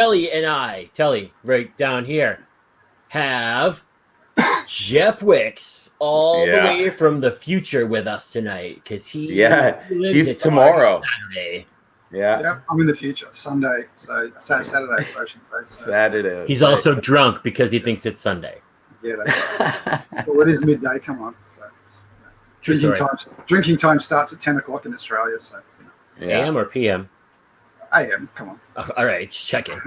Telly and I, Telly, right down here, have Geoff Wicks all the way from the future with us tonight because he lives he's tomorrow. Saturday. Yeah, I'm in the future. Sunday, so Saturday, so I should say. So. Saturday. He's also drunk because he thinks it's Sunday. Yeah, that's right. Well, it is midday. Come on. So drinking time starts at 10 o'clock in Australia. So AM or PM? AM. Come on. Oh, all right, just checking.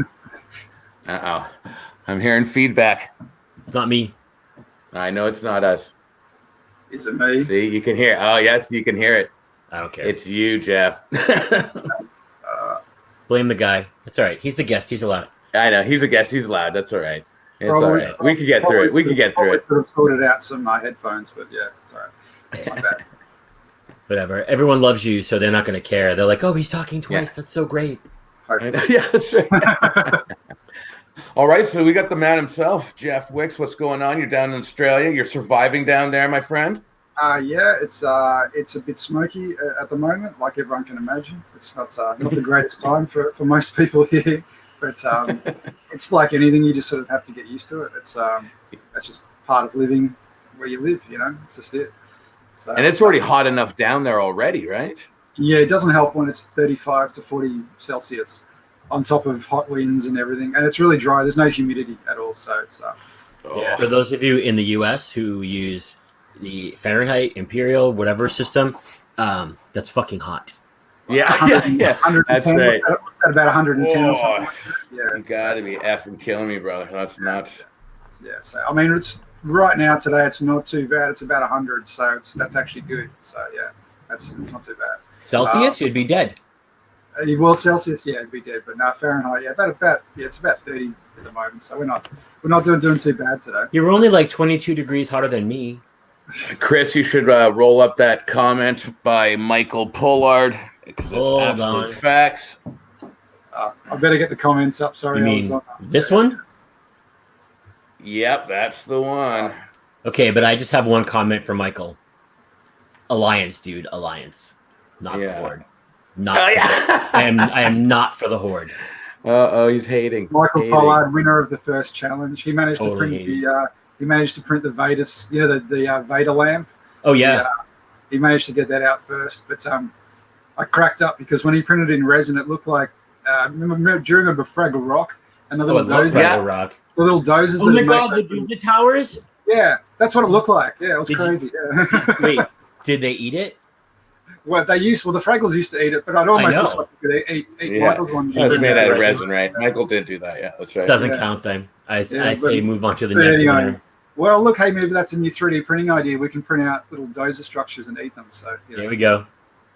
I'm hearing feedback. It's not me. I know it's not us. Is it me? See, you can hear. Oh, yes, you can hear it. I don't care. It's you, Geoff. Blame the guy. It's all right. He's the guest. He's allowed. I know. He's a guest. He's loud. That's all right. It's all right. We can get through it. We can get through it. Could have sorted out some headphones, but yeah, sorry. My bad. Whatever. Everyone loves you, so they're not going to care. They're like, oh, he's talking twice. Yeah. That's so great. Yeah, that's right. All right, so we got the man himself, Geoff Wicks. What's going on? You're down in Australia. You're surviving down there, my friend? Yeah, it's a bit smoky at the moment, like everyone can imagine. It's not the greatest time for most people here, but it's like anything. You just sort of have to get used to it. It's that's just part of living where you live. You know, it's just it. So, and it's already hot enough down there already, right? Yeah, it doesn't help when it's 35 to 40 Celsius on top of hot winds and everything, and it's really dry. There's no humidity at all, so it's For those of you in the U.S. who use the Fahrenheit, Imperial, whatever system, that's fucking hot. Yeah, 110, that's right. What's that, about 110 or something? Yeah, you gotta be effing killing me, brother. That's nuts. Yeah, so I mean, it's right now today. It's not too bad. It's about 100, so that's actually good. So yeah, it's not too bad. Celsius, you'd be dead. Well, Celsius, yeah, it'd be dead, but no, Fahrenheit, yeah, it's about 30 at the moment. So we're not doing too bad today. You're only like 22 degrees hotter than me. Chris, you should roll up that comment by Michael Pollard because it's absolute facts. I better get the comments up. Sorry, you mean this one? Yep, that's the one. Okay, but I just have one comment for Michael. Alliance, dude, Alliance, not the Horde. Not. I am not for the Horde. He's hating. Michael Pollard, winner of the first challenge. He managed to print the Vader, the Vader lamp. Oh yeah. He managed to get that out first, but I cracked up because when he printed it in resin, it looked like do you remember Fraggle Rock and the little dozers? Fraggle Rock. The little dozers. Oh my god, the Doomsday Towers. Yeah, that's what it looked like. Yeah, it was crazy. Wait, did they eat it? Well, the Fraggles used to eat it, but I'd almost look like you could eat Michael's one. It was made out of resin, right? Michael did do that, yeah, that's right. Doesn't count then. I say move on to the next one. Well, look, hey, maybe that's a new 3D printing idea. We can print out little dozer structures and eat them. So here we go.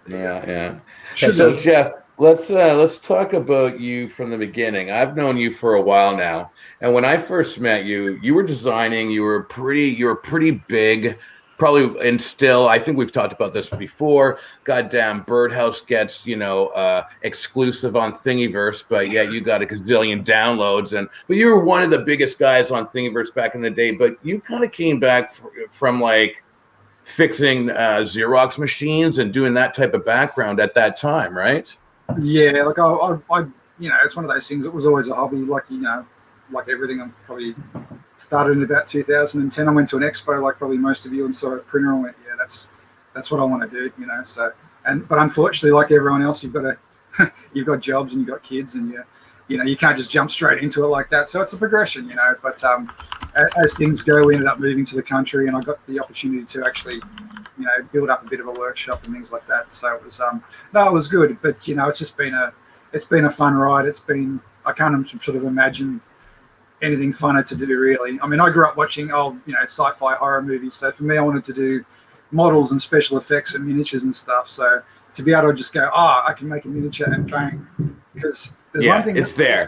Yeah. So, Geoff, let's talk about you from the beginning. I've known you for a while now, and when I first met you, you were designing. You were pretty big. Probably, and still, I think we've talked about this before. Goddamn, Birdhouse gets exclusive on Thingiverse, but yet you got a gazillion downloads. But you were one of the biggest guys on Thingiverse back in the day. But you kind of came back from like fixing Xerox machines and doing that type of background at that time, right? Yeah, like I it's one of those things. It was always a hobby, like everything. I'm probably. Started in about 2010. I went to an expo, like probably most of you, and saw a printer and went, "Yeah, that's what I want to do." But unfortunately, like everyone else, you've got jobs and you've got kids, and you can't just jump straight into it like that. So it's a progression, But as things go, we ended up moving to the country, and I got the opportunity to actually, build up a bit of a workshop and things like that. So it was it was good, but it's just been a fun ride. I can't sort of imagine anything funner to do, really. I mean, I grew up watching old, sci-fi horror movies. So for me, I wanted to do models and special effects and miniatures and stuff. So to be able to just go, I can make a miniature and bang. Because there's one thing. It's there.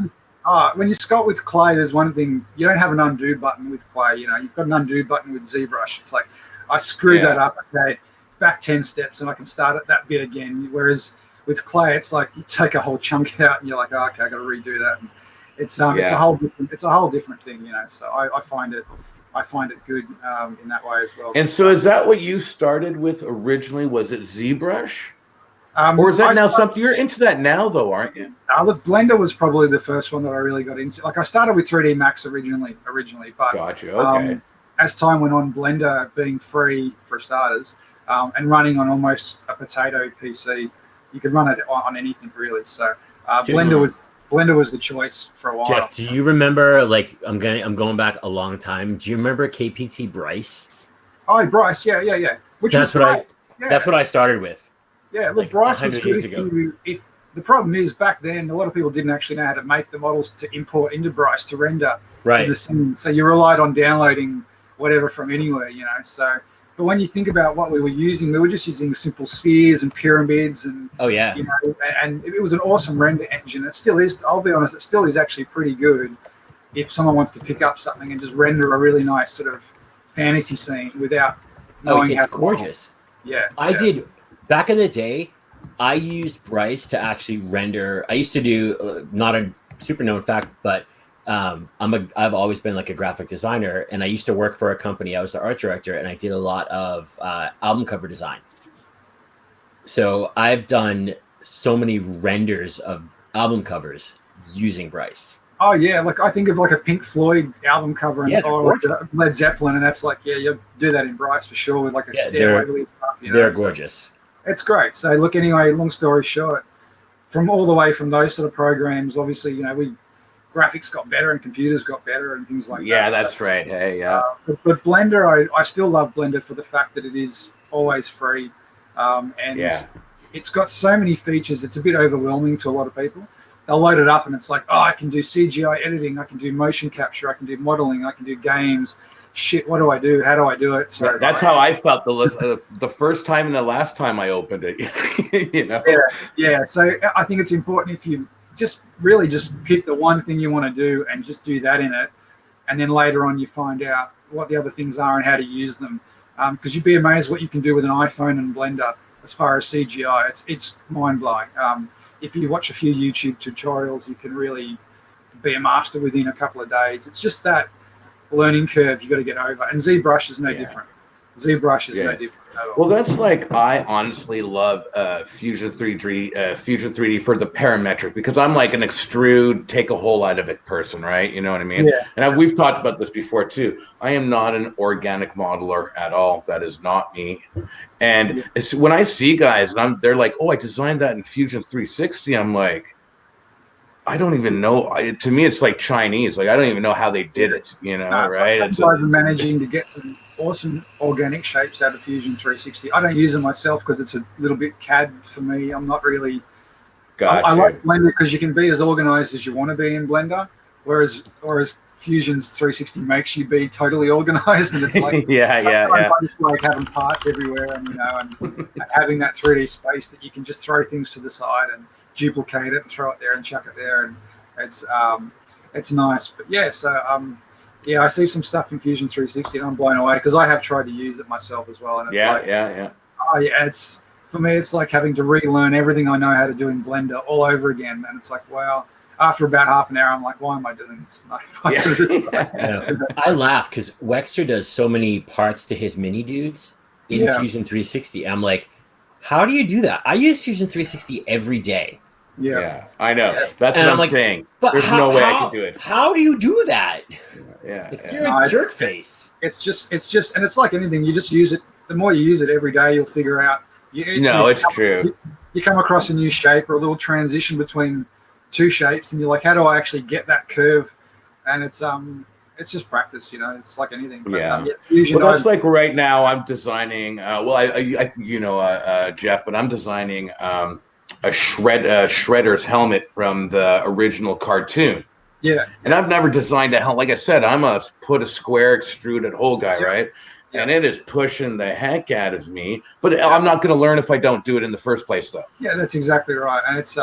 When you sculpt with clay, there's one thing. You don't have an undo button with clay. You've got an undo button with ZBrush. It's like, I screwed that up. Okay, back 10 steps and I can start at that bit again. Whereas with clay, it's like you take a whole chunk out and you're like, okay, I got to redo that. And it's a whole different thing, So I find it good in that way as well. And so, is that what you started with originally? Was it ZBrush? Or is that now something you're into that now, though, aren't you? Look, Blender was probably the first one that I really got into. Like I started with 3D Max originally, but gotcha. Okay. As time went on, Blender being free for starters, and running on almost a potato PC, you could run it on anything really. So Blender was the choice for a while. Geoff, do you remember? Like, I'm going back a long time. Do you remember KPT Bryce? Oh, Bryce, yeah. That's what I started with. Yeah, look, like Bryce was good. If the problem is back then, a lot of people didn't actually know how to make the models to import into Bryce to render. Right. In the scene. So you relied on downloading whatever from anywhere, you know. So, but when you think about what we were using, we were just using simple spheres and pyramids and you know, and it was an awesome render engine. It still is. I'll be honest, it still is actually pretty good. If someone wants to pick up something and just render a really nice sort of fantasy scene without knowing how to gorgeous. Yeah, I did. Back in the day, I used Bryce to actually render. I used to do not a super known fact, but I've always been like a graphic designer, and I used to work for a company. I was the art director, and I did a lot of album cover design. So I've done so many renders of album covers using Bryce. Oh yeah, like I think of like a Pink Floyd album cover and like Led Zeppelin, and that's like you'll do that in Bryce for sure with like a stairway. They're gorgeous. It's great. So look, anyway, long story short, from all the way from those sort of programs, obviously, you know, graphics got better and computers got better and things like that. Yeah, that's right. Hey, yeah. But Blender, I still love Blender for the fact that it is always free, and it's got so many features. It's a bit overwhelming to a lot of people. They'll load it up and it's like, oh, I can do CGI editing, I can do motion capture, I can do modeling, I can do games. Shit, what do I do? How do I do it? So that's how I felt the first time and the last time I opened it. You know. Yeah. So I think it's important if you just pick the one thing you want to do and just do that in it, and then later on you find out what the other things are and how to use them. Because you'd be amazed what you can do with an iPhone and Blender as far as CGI. It's mind blowing. If you watch a few YouTube tutorials, you can really be a master within a couple of days. It's just that learning curve you got to get over, and ZBrush is no different. ZBrush is no different at all. Well, that's like, I honestly love Fusion 3D for the parametric, because I'm like an extrude, take a whole out of it person, right? You know what I mean? Yeah. And we've talked about this before too. I am not an organic modeler at all. That is not me. And when I see guys and they're like, oh, I designed that in Fusion 360, I'm like, I don't even know. To me, it's like Chinese. Like, I don't even know how they did it, you know, right? Some guys are managing to get some awesome organic shapes out of Fusion 360. I don't use them myself because it's a little bit CAD for me. I'm not really... I like Blender because you can be as organized as you want to be in Blender, whereas Fusion's 360 makes you be totally organized, and it's like... I just like having parts everywhere and, you know, and having that 3D space that you can just throw things to the side and duplicate it and throw it there and chuck it there, and it's nice. But I see some stuff in Fusion 360 and I'm blown away because I have tried to use it myself as well, and it's it's for me it's like having to relearn everything I know how to do in Blender all over again, and it's like, wow, after about half an hour I'm like, why am I doing this? I laugh because Wexter does so many parts to his mini dudes in Fusion 360. I'm like, how do you do that? I use Fusion 360 every day. Yeah, I know. That's what I'm saying. But there's no way I can do it. How do you do that? You're a jerk face. It's just, and it's like anything. You just use it. The more you use it every day, you'll figure out. It's true. You come across a new shape or a little transition between two shapes, and you're like, how do I actually get that curve? And it's just practice, you know. It's like anything. But, that's like right now I'm designing. I think you know, Geoff, but I'm designing a shredder's helmet from the original cartoon. Yeah. And I've never designed a helmet. Like I said, I'm a put a square extruded hole guy, right? Yeah. And it is pushing the heck out of me. But I'm not going to learn if I don't do it in the first place, though. Yeah, that's exactly right. And it's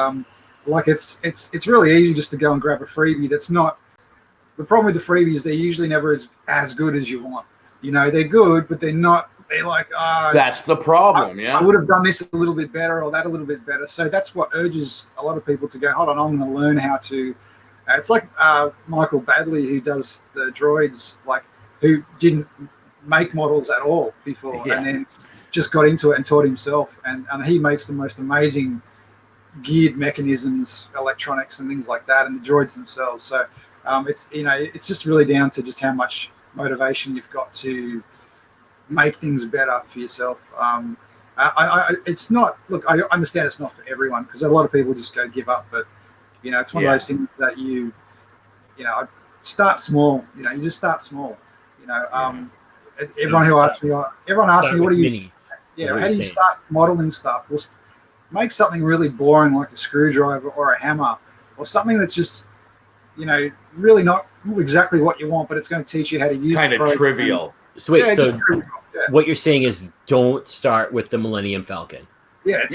it's really easy just to go and grab a freebie. That's not the problem with the freebies. They're usually never as good as you want. You know, they're good, but they're not. They're like, that's the problem. I would have done this a little bit better or that a little bit better. So that's what urges a lot of people to go, hold on, I'm going to learn how to. It's like Michael Badley, who does the droids, like who didn't make models at all before, and then just got into it and taught himself, and he makes the most amazing geared mechanisms, electronics, and things like that, and the droids themselves. So it's just really down to just how much motivation you've got to make things better for yourself. It's not. Look, I understand it's not for everyone, because a lot of people just go give up, but it's one of those things that you start small. You just start small. Everyone asks me, what do you? Yeah, how do you start modeling stuff? Well, make something really boring like a screwdriver or a hammer, or something that's just, really not exactly what you want, but it's going to teach you how to use kind of trivial. So wait, so what you're saying is don't start with the Millennium Falcon. Yeah,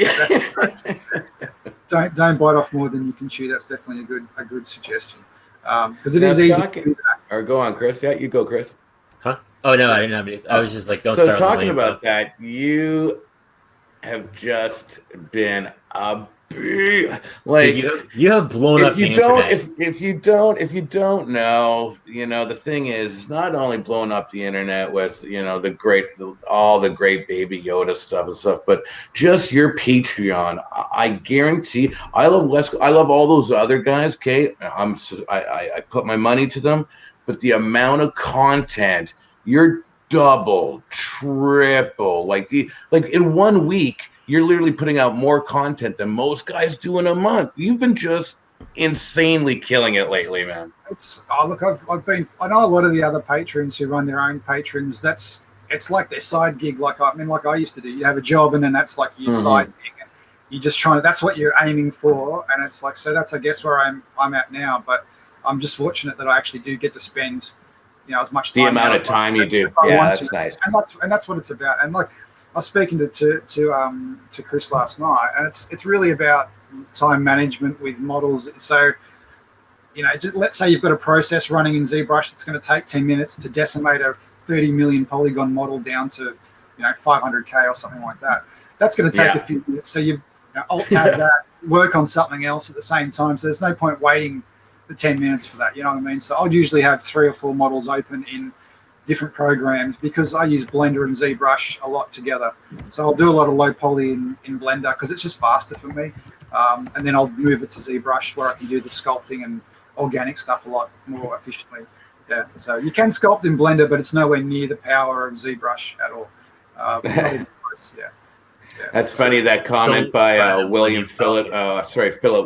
don't bite off more than you can chew. That's definitely a good suggestion, because it is easy to do that. Or go on, Chris. Yeah, you go, Chris. Huh? Oh no, I didn't have any. I was just like, don't so start. So talking about that, you have just been a big, like, you have blown up the internet. If you don't know, the thing is, not only blown up the internet with all the great Baby Yoda stuff and stuff, but just your Patreon. I guarantee, I love all those other guys. Okay, I put my money to them, but the amount of content, you're double, triple, like in 1 week, you're literally putting out more content than most guys do in a month. You've been just insanely killing it lately, man. Look, I know a lot of the other patrons who run their own patrons. It's like their side gig. Like I used to do. You have a job, and then that's like your side gig. And you just that's what you're aiming for, and it's like, so that's, I guess, where I'm at now. But I'm just fortunate that I actually do get to spend as much time. The amount of time you do. Yeah, that's nice. And that's what it's about. And like, I was speaking to Chris last night, and it's really about time management with models. So, let's say you've got a process running in ZBrush that's going to take 10 minutes to decimate a 30 million polygon model down to 500K or something like that. That's going to take a few minutes. So you alt-tab that, work on something else at the same time. So there's no point waiting the 10 minutes for that. You know what I mean? So I'll usually have 3 or 4 models open in different programs, because I use Blender and ZBrush a lot together. So I'll do a lot of low poly in Blender because it's just faster for me. And then I'll move it to ZBrush where I can do the sculpting and organic stuff a lot more efficiently. Yeah. So you can sculpt in Blender, but it's nowhere near the power of ZBrush at all. Not even close. Yeah. That's funny, that comment by Philip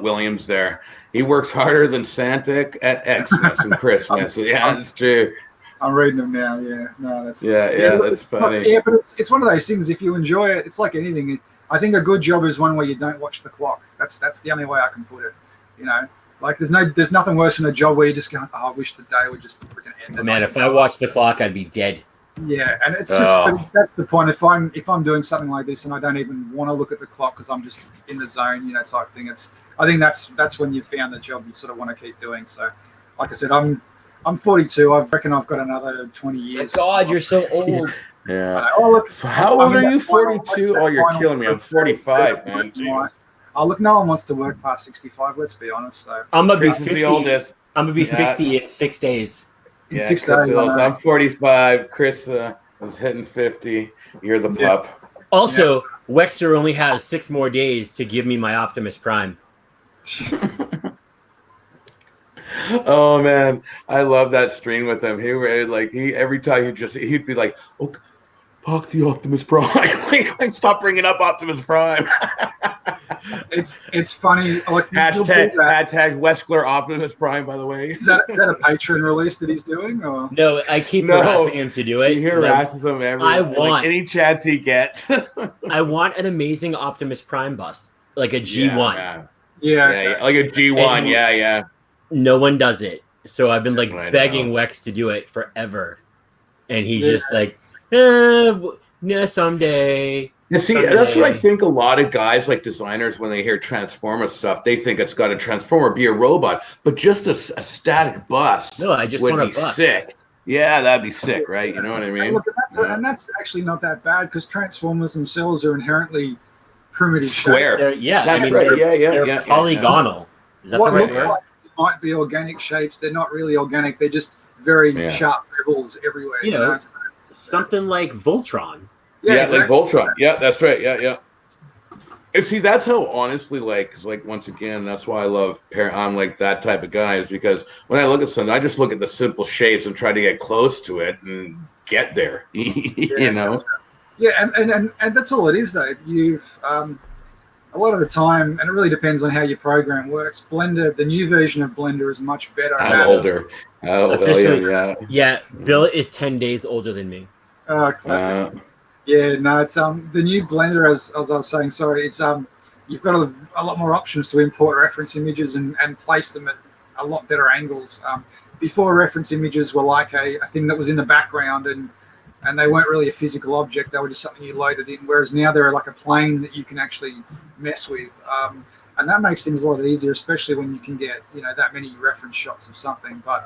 Williams there. He works harder than Santa at Xmas and Christmas. Yeah, that's true. I'm reading them now. Yeah, no, that's that's funny. Yeah, but it's one of those things. If you enjoy it, it's like anything. I think a good job is one where you don't watch the clock. That's the only way I can put it. Like there's nothing worse than a job where you just go, I wish the day would just freaking end. Man, if I watched the clock, I'd be dead. Yeah, and it's just but that's the point. If I'm doing something like this and I don't even want to look at the clock because I'm just in the zone, type thing. I think that's when you found the job you sort of want to keep doing. So, like I said, I'm 42. I reckon I've got another 20 years. Oh God, you're so old. Yeah. How old are you? 42? Oh, you're killing me. I'm 45, man. Look, no one wants to work past 65. Let's be honest. So I'm gonna be 50. I'm gonna be 50 in 6 days. In 6 days. I'm 45. Chris was hitting 50. You're the pup. Also, Wexter only has 6 more days to give me my Optimus Prime. Oh man, I love that stream with him. Every time he'd be like, "Oh, fuck the Optimus Prime!" Stop bringing up Optimus Prime. It's funny. Like, hashtag Weskler Optimus Prime. By the way, is that a Patreon release that he's doing? Or? No, I keep harassing him to do it. He harasses him any chance he gets. I want an amazing Optimus Prime bust, like a G1. Yeah, like a G1. Yeah. No one does it, so I've been begging Wex to do it forever, and he's just like, no, someday. You see, that's what I think. A lot of guys, like designers, when they hear Transformer stuff, they think it's got to transform or be a robot, but just a static bust. No, I just want a bust. Sick. Yeah, that'd be sick, right? You know what I mean? And that's actually not that bad, because Transformers themselves are inherently primitive square. Shapes. That's right. They're polygonal. Is that what the right looks word? like might be organic shapes. They're not really organic. They're just very sharp bevels everywhere. Something like Voltron. Yeah, like Voltron. Yeah, that's right. Yeah. And see, that's how honestly, like, 'cause, like, once again, that's why I love I'm like that type of guy, is because when I look at something, I just look at the simple shapes and try to get close to it and get there. You know? Yeah, and that's all it is, though. You've a lot of the time, and it really depends on how your program works. Blender, the new version of Blender is much better. I'm older. Oh, Officially, yeah. Yeah, Bill is 10 days older than me. Classic. Yeah, no, it's the new Blender, as I was saying. Sorry, it's you've got a lot more options to import reference images and place them at a lot better angles. Before, reference images were like a thing that was in the background, and they weren't really a physical object. They were just something you loaded in. Whereas now they're like a plane that you can actually mess with, and that makes things a lot easier, especially when you can get that many reference shots of something. But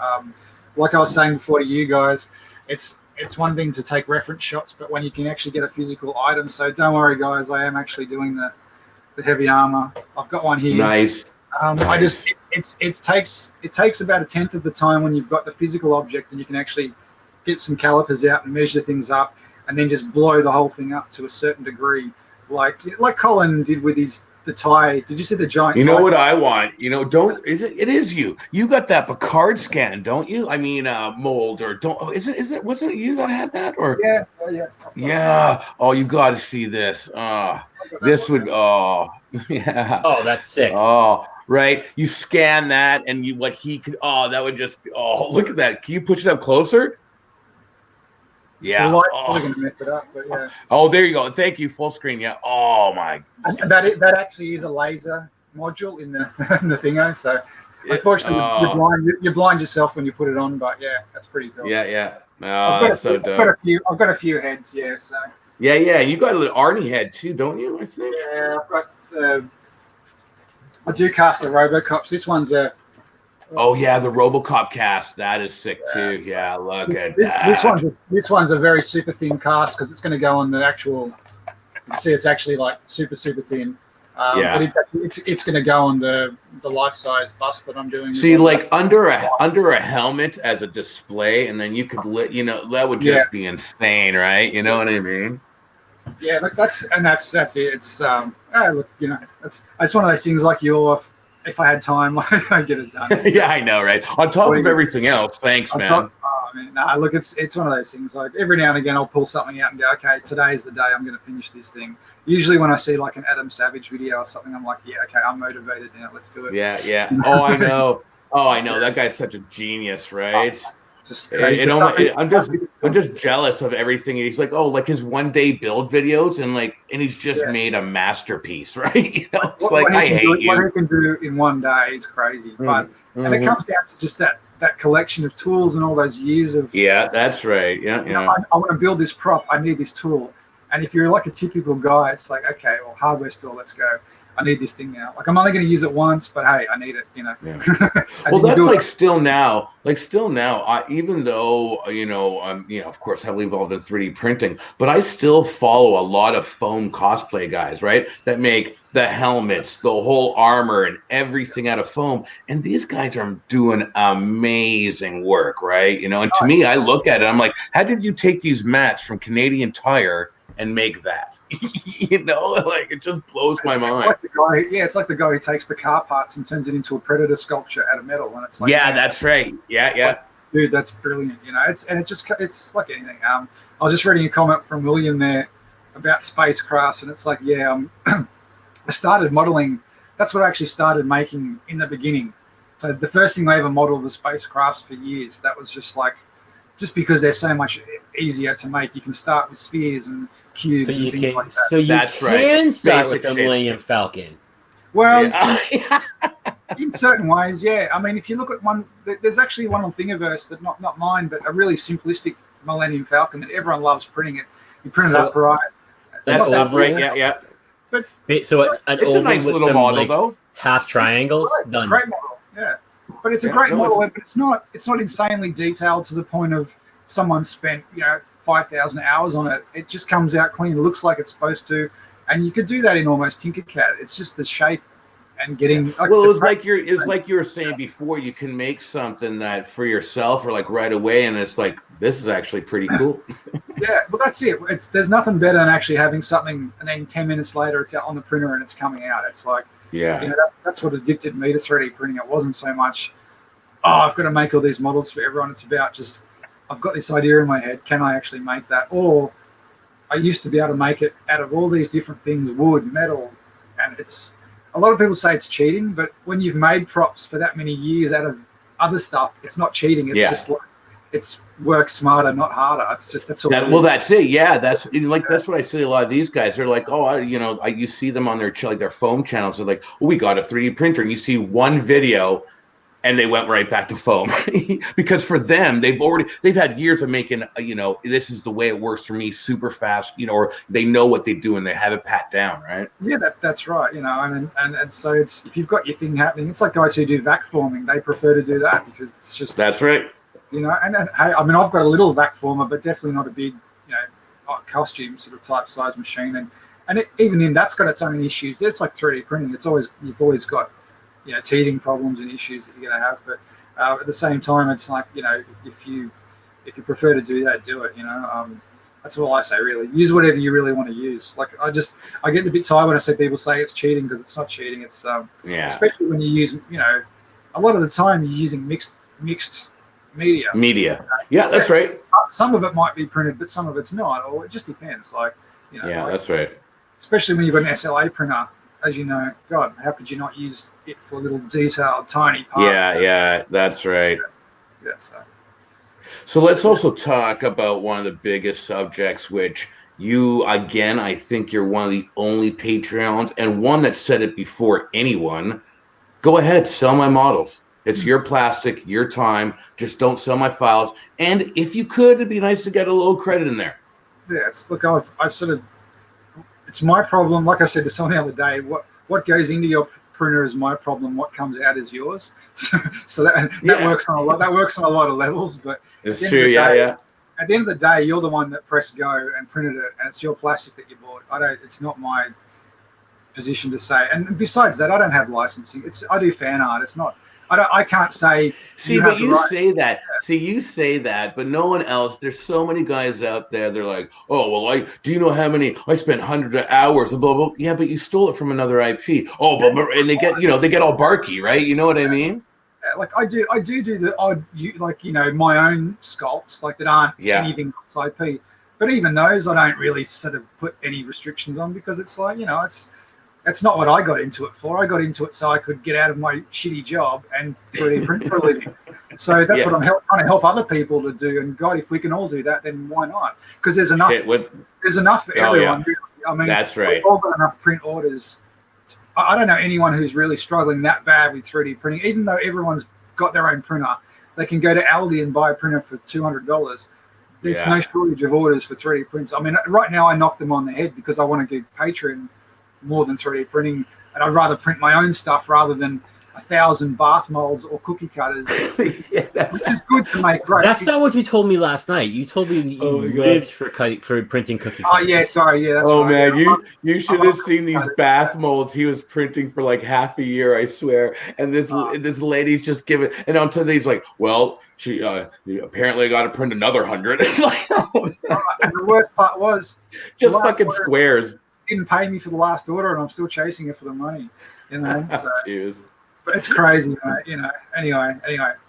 like I was saying before to you guys, it's one thing to take reference shots, but when you can actually get a physical item. So don't worry, guys. I am actually doing the heavy armor. I've got one here. Nice. Nice. It takes about 1/10 of the time when you've got the physical object and you can actually get some calipers out and measure things up, and then just blow the whole thing up to a certain degree, like Colin did with the tie. Did you see the giant? You know what I want? It is you. You got that Picard scan, don't you? I mean, mold or don't? Wasn't it you that had that? Or yeah. Yeah. Oh, you got to see this. This would. Oh, yeah. Oh, that's sick. Oh, right. You scan that, and what he could. Oh, that would just. Oh, look at that. Can you push it up closer? Yeah. Probably gonna mess it up, but yeah. Oh, there you go. Thank you. Full screen. Yeah. Oh my. And that actually is a laser module in the thingo. So unfortunately, you blind yourself when you put it on. But yeah, that's pretty cool. Yeah. Oh, that's so dope. I've got a few heads. Yeah. So. Yeah. You got a little Arnie head too, don't you? I think. Yeah, I've got. I do cast the Robocops. This one's a. Oh yeah, the Robocop cast. That is sick too. Yeah, look at that. This one's a very super thin cast because it's going to go on the actual. You can see it's actually like super thin. But it's going to go on the life size bust that I'm doing. See, like under a helmet as a display, and then you could that would just be insane, right? You know what I mean? Yeah, look, that's it. It's look, it's one of those things like if I had time, I'd get it done. Yeah, I know, right? On top of everything else, thanks, man. Look, it's one of those things. Like every now and again, I'll pull something out and go, okay, today's the day I'm going to finish this thing. Usually, when I see like an Adam Savage video or something, I'm like, yeah, okay, I'm motivated now. Let's do it. Yeah. Oh, I know. That guy's such a genius, right? Just I'm just jealous of everything. He's like, like his one-day build videos, and he's just made a masterpiece, right? It's like I hate you. What he can do in one day is crazy, but and it comes down to just that collection of tools and all those years of. Yeah, that's right. Yeah. I want to build this prop. I need this tool, and if you're like a typical guy, it's like, okay, well, hardware store, let's go. I need this thing now. Like I'm only going to use it once, but hey, I need it. Yeah. Well, that's still now. Even though I'm of course heavily involved in 3D printing, but I still follow a lot of foam cosplay guys, right? That make the helmets, the whole armor, and everything out of foam. And these guys are doing amazing work, right? And to me, I look at it, I'm like, how did you take these mats from Canadian Tire and make that? It just blows my mind. It's like the guy who takes the car parts and turns it into a Predator sculpture out of metal, and it's like, that's right. Yeah. Like, dude, that's brilliant. It's like anything. I was just reading a comment from William there about spacecrafts, and it's like, I started modeling. That's what I actually started making in the beginning. So the first thing I ever modeled was spacecrafts for years. That was just because they're so much easier to make. You can start with spheres and cubes and things like that. So you can start with the Millennium Falcon. Well, in certain ways, yeah. I mean, if you look at one, there's actually one on Thingiverse that not mine, but a really simplistic Millennium Falcon that everyone loves printing it. You print it up right. That's right. Yeah. But it's a nice little model, though. Half triangles done. Great model, yeah. But it's a great model, but it's not insanely detailed to the point of someone spent 5,000 hours on it. It just comes out clean, looks like it's supposed to, and you could do that in almost Tinkercad. It's just the shape and getting. Well, it's like you were saying before. You can make something that for yourself or like right away, and it's like this is actually pretty cool. Yeah, well, that's it. There's nothing better than actually having something, and then 10 minutes later, it's out on the printer and it's coming out. It's like, that's what addicted me to 3D printing. It wasn't so much, I've got to make all these models for everyone. It's about just, I've got this idea in my head. Can I actually make that? Or I used to be able to make it out of all these different things, wood, metal, and it's. A lot of people say it's cheating, but when you've made props for that many years out of other stuff, it's not cheating. It's just like it's work smarter, not harder. It's just that's all. That's it. Yeah, that's what I see. A lot of these guys, they're like, you see them on their their foam channels. They're like, we got a 3D printer, and you see one video, and they went right back to foam because for them, they've had years of making, this is the way it works for me, super fast, or they know what they do and they have it pat down, right? Yeah, that's right. And so it's, if you've got your thing happening, it's like guys who do vac forming, they prefer to do that because it's just. That's right. And hey, I mean, I've got a little vac former, but definitely not a big, costume sort of type size machine. And even in that's got its own issues. It's like 3D printing. You've always got, teething problems and issues that you're going to have. But at the same time, it's like, if you prefer to do that, do it. That's all I say, really. Use whatever you really want to use. Like I get a bit tired when I see people say it's cheating because it's not cheating. It's especially when you use, a lot of the time you're using mixed media. Yeah, that's right. Some of it might be printed, but some of it's not, or it just depends. That's right. Especially when you've got an SLA printer, as you know, God, how could you not use it for little detailed, tiny parts? Yeah, that's right. Yeah, so let's also talk about one of the biggest subjects, which you, again, I think you're one of the only Patreons and one that said it before anyone. Go ahead, sell my models. It's your plastic, your time. Just don't sell my files. And if you could, it'd be nice to get a little credit in there. Yeah, it's my problem. Like I said to someone the other day, what goes into your printer is my problem. What comes out is yours. So that works on a lot. That works on a lot of levels. But it's true. Yeah. At the end of the day, you're the one that pressed go and printed it, and it's your plastic that you bought. It's not my position to say. And besides that, I don't have licensing. I do fan art. It's not. I can't say. But you say that. See, you say that, but no one else. There's so many guys out there. They're like, oh, well, do you know how many? I spent hundreds of hours and blah blah. Yeah, but you stole it from another IP. Oh, but and they get all barky, right? You know what I mean? Like I do the odd, my own sculpts that aren't anything else IP. But even those, I don't really sort of put any restrictions on because it's like That's not what I got into it for. I got into it so I could get out of my shitty job and 3D print for a living. So that's what I'm trying to help other people to do. And God, if we can all do that, then why not? Because there's enough. There's enough for everyone. Yeah. I mean, that's right. We've all got enough print orders. I don't know anyone who's really struggling that bad with 3D printing. Even though everyone's got their own printer, they can go to Aldi and buy a printer for $200. There's no shortage of orders for 3D prints. I mean, right now I knocked them on the head because I want to give Patron more than 3D printing, and I'd rather print my own stuff rather than 1,000 bath molds or cookie cutters, which is good to make. Right? That's not what you told me last night. You told me that you lived for printing cookie cutters. Oh yeah, sorry, yeah. That's right. Man, you should have seen these bath molds. He was printing for like half a year, I swear. And this lady's just giving, and on top of he's like, well, she apparently got to print another 100. It's like, and the worst part was just fucking squares. Didn't pay me for the last order, and I'm still chasing it for the money. So, but it's crazy, mate. Anyway.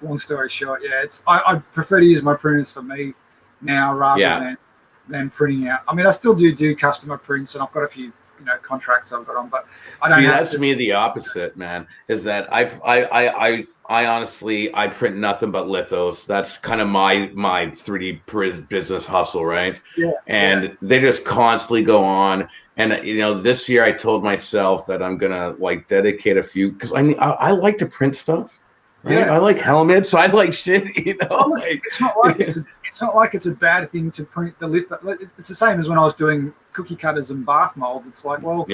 Long story short, I prefer to use my printers for me now rather than printing out. I mean, I still do customer prints, and I've got a few contracts I've got on, but I don't. See, that's me the opposite, man. Is that I honestly print nothing but lithos. That's kind of my 3D business hustle, right? Yeah. And they just constantly go on. And this year I told myself that I'm gonna dedicate a few because I like to print stuff. Right? Yeah. I like helmets. I like shit. It's not like it's a bad thing to print the litho. It's the same as when I was doing cookie cutters and bath molds. It's like, well,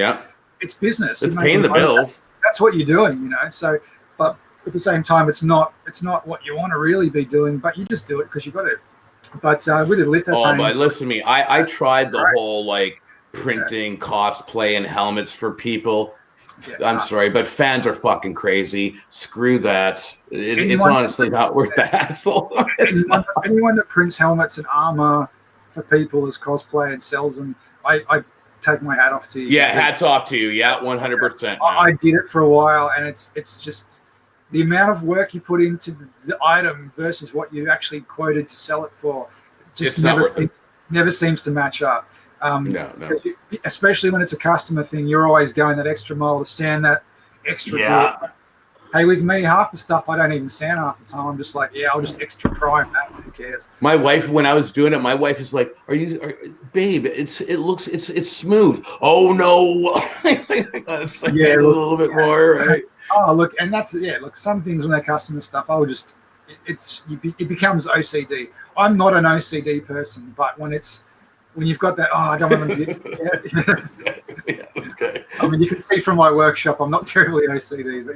it's business. It's paying the bills. That's what you're doing, So, but at the same time, it's not what you want to really be doing, but you just do it because you've got to. But with the litho but listen to me. I tried the whole printing cosplay and helmets for people. I'm sorry, but fans are fucking crazy. Screw that. It's honestly not worth the hassle. Anyone that prints helmets and armor for people as cosplay and sells them, I take my hat off to you. Yeah, hats off to you. Yeah, 100%. I did it for a while, and it's just the amount of work you put into the item versus what you actually quoted to sell it for. Just never seems to match up. No. Especially when it's a customer thing, you're always going that extra mile to sand that extra bit. Hey, with me, half the stuff I don't even sand half the time. I'm just like, I'll just extra prime that. Who cares? My wife, when I was doing it, my wife is like, babe, it's smooth. Oh no. It's like a little bit more, right? Oh, look, and that's look, some things when they're customer stuff, I would just it becomes OCD. I'm not an OCD person, but when you've got that, I don't want them to. Okay. I mean, you can see from my workshop, I'm not terribly OCD, but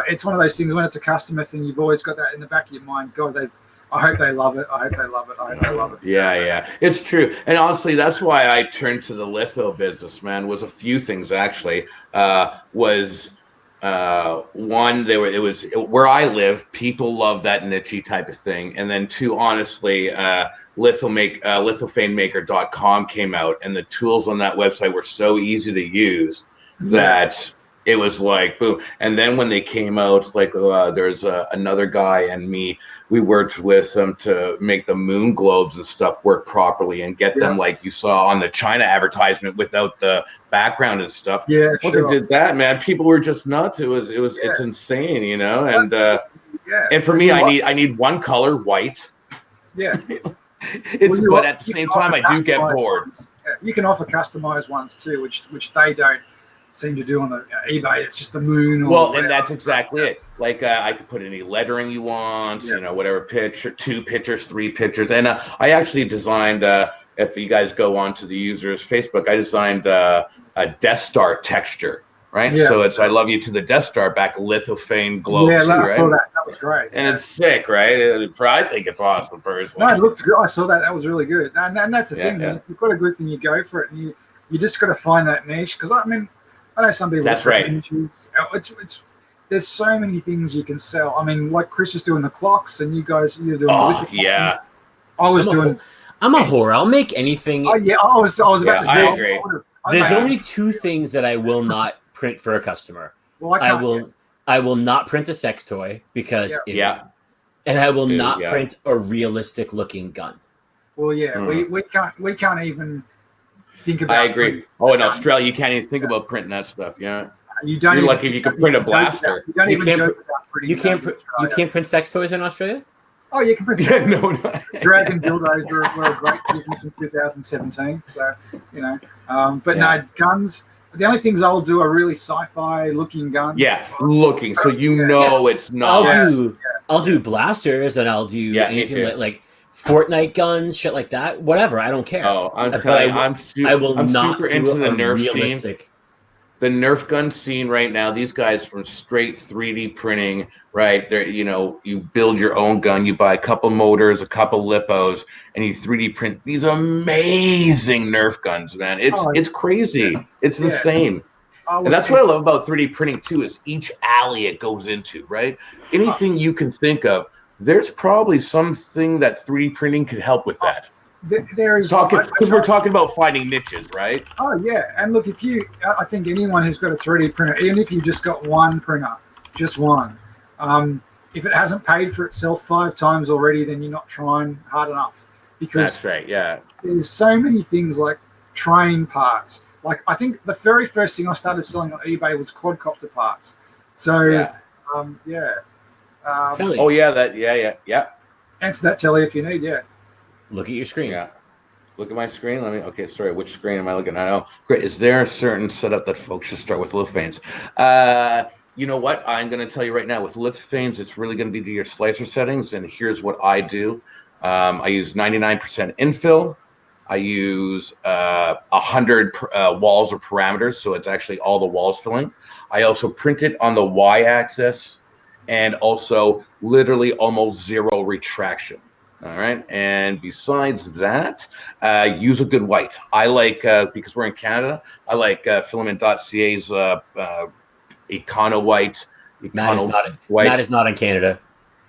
it's one of those things when it's a customer thing, you've always got that in the back of your mind. God, I hope they love it. I hope they love it. I hope they love it. Yeah, it's true. And honestly, that's why I turned to the litho business, man. Was a few things actually. One, it was where I live, people love that niche type of thing. And then two, honestly, lithofanemaker.com came out, and the tools on that website were so easy to use that it was like boom. And then when they came out, like there's another guy and me, we worked with them to make the moon globes and stuff work properly and get them like you saw on the China advertisement without the background and stuff. Yeah, once they did that, man, people were just nuts. It's insane, you know. And and for me, I need one color, white. Yeah. But at the same time, I do get bored. You can offer customized ones too, which they don't seem to do on the eBay. It's just the moon. And that's exactly it. Like I could put any lettering you want, you know, whatever picture, 2 pictures, 3 pictures. And I actually designed, if you guys go onto the user's Facebook, I designed a Death Star texture, right? Yeah. So I love you to the Death Star back lithophane globe. Yeah, too, I right? saw that. That was great. And it's sick, right? I think it's awesome personally. No, it looks good. I saw that. That was really good. And that's the thing. Man. If you've got a good thing, you go for it. And you just got to find that niche. Because, I mean, I know some people. That's right. It's there's so many things you can sell. I mean, like Chris is doing the clocks, and you're doing. Oh yeah. I was doing. I'm a whore. I'll make anything. Oh yeah, I was about to say. I agree. There's only 2 things that I will not print for a customer. Well, I will not print a sex toy because and I will not print a realistic looking gun. Well, we can't even think about. I agree. In Australia, you can't even think about printing that stuff. Yeah. You're lucky if you can print a blaster. You can't print sex toys in Australia. Oh, you can print sex toys. No. Dragon dildos were a great business in 2017. So no guns. The only things I'll do are really sci-fi looking guns. Yeah, looking. So it's not. I'll do blasters and I'll do anything like Fortnite guns, shit like that. Whatever, I don't care. Oh, I'm not super into the Nerf realistic. scene. The Nerf gun scene right now. These guys from straight 3D printing, right? They're you build your own gun. You buy a couple motors, a couple lipos, and you 3D print these amazing Nerf guns, man. It's crazy. Yeah. It's insane. And that's what I love about 3D printing too. Is each alley it goes into, right? Anything you can think of. There's probably something that 3D printing could help with that. There's because we're talking about finding niches, right? Oh yeah, and look, I think anyone who's got a 3D printer, even if you just got one printer, just one, if it hasn't paid for itself 5 times already, then you're not trying hard enough. Because that's right. Yeah, there's so many things like train parts. Like I think the very first thing I started selling on eBay was quadcopter parts. So answer that, Telly, if you need. Yeah. Look at your screen. Yeah. Look at my screen. Okay, sorry. Which screen am I looking at? Oh, great. Is there a certain setup that folks should start with lithofanes? You know what? I'm going to tell you right now. With lithofanes, it's really going to be to your slicer settings. And here's what I do. I use 99% infill. I use 100 walls or parameters. So it's actually all the walls filling. I also print it on the Y-axis and also literally almost 0 retraction. All right. And besides that, use a good white. I like, because we're in Canada, I like Filament.ca's Econo White. Matt is not in Canada.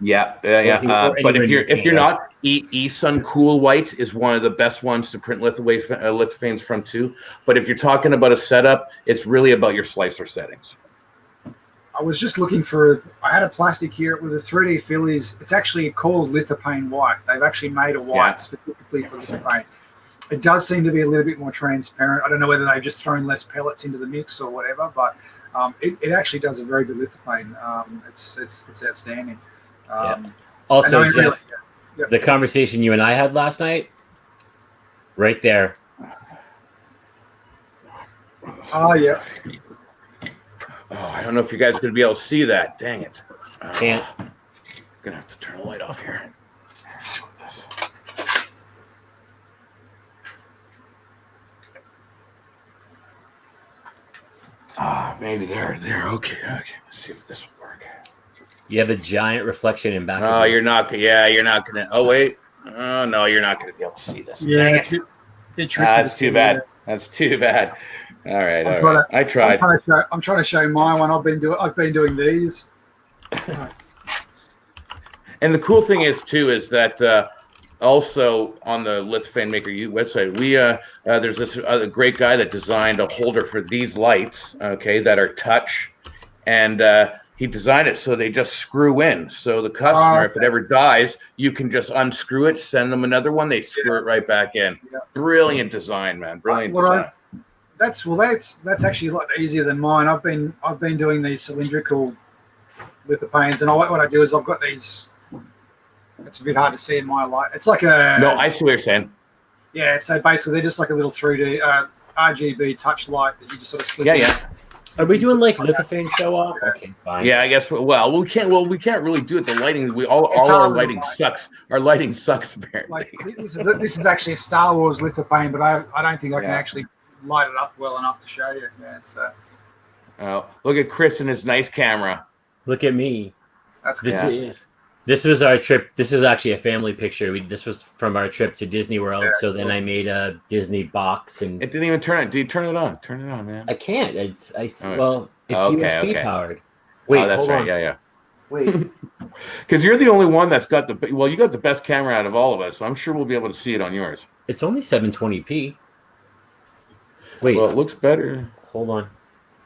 Yeah. Or But if you're Canada. not, eSun Cool White is one of the best ones to print lithophanes from too. But if you're talking about a setup, it's really about your slicer settings. I was just looking for. I had a plastic here. It was a 3D Phillies. It's actually called Lithophane White. They've actually made a white specifically for Lithophane. It does seem to be a little bit more transparent. I don't know whether they've just thrown less pellets into the mix or whatever, but it actually does a very good lithophane. It's outstanding. Also, Geoff, the conversation you and I had last night, right there. Oh, yeah. Oh, I don't know if you guys are going to be able to see that. Dang it. Can't. I'm going to have to turn the light off here. Maybe there. Okay. Let's see if this will work. You have a giant reflection in back. Oh, you're not. Yeah, you're not going to. Oh, wait. Oh, no, you're not going to be able to see this. Yeah, it's a bit tricky. That's too bad. That's too bad. All right. I tried. I'm trying to show my one. I've been doing these. And the cool thing is too is that also on the Lithophane Maker website, we there's this great guy that designed a holder for these lights. Okay, that are touch, and he designed it so they just screw in. So the customer, if it ever dies, you can just unscrew it, send them another one, they screw it right back in. Yeah. Brilliant design, man. Brilliant design. That's actually a lot easier than mine. I've been doing these cylindrical lithophanes, and what I do is I've got these. It's a bit hard to see in my light. It's like a. No, I see what you're saying. Yeah, so basically they're just like a little 3D RGB touch light that you just sort of slip in. Yeah. Are we doing like lithophane show off? Okay, fine. Yeah, I guess. Well, we can't really do it. The lighting, all our lighting sucks. Our lighting sucks apparently. Like, this is actually a Star Wars lithophane, but I don't think I can actually light it up well enough to show you. Yeah, so. Look at Chris and his nice camera. Look at me. That's good. This was our trip. This is actually a family picture. This was from our trip to Disney World. Yeah, so then I made a Disney box, and it didn't even turn it. Do you turn it on? Turn it on, man. I can't. It's USB powered. Wait, that's right. Yeah. Wait, because you're the only one that's got you got the best camera out of all of us. So I'm sure we'll be able to see it on yours. It's only 720p. Wait. Well, it looks better. Hold on.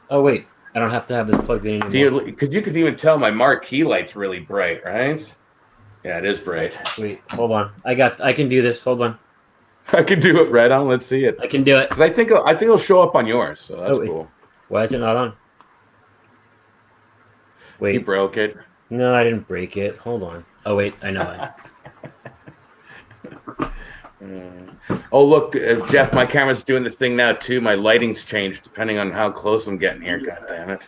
Oh wait. I don't have to have this plugged in anymore. Because you can even tell my marquee light's really bright, right? Yeah, it is bright. Wait, hold on. I can do this. Hold on. I can do it right on. Let's see it. I can do it. Because I think it'll show up on yours, so that's cool. Why is it not on? Wait. You broke it. No, I didn't break it. Hold on. Oh wait, I know. Oh look, Geoff, my camera's doing this thing now too. My lighting's changed depending on how close I'm getting here. God damn it!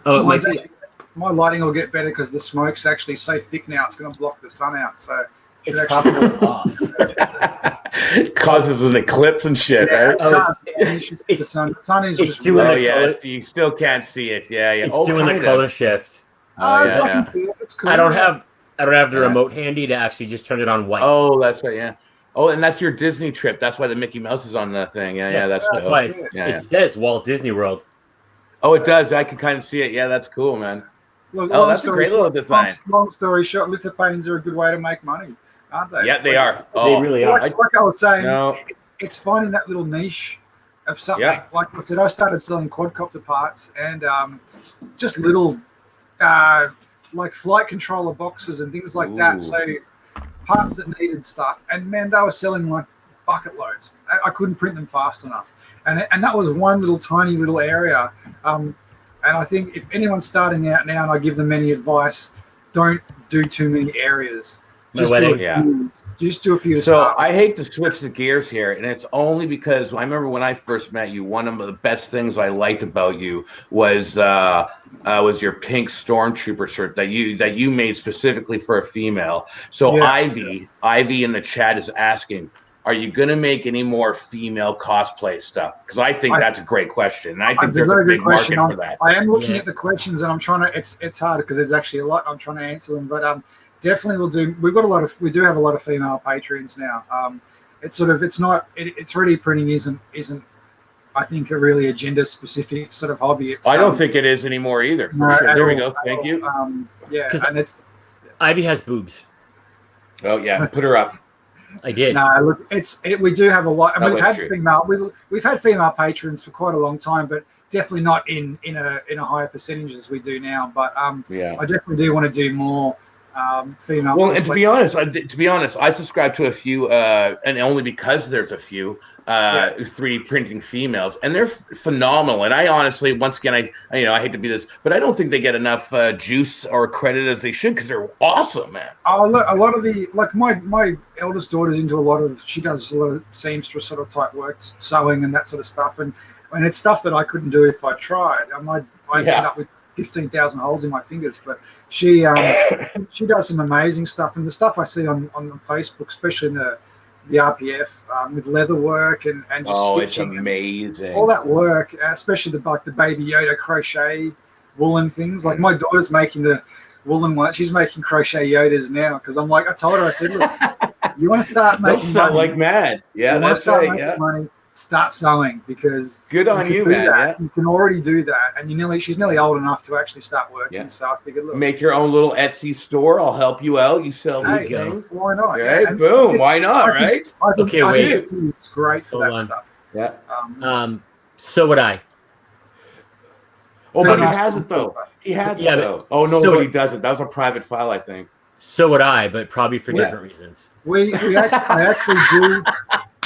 Oh, my lighting will get better because the smoke's actually so thick now. It's going to block the sun out. So it should actually off. It causes an eclipse and shit, right? The sun is just. You still can't see it. Yeah. It's doing the color shift. It's cool. I don't have the remote handy to actually just turn it on white. Oh, that's right. Yeah. Oh, and that's your Disney trip. That's why the Mickey Mouse is on the thing. Yeah, that's why it says Walt Disney World. Oh, it does. I can kind of see it. Yeah, that's cool, man. Look, that's a great little design. Long story short, lithophanes are a good way to make money, aren't they? Yeah, they are. They really are. Like I was saying, it's finding that little niche of something. Yeah. Like I said, I started selling quadcopter parts and just little like flight controller boxes and things like that. So parts that needed stuff, and man, they were selling like bucket loads. I couldn't print them fast enough, and that was one little tiny little area. And I think if anyone's starting out now, and I give them any advice, don't do too many areas. Just do a few. So I hate to switch the gears here, and it's only because I remember when I first met you, one of the best things I liked about you was your pink Stormtrooper shirt that you made specifically for a female. So Ivy in the chat is asking, are you going to make any more female cosplay stuff? Because I think that's a great question, and I think there's a big market for that. I am looking at the questions, and I'm trying to. It's hard because there's actually a lot. I'm trying to answer them, but definitely we'll do. We do have a lot of female patrons now. It's 3D printing isn't I think a really gender specific sort of hobby. It's, I don't think it is anymore either. For sure. There we go. Thank you. Because Ivy has boobs. Oh yeah, put her up. I did. No, look, we do have a lot, and we've had female patrons for quite a long time, but definitely not in a higher percentage as we do now. But I definitely do want to do more female. Well, and to be honest, I subscribe to a few, and only because there's a few 3D printing females, and they're phenomenal. And I honestly, once again, I hate to be this, but I don't think they get enough juice or credit as they should, because they're awesome, man. Oh, look, a lot of my eldest daughter's into she does a lot of seamstress sort of type work, sewing and that sort of stuff, and it's stuff that I couldn't do if I tried. I'd end up with 15,000 holes in my fingers, but she does some amazing stuff, and the stuff I see on Facebook, especially in the RPF, with leather work and just stitching, it's amazing, all that work, especially the Baby Yoda crochet woolen things. Like my daughter's making the woolen one, she's making crochet Yodas now, because I told her, I said, look, you want to start making money, like mad, that's right, money, start sewing, because good on you, man. You can already do that, and she's nearly old enough to actually start working. Yeah. So I figured, look, make your own little Etsy store. I'll help you out. You sell these things. Why not? Right? Yeah. Boom. Why not? Right? Okay, wait. It's great for that stuff. Yeah. So would I. Oh, but he has it though. He has it though. Oh no, but he doesn't. That was a private file, I think. So would I, but probably for different reasons.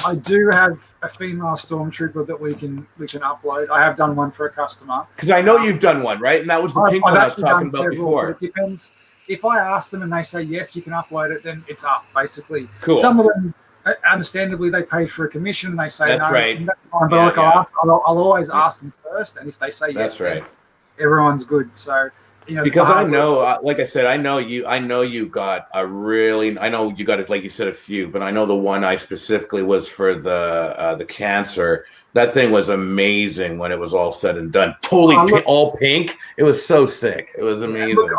I do have a female Stormtrooper that we can upload. I have done one for a customer. Because I know you've done one, right? And that was the pink one I was talking about before. It depends. If I ask them and they say yes, you can upload it, then it's up, basically. Cool. Some of them, understandably, they paid for a commission and they say that's no. Right. That's fine. But I'll always ask them first, and if they say yes, that's right. Everyone's good. So. Because I know, like I said, I know you got a really, I know you got, like you said, a few, but I know the one I specifically was for the cancer. That thing was amazing when it was all said and done. Totally all pink. It was so sick. It was amazing. Look,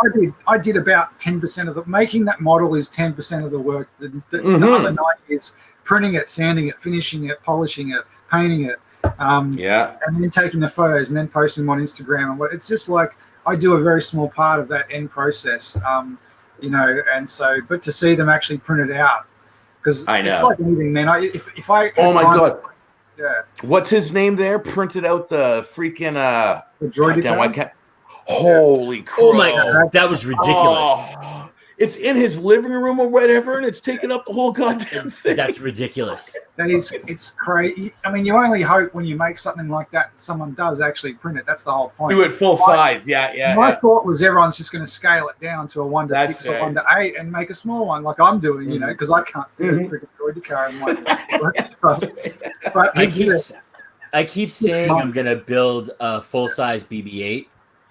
I did about 10% of making that model is 10% of the work. The other 90 is printing it, sanding it, finishing it, polishing it, painting it. And then taking the photos and then posting them on Instagram. And it's just like, I do a very small part of that end process, and so, but to see them actually print it out, because it's like anything, man. If I oh my god, what's his name there? Printed out the freaking the droid. Holy crap! Oh my god, that was ridiculous. It's in his living room or whatever, and it's taking up the whole goddamn thing. That's ridiculous. It's crazy. I mean, you only hope when you make something like that someone does actually print it. That's the whole point. Do it full size. Yeah. My thought was everyone's just going to scale it down to a 1:6 or 1:8 and make a small one, like I'm doing, because I can't fit a freaking droid car in one. But I keep saying I'm going to build a full-size BB-8.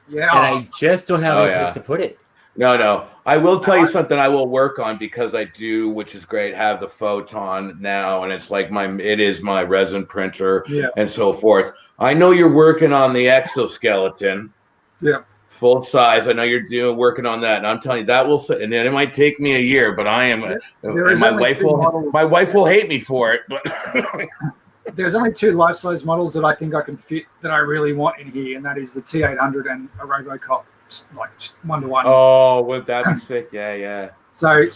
Yeah. And I just don't have any place to put it. No. I will tell you something I will work on, because I do, which is great, have the Photon now, and it's like it is my resin printer and so forth. I know you're working on the exoskeleton. Yeah. Full size. I know you're working on that, and I'm telling you that will, and it might take me a year, but I am. And my wife will hate me for it, but. There's only 2 life-size models that I think I can fit that I really want in here, and that is the T800 and a Robocop, like 1-to-1. Oh, would that be sick? Yeah. So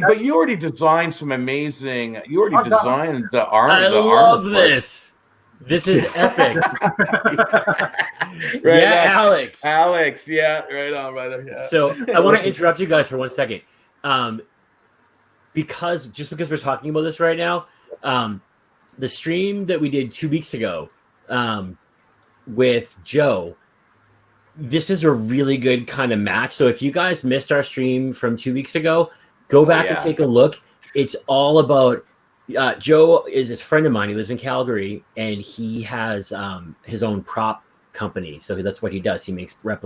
but you already designed some amazing. You already designed the arm. I love this. This is epic. Alex. Yeah, right on, brother. Yeah. So I want to interrupt you guys for 1 second, because we're talking about this right now. The stream that we did 2 weeks ago with Joe, this is a really good kind of match. So if you guys missed our stream from 2 weeks ago, go back and take a look. It's all about Joe is a friend of mine. He lives in Calgary, and he has his own prop company. So that's what he does. He makes not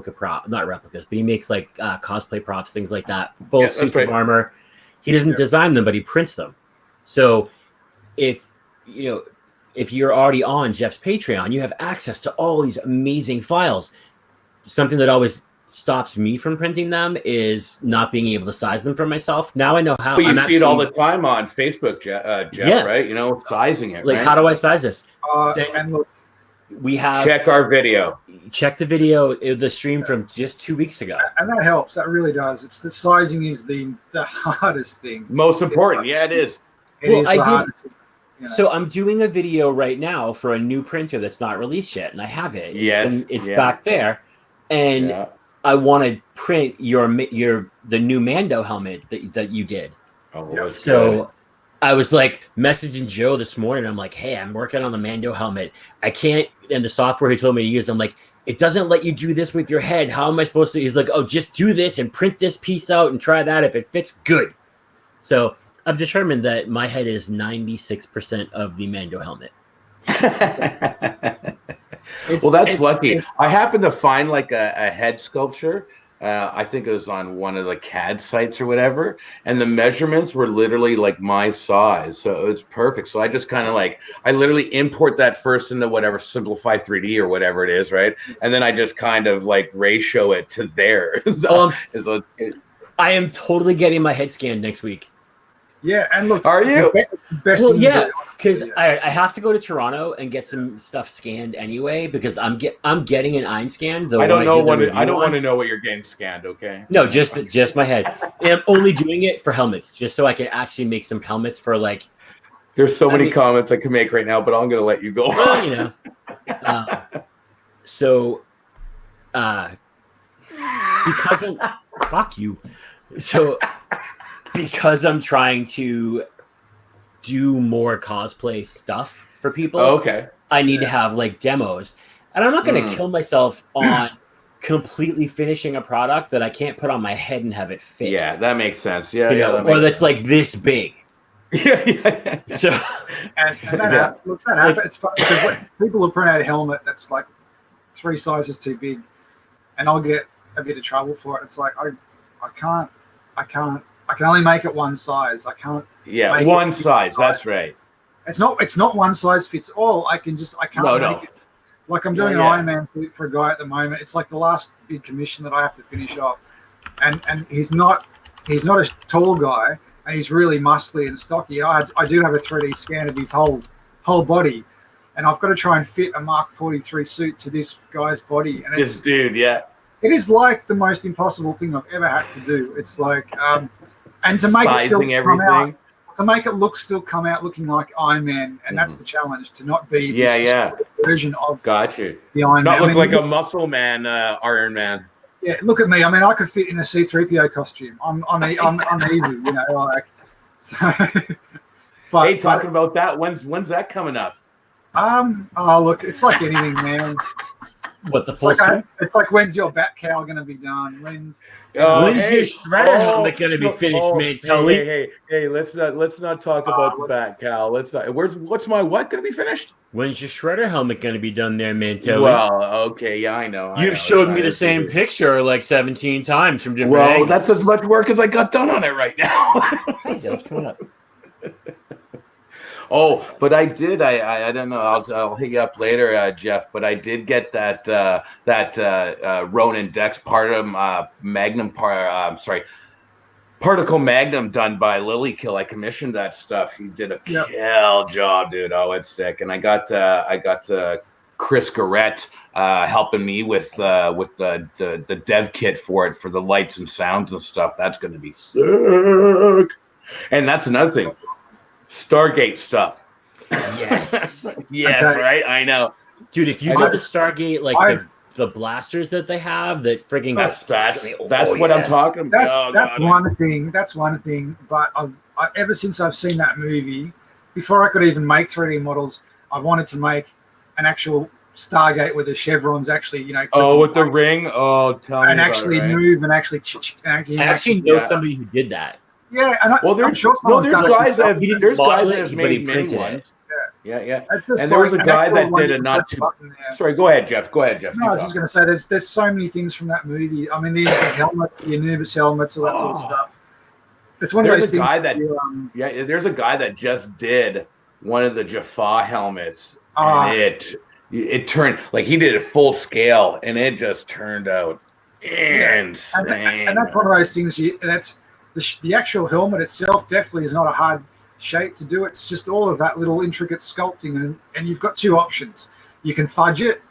replicas, but he makes like cosplay props, things like that, full suits of armor. He doesn't design them, but he prints them. So if you're already on Geoff's Patreon, you have access to all these amazing files. Something that always stops me from printing them is not being able to size them for myself. Now I know how. Well, you see it all the time on Facebook, Jeff, Yeah. right? You know, sizing it, Like, right? how do I size this? And look, we have check our video. Check the video, the stream from just 2 weeks ago. And that helps. That really does. It's the sizing is the hardest thing. Most important. Yeah, it is. It is the hardest thing. You know. So I'm doing a video right now for a new printer that's not released yet, and I have it. Yes, it's back there, and I want to print the new Mando helmet that you did. Oh, so good. I was like messaging Joe this morning. I'm like, hey, I'm working on the Mando helmet. I can't, and the software he told me to use, I'm like, it doesn't let you do this with your head. How am I supposed to? He's like, oh, just do this and print this piece out and try that. If it fits, good. So I've determined that my head is 96% of the Mando helmet. Well, that's lucky. I happened to find like a head sculpture. I think it was on one of the CAD sites or whatever, and the measurements were literally like my size, so it's perfect. So I just kind of like, I literally import that first into whatever Simplify 3D or whatever it is, right? And then I just kind of like ratio it to there. I am totally getting my head scanned next week. Yeah, and look, are you? Well, yeah, because I have to go to Toronto and get some stuff scanned anyway, because I'm getting an eye scan. I don't know what I don't want to know what you're getting scanned. Okay. No, just my head. And I'm only doing it for helmets, just so I can actually make some helmets for like. There's so many comments I can make right now, but I'm going to let you go. Well, you know. Because I'm fuck you. So. Because I'm trying to do more cosplay stuff for people, I need to have like demos, and I'm not going to kill myself on completely finishing a product that I can't put on my head and have it fit. Yeah, that makes sense. Yeah, or that's like this big. Yeah. So, and that happens. It's funny because like, people will print out a helmet that's like 3 sizes too big, and I'll get a bit of trouble for it. It's like I can't. I can only make it one size. I can't. Yeah, one size. That's right. It's not one size fits all. I can't make it. Like I'm doing an Iron Man for a guy at the moment. It's like the last big commission that I have to finish off, and he's not a tall guy, and he's really muscly and stocky. I do have a 3D scan of his whole body, and I've got to try and fit a Mark 43 suit to this guy's body. And this dude, yeah. It is like the most impossible thing I've ever had to do. It's like, and to make it still come out, to make it still come out looking like Iron Man, and that's the challenge, to not be this version of the Iron Man. Not look like a muscle man, Iron Man. Yeah, look at me. I mean, I could fit in a C-3PO costume. I'm easy, you know, like. So, hey, talking about that, when's that coming up? Oh look, it's like anything, man. What, the full suit? It's like, when's your bat cowl going to be done? When's your shredder helmet going to be finished, man? Hey, let's not talk about the bat cowl. Let's not. What's my what going to be finished? When's your shredder helmet going to be done there, man? Well, okay, yeah, I know. You've showed me the same picture like 17 times from different angles. That's as much work as I got done on it right now. What's coming up? Oh, but I did. I don't know. I'll hit you up later, Jeff. But I did get that Ronin Dex Particle Magnum done by Lilykill. I commissioned that stuff. He did a kill job, dude. Oh, it's sick. And I got Chris Garrett helping me with the dev kit for it, for the lights and sounds and stuff. That's going to be sick. And that's another thing. Stargate stuff. Yes. Yes, okay. Right? I know. Dude, if you did the Stargate, like the blasters that they have, that frigging... That's what I'm talking about. That's one thing. That's one thing. But ever since I've seen that movie, before I could even make 3D models, I wanted to make an actual Stargate with the chevrons actually, you know... with the ring? Oh, tell me and about actually it, right? move and actually... I actually know somebody who did that. Yeah, and I'm sure there's guys that have made many ones. Yeah. And there was a guy that did a not too. Sorry, go ahead, Jeff. No, I was just going to say there's so many things from that movie. I mean, the helmets, the Anubis helmets, all that sort of stuff. It's one of those things. There's a guy that just did one of the Jaffa helmets, and it turned like he did it full scale, and it just turned out insane. And that's one of those things. That's the actual helmet itself. Definitely is not a hard shape to do. It's just all of that little intricate sculpting, and you've got two options. You can fudge it,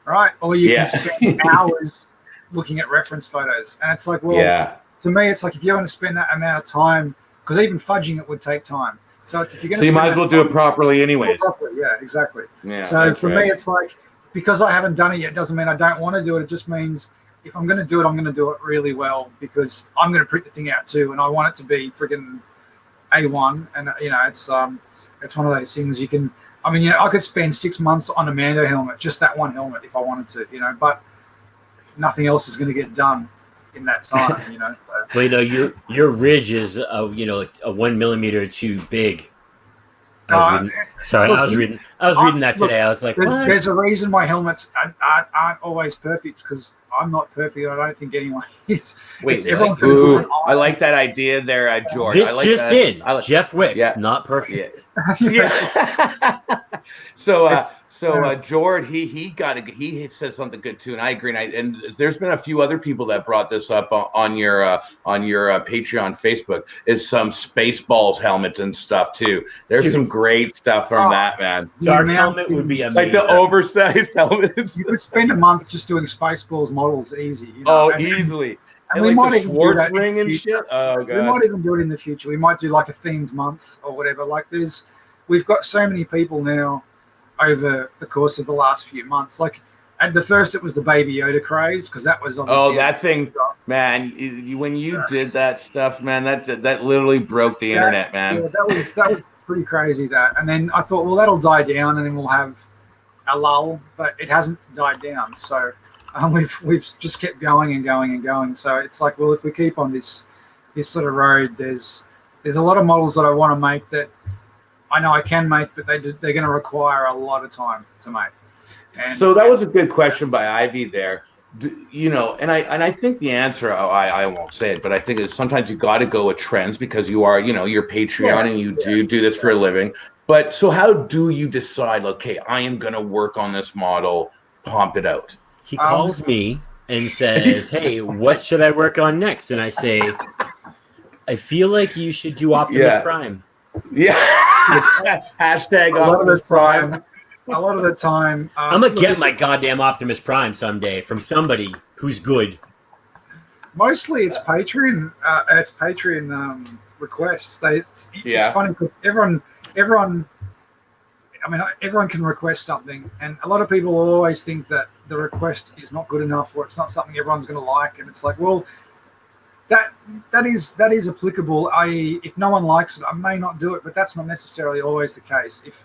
right, or you can spend hours looking at reference photos. And it's like, well, to me, it's like if you're going to spend that amount of time, because even fudging it would take time. So it's if you're going to, you might as well do it properly, anyways. Yeah, exactly. Yeah, so for me, it's like because I haven't done it yet doesn't mean I don't want to do it. It just means if I'm going to do it, I'm going to do it really well because I'm going to print the thing out too, and I want it to be friggin' A1. And it's one of those things you can. I mean, I could spend 6 months on a Mando helmet, just that one helmet, if I wanted to, but nothing else is going to get done in that time, Well, your ridge is, a 1 millimeter too big. I was reading that today. I was like, there's a reason my helmets aren't always perfect because I'm not perfect. I don't think anyone is. Wait, I like that idea there, George. This I like just that. in. Geoff Wicks, not perfect. Yeah. George, he said something good too, and I agree. And there's been a few other people that brought this up on your Patreon Facebook. Is some Spaceballs helmets and stuff too. There's some great stuff from that, man. Dark helmet would be amazing. Like the oversized helmets. You could spend a month just doing Spaceballs models easy. Easily. And we might even do that ring and shit. Oh god. We might even do it in the future. We might do like a themed month or whatever. Like we've got so many people now over the course of the last few months. Like at the first, it was the Baby Yoda craze because that was obviously that thing, man. When you did that stuff, man, that literally broke the internet, man. Yeah, that was pretty crazy. And then I thought, well, that'll die down, and then we'll have a lull. But it hasn't died down, so we've just kept going and going and going. So it's like, well, if we keep on this sort of road, there's a lot of models that I want to make that I know I can make, but they're going to require a lot of time to make. And so that was a good question by Ivy there. And I think the answer, I won't say it, but I think is sometimes you got to go with trends because you are, you're Patreon and you do this for a living. But so how do you decide, okay, I am going to work on this model, pump it out? He calls me and says, hey, what should I work on next? And I say, I feel like you should do Optimus Prime. Yeah. Hashtag Optimus Prime. A lot of the time, I'm gonna get my goddamn Optimus Prime someday from somebody who's good. Mostly, it's Patreon. It's Patreon requests. It's funny because everyone. I mean, everyone can request something, and a lot of people always think that the request is not good enough or it's not something everyone's going to like, and it's like, well, that is applicable. I.e., if no one likes it, I may not do it, but that's not necessarily always the case. If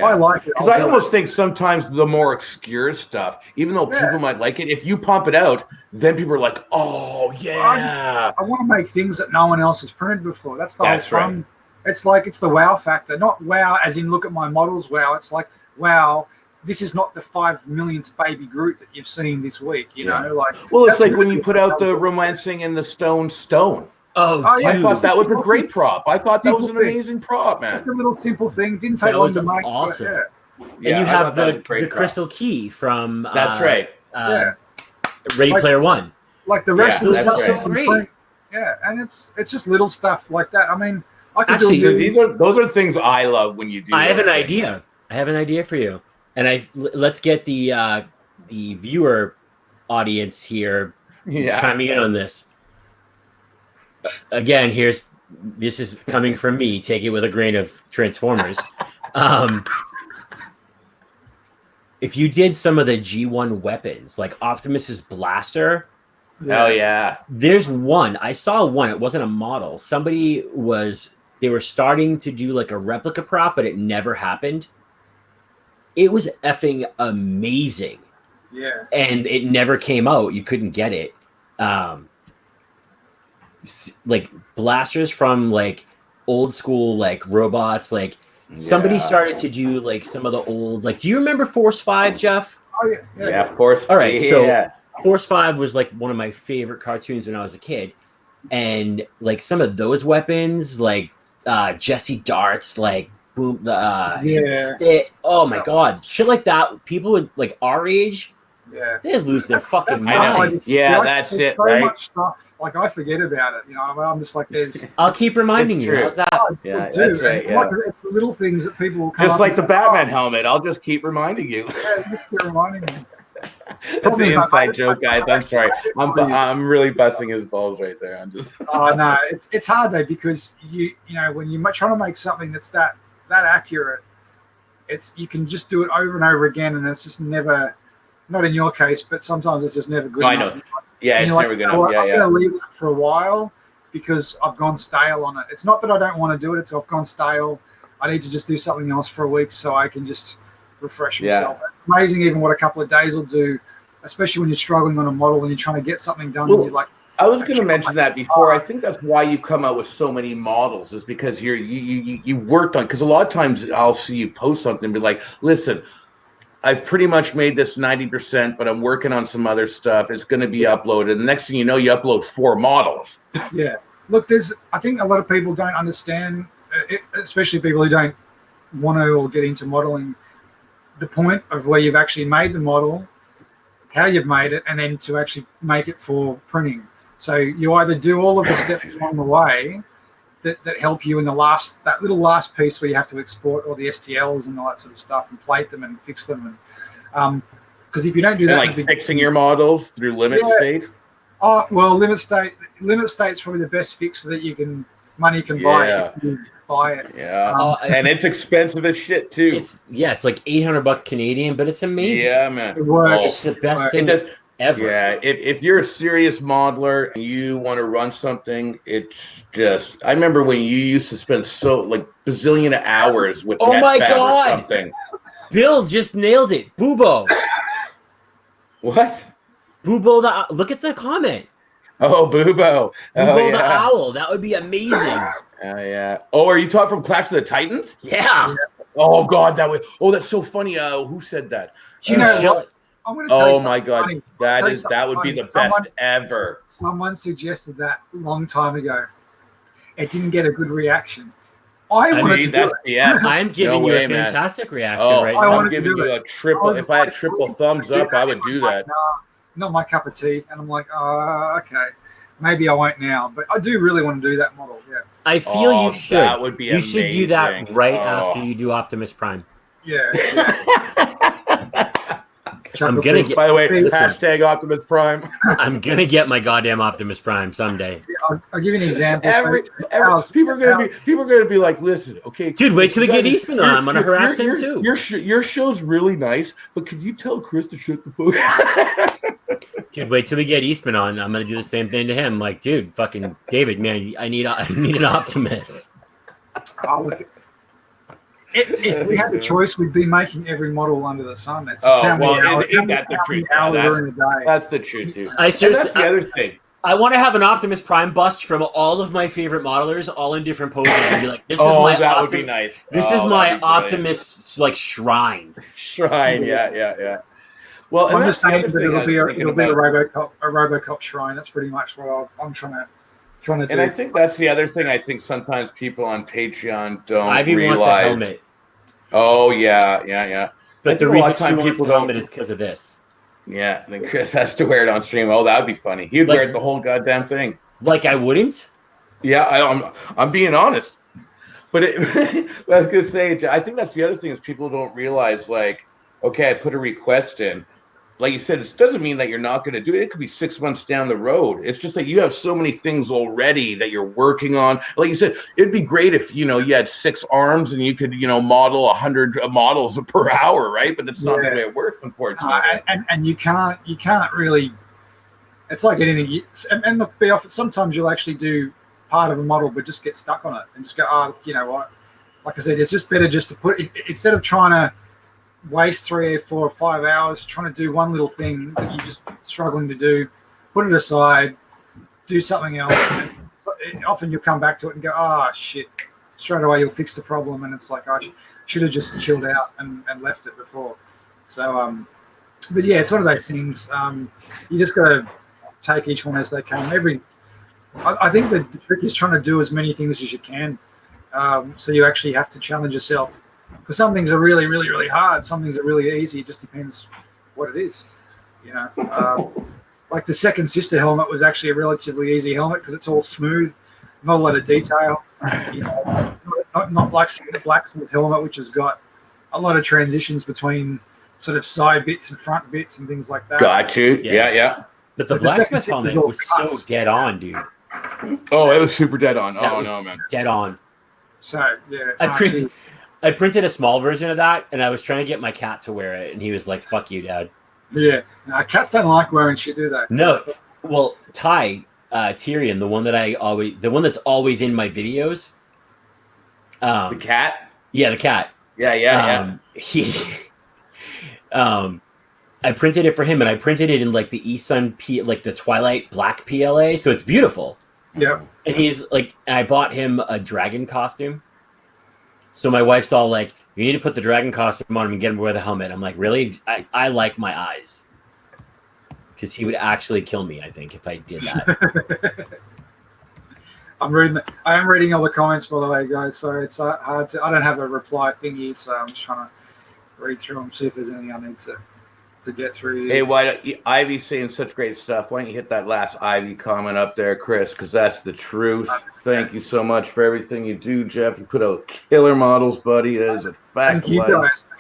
I like it, because I almost think sometimes the more obscure stuff, even though people might like it, if you pump it out, then people are like, "Oh yeah!" I want to make things that no one else has printed before. That's the whole fun. Right. It's like it's the wow factor, not wow as in look at my models. Wow, it's like wow. This is not the 5 millionth Baby Groot that you've seen this week. You know, like it's like when you put out the romancing in the stone. Oh, I thought that was a great prop. I thought that was an amazing prop, man. Just a little simple thing. Didn't take long to make. Awesome. But, and you have the crystal key from that's right. Ready Player One. Like the rest of the stuff, so great. Yeah, and it's just little stuff like that. I mean, I could actually those are things I love when you do. I have an idea. I have an idea for you, and let's get the viewer audience here chiming in on this. Again, this is coming from me. Take it with a grain of Transformers. If you did some of the G1 weapons, like Optimus's blaster, hell yeah! There's one. I saw one. It wasn't a model. They were starting to do like a replica prop, but it never happened. It was effing amazing. Yeah. And it never came out. You couldn't get it. Like blasters from like old school like robots, like somebody started to do like some of the old, like, do you remember Force 5, Jeff? Oh yeah. Force. All right, so Force 5 was like one of my favorite cartoons when I was a kid, and like some of those weapons, like Jesse darts, like boom, oh my god, shit like that. People would like our age Yeah, They lose their fucking I know. minds. Yeah, Like, that's there's it, so right? much stuff. Like I forget about it. I'm just like, there's. I'll keep reminding It's you. true. How's that? Yeah, do. that's right. And, Yeah. like, it's the little things that people will come Just up like and the say, Batman helmet, I'll just keep reminding you. Yeah, just keep reminding me. That's the inside joke, guys. I'm sorry. I'm really busting his balls right there. I'm just. Oh no, it's hard though, because you know when you're trying to make something that's that accurate, you can just do it over and over again, and it's just never. Not in your case, but sometimes it's just never good enough. I know. Yeah, it's never good enough. enough. I'm going to leave it for a while because I've gone stale on it. It's not that I don't want to do it; it's I've gone stale. I need to just do something else for a week so I can just refresh myself. It's amazing even what a couple of days will do, especially when you're struggling on a model and you're trying to get something done. And you're like, I was going to mention that before. I think that's why you come out with so many models, is because you worked on. Because a lot of times I'll see you post something and be like, "Listen, I've pretty much made this 90%, but I'm working on some other stuff. It's going to be uploaded." And the next thing you know, you upload 4 models. Yeah. Look, I think a lot of people don't understand, especially people who don't want to or get into modeling, the point of where you've actually made the model, how you've made it, and then to actually make it for printing. So you either do all of the steps along the way that help you in that little last piece where you have to export all the STLs and all that sort of stuff and plate them and fix them, and because if you don't do that, like fixing your models through limit state. Oh well, limit state's probably the best fix that money can buy. Yeah. If you buy it. Yeah, and it's expensive as shit too. It's like $800 Canadian, but it's amazing. Yeah, man, it works. It's the best thing ever. Yeah, if you're a serious modeler and you want to run something, it's just. I remember when you used to spend bazillion hours with NetFab or something. Bill just nailed it. Boobo. What? Boobo look at the comment. Oh, Boobo. Boobo the owl. That would be amazing. Yeah. Oh, are you talking from Clash of the Titans? Yeah. Oh God, that's so funny. Who said that? Do you know what? I'm going to tell you something. My God, funny. that would be the best ever. Someone suggested that a long time ago. It didn't get a good reaction. I wanted to do it. Yeah, I'm giving you a fantastic reaction right now. I'm giving you a triple. If I had triple thumbs up, I would do that. Not my cup of tea. And I'm like, okay, maybe I won't now. But I do really want to do that model. Yeah. I feel you should. That would be you amazing. should do that right after you do Optimus Prime. Yeah. I'm gonna get. By the way, hashtag Optimus Prime. I'm gonna get my goddamn Optimus Prime someday. I'll give you an example. People are gonna be like, listen, okay, dude, wait till we get Eastman on. I'm gonna harass him too. Your show's really nice, but could you tell Chris to shut the fuck? Dude, wait till we get Eastman on. I'm gonna do the same thing to him. Like, dude, fucking David, man, I need an Optimus. If we had the choice, we'd be making every model under the sun. That's the truth. That's the truth, dude. That's the other thing. I want to have an Optimus Prime bust from all of my favorite modelers, all in different poses, and be like, "This is my that would be nice. This is my Optimus shrine." Shrine, yeah. Well, I'm just saying that it'll be a Robocop shrine. That's pretty much what I'm trying to do. And I think that's the other thing. I think sometimes people on Patreon don't Ivy realize. wants a helmet. Oh yeah. But the reason she wants the helmet is because of this. Yeah, then Chris has to wear it on stream. Oh, that would be funny. He'd wear it the whole goddamn thing. Like I wouldn't. Yeah, I'm being honest. But I was gonna say, I think that's the other thing is people don't realize. Like, okay, I put a request in. Like you said, it doesn't mean that you're not going to do it. It could be 6 months down the road. It's just that you have so many things already that you're working on. Like you said, it'd be great if, you had 6 arms and you could, model 100 models per hour, right? But that's not the way it works, unfortunately. And you can't really, it's like anything. And look, sometimes you'll actually do part of a model, but just get stuck on it and just go, you know what? Like I said, it's just better just to put, instead of trying to waste 3 or 4 or 5 hours trying to do one little thing that you're just struggling to do, put it aside, do something else. And often you'll come back to it and go, shit. Straight away you'll fix the problem, and it's like, I should have just chilled out and left it before. So, but yeah, it's one of those things. You just got to take each one as they come. I think the trick is trying to do as many things as you can. So you actually have to challenge yourself. Because some things are really, really, really hard. Some things are really easy. It just depends what it is. You know, like the Second Sister helmet was actually a relatively easy helmet because it's all smooth, not a lot of detail. You know, not like the Blacksmith helmet, which has got a lot of transitions between sort of side bits and front bits and things like that. Got you. Yeah. But the Blacksmith helmet was so dead on, dude. Oh, it was super dead on. Oh no, man. Dead on. So yeah, I printed a small version of that, and I was trying to get my cat to wear it, and he was like, "Fuck you, Dad." Yeah, no, cats don't like wearing shit, do they? No. Well, Tyrion, the one that's always in my videos. The cat. Yeah, the cat. Yeah. He. I printed it for him, and I printed it in like the eSun like the Twilight Black PLA, so it's beautiful. Yeah. And he's like, I bought him a dragon costume. So my wife's all like, "You need to put the dragon costume on him and get him to wear the helmet." I'm like, really? I like my eyes. Because he would actually kill me, I think, if I did that. I am reading all the comments, by the way, guys. So it's hard to. I don't have a reply thingy, so I'm just trying to read through them, see if there's anything I need to get through. Hey, why don't Ivy's saying such great stuff? Why don't you hit that last Ivy comment up there, Chris? Because that's the truth. Thank you so much for everything you do, Geoff. You put out killer models, buddy. That is a fact. Thank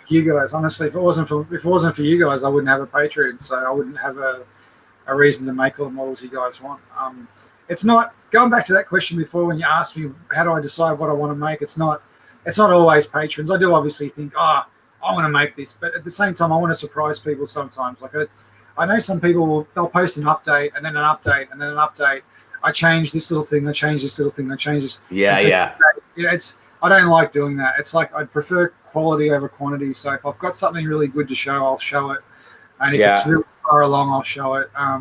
you guys. Honestly, if it wasn't for you guys, I wouldn't have a Patreon, so I wouldn't have a reason to make all the models you guys want. It's not going back to that question before when you asked me how do I decide what I want to make. It's not always patrons. I do obviously think, I want to make this, but at the same time, I want to surprise people sometimes. Like I know some people they'll post an update and then an update and then an update. I change this little thing. I change this little thing. I change this. Yeah. I don't like doing that. It's like I'd prefer quality over quantity. So if I've got something really good to show, I'll show it. And if it's really far along, I'll show it. I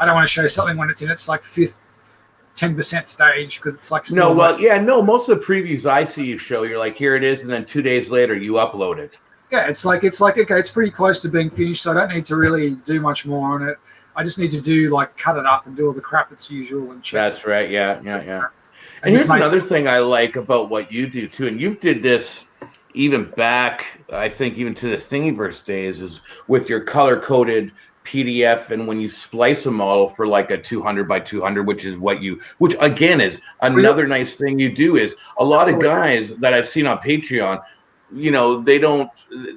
don't want to show something when it's in its like 10% stage because it's like most of the previews I see you show, you're like, here it is, and then 2 days later you upload it. Yeah, it's like okay, it's pretty close to being finished, so I don't need to really do much more on it. I just need to do like cut it up and do all the crap that's usual and check. That's right. Yeah. And here's another thing I like about what you do too, and you did this even back, I think, even to the Thingiverse days, is with your color-coded PDF, and when you splice a model for like a 200 by 200, which again is another nice thing you do, is a lot of guys that I've seen on Patreon, you know,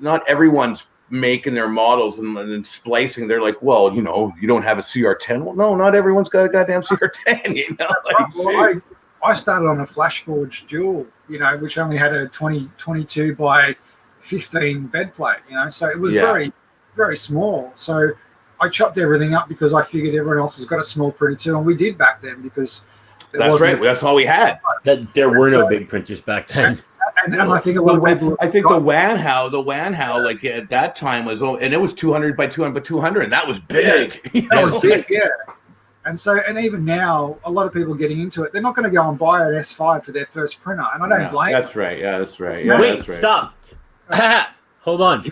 not everyone's making their models and splicing. They're like, well, you know, you don't have a CR10. Well, no, not everyone's got a goddamn CR10, you know. Like, I started on a Flash Forge dual, you know, which only had a 22 by 15 bed plate, you know, so it was very, very small. So I chopped everything up because I figured everyone else has got a small printer too, and we did back then because that's right. That's all we had. There were no big printers back then. And I think a lot of people. I think the Wanhao, like at that time was, and it was 200 by 200 by 200, and that was big. Yeah, that was big, yeah. And so, and even now, a lot of people getting into it, they're not going to go and buy an S5 for their first printer, and I don't blame them. That's right. Yeah, that's right. Wait, stop. Hold on.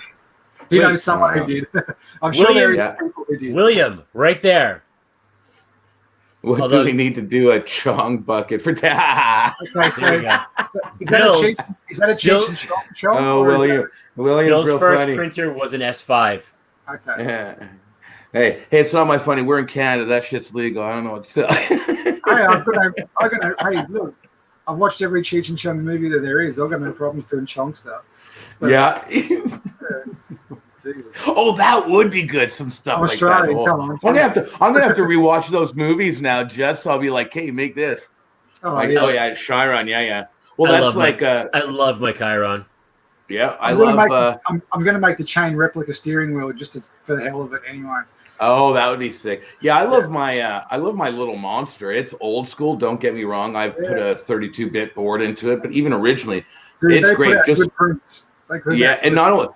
You know someone who did. I'm sure there is people who did. William, right there. What do we need to do a Chong bucket for that? Okay, so is that a cheat shop? Oh, William. Bill's first printer was an S5. Okay. Yeah. Hey, it's not my funny. We're in Canada. That shit's legal. I don't know what to say. Hey, look, I've watched every Cheech and Chong movie that there is. I've got no problems doing Chong stuff. So, yeah. Jesus. Oh, that would be good. Some stuff like that. I'm gonna have to rewatch those movies now, Jess. So I'll be like, hey, make this. Oh yeah, Chiron. Yeah. Well, that's like I love my Chiron. Yeah, I'm gonna make the chain replica steering wheel just for the hell of it, anyway. Oh, that would be sick. Yeah, I love my little monster. It's old school. Don't get me wrong. I've put a 32-bit board into it, but even originally, it's great. Just prints. And not only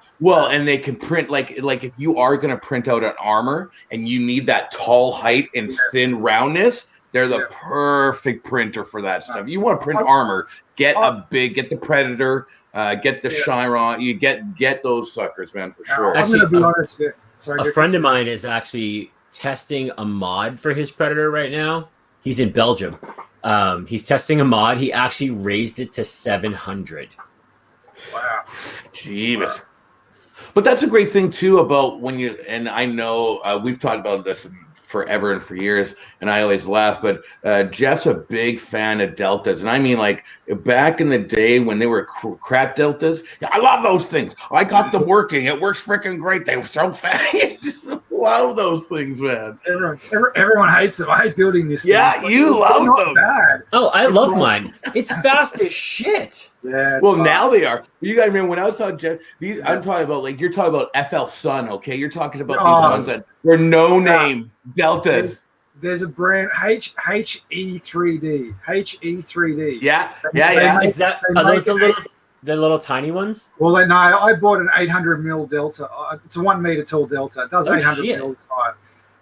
and they can print like if you are gonna print out an armor and you need that tall height and thin roundness, they're the perfect printer for that stuff. You want to print armor, get the Predator, get the Chiron, you get those suckers, man, for sure. Actually, I'm gonna be honest. A friend of mine is actually testing a mod for his Predator right now. He's in Belgium. He's testing a mod. He actually raised it to 700. Wow. Jeebus. But that's a great thing too about when you, and I know we've talked about this forever and for years, and I always laugh, but Geoff's a big fan of deltas, and I mean, like, back in the day when they were crap deltas, I love those things. I got them working. It works freaking great. They were so fast. I just love those things, man. Everyone hates them. I hate building this. Yeah, like, you love them. Bad. Oh, I love mine. It's fast as shit. Yeah. Well, fun. Now they are. You guys remember when I was talking, Geoff? I'm talking about, like, you're talking about FL Sun, okay? You're talking about these ones that were no name deltas. There's a brand Hex3D. Hex3D. Yeah. Is that are those the little tiny ones? Well, no, I bought an 800 mil delta. It's a 1 meter tall delta. It does 800 mil high.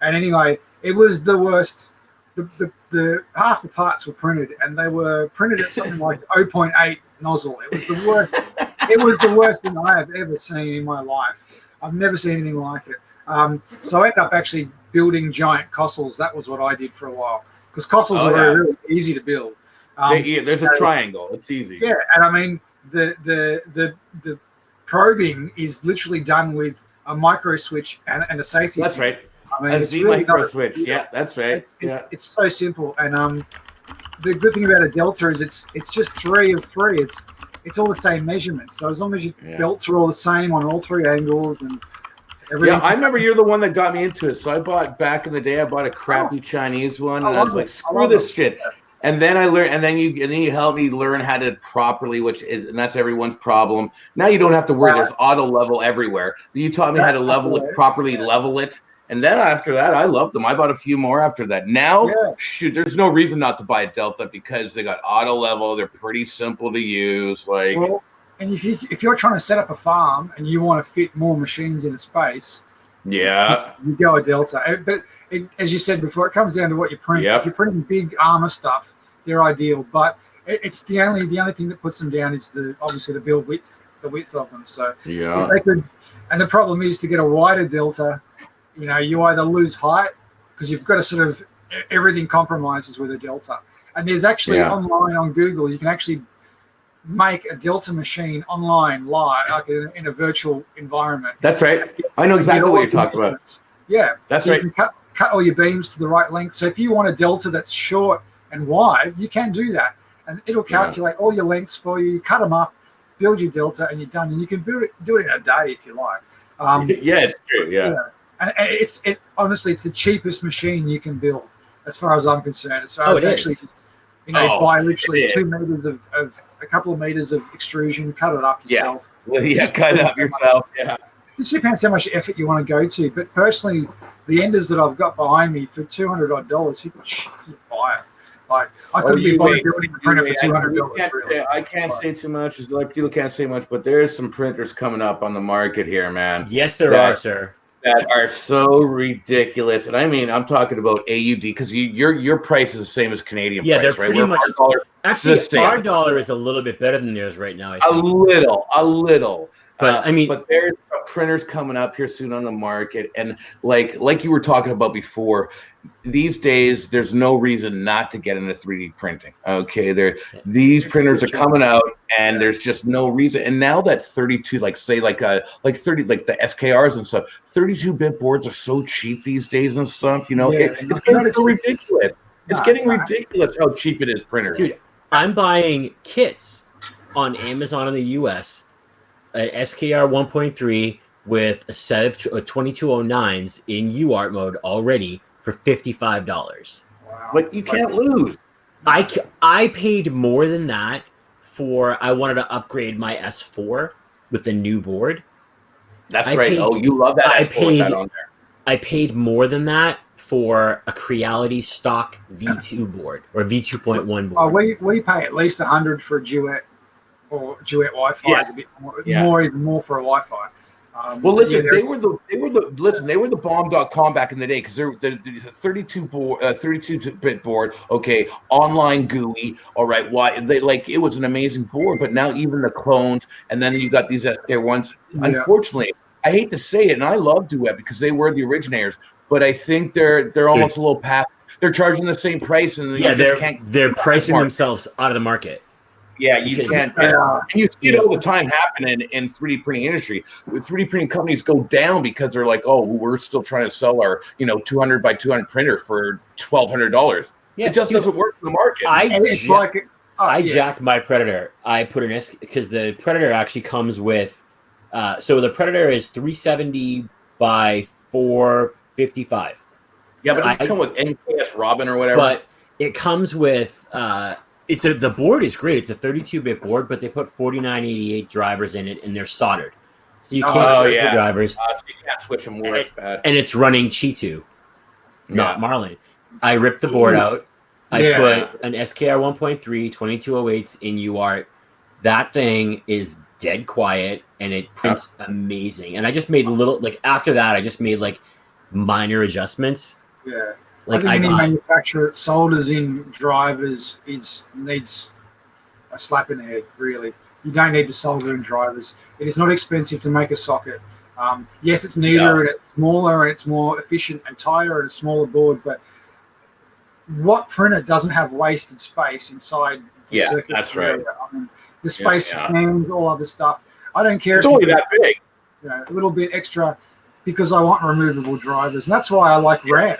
And anyway, it was the worst. The half the parts were printed, and they were printed at something like 0.8 nozzle. It was the worst. It was the worst thing I have ever seen in my life. I've never seen anything like it. So I ended up actually building giant Cossels. That was what I did for a while, because Cossels are really easy to build. There's a triangle. It's easy. Yeah, and I mean the probing is literally done with a micro switch and a safety. That's right. I mean, it's really micro switch. Yeah, that's right. It's so simple, and the good thing about a delta is it's just 3 of 3. It's all the same measurements. So as long as your belts are all the same on all 3 angles and everything. Yeah, I remember you're the one that got me into it. So I bought back in the day. I bought a crappy Chinese one, and I was like, screw this shit. And then I learned, and then you helped me learn how to properly, and that's everyone's problem. Now you don't have to worry. There's auto level everywhere. You taught me how to level it properly, level it. And then after that, I loved them. I bought a few more after that. Now, shoot, there's no reason not to buy a Delta because they got auto level. They're pretty simple to use. Like, and if you're trying to set up a farm and you want to fit more machines in a space, you go a Delta. But as you said before, it comes down to what you print. If you're printing big armor stuff, they're ideal. But it's the only thing that puts them down is obviously the build width, the width of them. So if they could, and the problem is to get a wider Delta. You know, you either lose height because you've got to sort of everything compromises with a Delta. And there's actually online on Google, you can actually make a Delta machine online live, like in a virtual environment. That's right. I know exactly what you're talking about. Yeah, that's so right. You can cut all your beams to the right length. So if you want a Delta that's short and wide, you can do that, and it'll calculate all your lengths for you. You cut them up, build your Delta, and you're done. And you can do it in a day if you like. It's true. Yeah. And honestly, it's the cheapest machine you can build, as far as I'm concerned. As far as actually, buy literally 2 meters of a couple of meters of extrusion, cut it up yourself. Cut it up yourself. Yeah. It just depends how much effort you want to go to. But personally, the enders that I've got behind me for $200 odd, you can just buy it. Like I couldn't be buying building a printer for $200. Really. I can't say too much. It's like people can't say much, but there's some printers coming up on the market here, man. Yes, there are, sir. That are so ridiculous, and I mean, I'm talking about AUD because your price is the same as Canadian price, they're right? pretty much. Actually, our dollar is a little bit better than theirs right now. I think. A little. But I mean, but there's printers coming up here soon on the market, and like you were talking about before, these days there's no reason not to get into 3D printing. Okay, these printers are coming out, and there's just no reason. And now that 32, like 30, like the SKRs and stuff, 32-bit boards are so cheap these days and stuff. You know, it's getting so ridiculous. It's getting ridiculous how cheap it is, printers. Dude, I'm buying kits on Amazon in the US. An SKR 1.3 with a set of 2209s in UART mode already for $55. Wow. But you can't lose. I paid more than that I wanted to upgrade my S4 with the new board. That's right. You love that S4 with that on there. I paid more than that for a Creality stock V2 board or V2.1 board. Oh, we pay at least $100 for a Duet. Or Duet Wi-Fi is a bit even more for a Wi-Fi. Well, listen, they were the bomb.com back in the day because they're the 32-bit board. Okay, online GUI. All right, it was an amazing board, but now even the clones, and then you got these SK ones. Yeah. Unfortunately, I hate to say it, and I love Duet because they were the originators, but I think they're almost a little past. They're charging the same price, and they're pricing themselves out of the market. Yeah, you can't. And you see it all the time happening in 3D printing industry. With 3D printing companies go down because they're like, oh, we're still trying to sell our 200 by 200 printer for $1,200. Yeah, it just doesn't work in the market. I jacked my Predator. I put an S because the Predator actually comes with. So the Predator is 370 by 455. Yeah, but it doesn't come with NKS Robin or whatever. But it comes with. The board is great. It's a 32-bit board, but they put 4988 drivers in it, and they're soldered, so you can't switch the drivers. So you can't switch them more. And it's running Cheetu, not Marlin. I ripped the board out. I put an SKR 1.3 2208s in UART. That thing is dead quiet, and it prints amazing. And I just made after that, I just made minor adjustments. Yeah. I think any manufacturer that solders in drivers needs a slap in the head, really. You don't need to solder in drivers. It is not expensive to make a socket. Yes, it's neater and it's smaller and it's more efficient and tighter and a smaller board, but what printer doesn't have wasted space inside the circuit? That's right. I mean, the space fans, all other stuff. I don't care. It's only that big. A little bit extra because I want removable drivers. And that's why I like RAM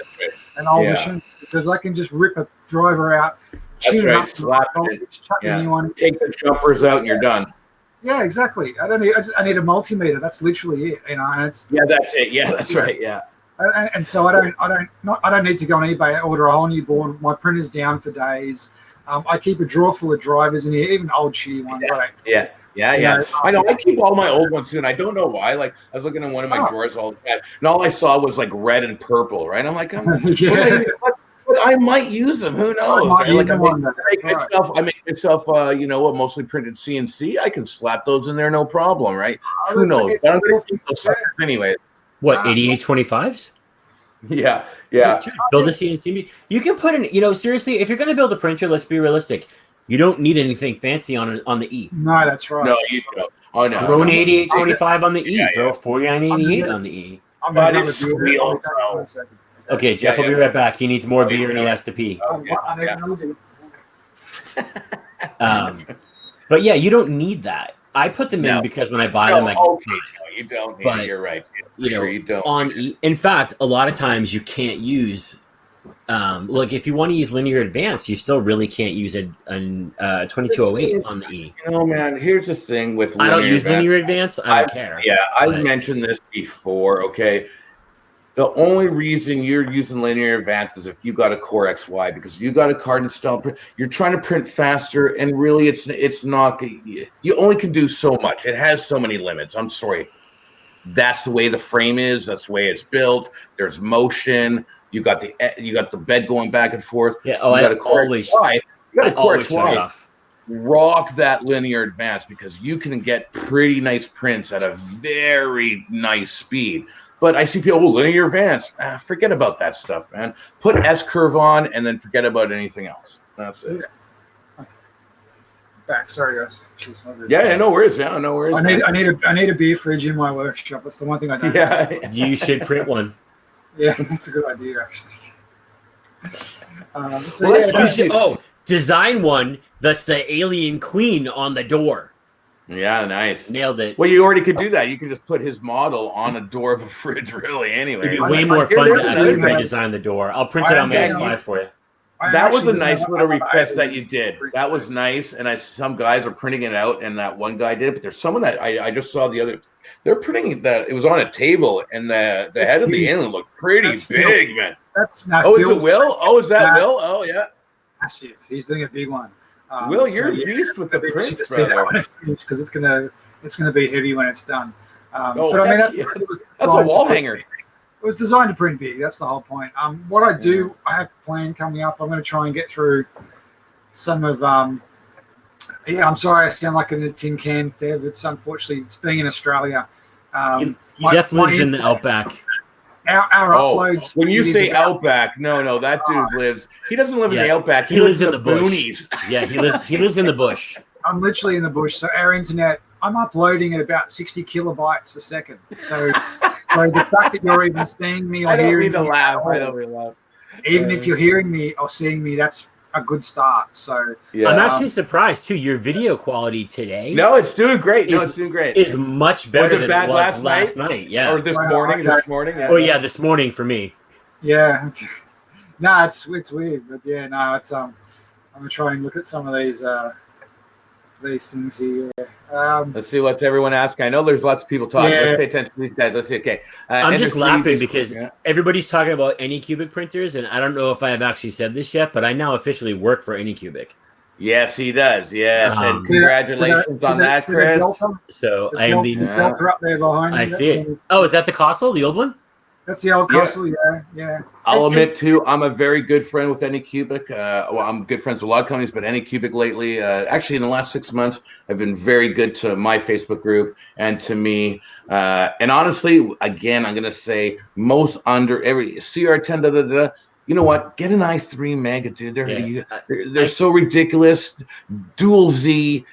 and old machines, because I can just rip a driver out, tune it up, slap it, chuck a new one. Take the jumpers out and you're done. Yeah, exactly. I need a multimeter. That's literally it. And it's that's it. Yeah, that's right. Yeah. And so I don't need to go on eBay and order a whole new board. My printer's down for days. I keep a drawer full of drivers in here, even old shitty ones. I know. I keep all my old ones too, and I don't know why. I was looking in one of my drawers all the time, and all I saw was red and purple. Right? I'm like, but I might use them. Who knows? I make myself, a mostly printed CNC. I can slap those in there, no problem. Right? Who knows? I don't think those anyway. What 8825s? Yeah. Dude, build a CNC. You can put in. Seriously, if you're going to build a printer, let's be realistic. You don't need anything fancy on the E. No, that's right. No, you don't. Oh no. Throw an 8825 on the E. Throw 4988 on the E. Okay, Jeff will be right back. He needs more beer and he has to pee. But yeah, you don't need that. I put them in because when I buy them, I get paid. You don't need it. You're right. You don't. In fact, a lot of times you can't use. If you want to use linear advance, you still really can't use a 2208 on the E. Man, here's the thing with I don't use linear advance. I don't care. Yeah, I've mentioned this before. Okay, the only reason you're using linear advance is if you got a Core XY, because you got a card and style print. You're trying to print faster, and really, it's not. You only can do so much. It has so many limits. I'm sorry. That's the way the frame is. That's the way it's built. There's motion. You got the bed going back and forth. Yeah. Oh, you got a Core XY. You got a Core XY. Rock that linear advance because you can get pretty nice prints at a very nice speed. But I see people, linear advance. Forget about that stuff, man. Put S curve on and then forget about anything else. That's it. Back. Sorry, guys. No worries. Yeah, no worries. I need a beer fridge in my workshop. That's the one thing I don't. Yeah. You should print one. Yeah, that's a good idea, actually. Design one that's the alien queen on the door. Yeah, nice. Nailed it. Well, you already could do that. You could just put his model on a door of a fridge, really, anyway. It'd be way more fun to actually redesign the door. I'll print it on my S5 for you. That was a nice little request that you did. That was nice, and some guys are printing it out, and that one guy did it, but there's someone that I just saw the other. They're printing that. It was on a table, and the head of the inlet looked pretty big, man. That's not. Oh, is it Will? Oh, is that Will? Oh, yeah. Massive. He's doing a big one. Will, you're a beast with the prints, brother. Because it's gonna be heavy when it's done. But I mean, that's a wall hanger. It was designed to print big. That's the whole point. What I do, I have a plan coming up. I'm going to try and get through some of. I'm sorry, I sound like a tin can, Thev. It's unfortunately it's being in Australia. Jeff lives in the outback. Our uploads. When you say outback, no, that dude lives. He doesn't live in the outback. He lives in the boonies. Yeah, he lives in the bush. I'm literally in the bush. So our internet, I'm uploading at about 60 kilobytes a second. So the fact that you're even seeing me or hearing me, I don't laugh. even if you're hearing me or seeing me, that's a good start. So Yeah. I'm actually surprised too. Your video quality today. No, it's doing great. It's doing great. Is much better than it was last night. night. Yeah. Or this morning. Okay. This morning. Yeah. Oh yeah, this morning for me. Yeah. No, it's weird, but yeah, no, it's I'm gonna try and look at some of these things here. Let's see what's everyone asking. I know there's lots of people talking. Yeah. Let's pay attention to these guys. Let's see. Okay. I'm just laughing because yeah. everybody's talking about Anycubic printers, and I don't know if I have actually said this yet, but I now officially work for Anycubic. Yes, he does. Yes, and congratulations on that, Chris. So I am the Delta up there behind I see it. Oh, is that the Castle, the old one? That's the old castle, yeah. I'll admit too, I'm a very good friend with Anycubic. Well, I'm good friends with a lot of companies, but Anycubic lately, actually in the last 6 months, have been very good to my Facebook group and to me. And honestly, again, I'm gonna say most under every CR10. You know what? Get an i3 Mega, dude. They're so ridiculous. Dual Z.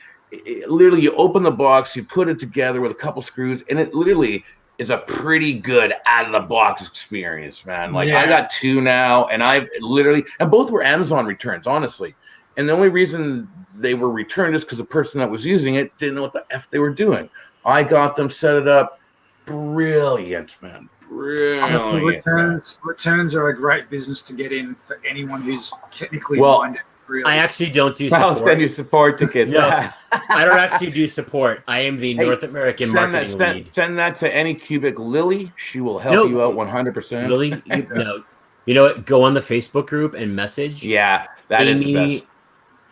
Literally, you open the box, you put it together with a couple screws, and it literally is a pretty good out of the box experience, man. Like I got two now, and and both were Amazon returns, honestly. And the only reason they were returned is because the person that was using it didn't know what the F they were doing. I got them, set it up. Brilliant, man. Brilliant. Returns are a great business to get in for anyone who's technically minded. Really. I actually don't do support. I'll send you support tickets. No, I don't actually do support. I am the North American marketing lead. Send that to Anycubic Lily. She will help you out 100%. Lily, you know what? Go on the Facebook group and message. Yeah, that is the best.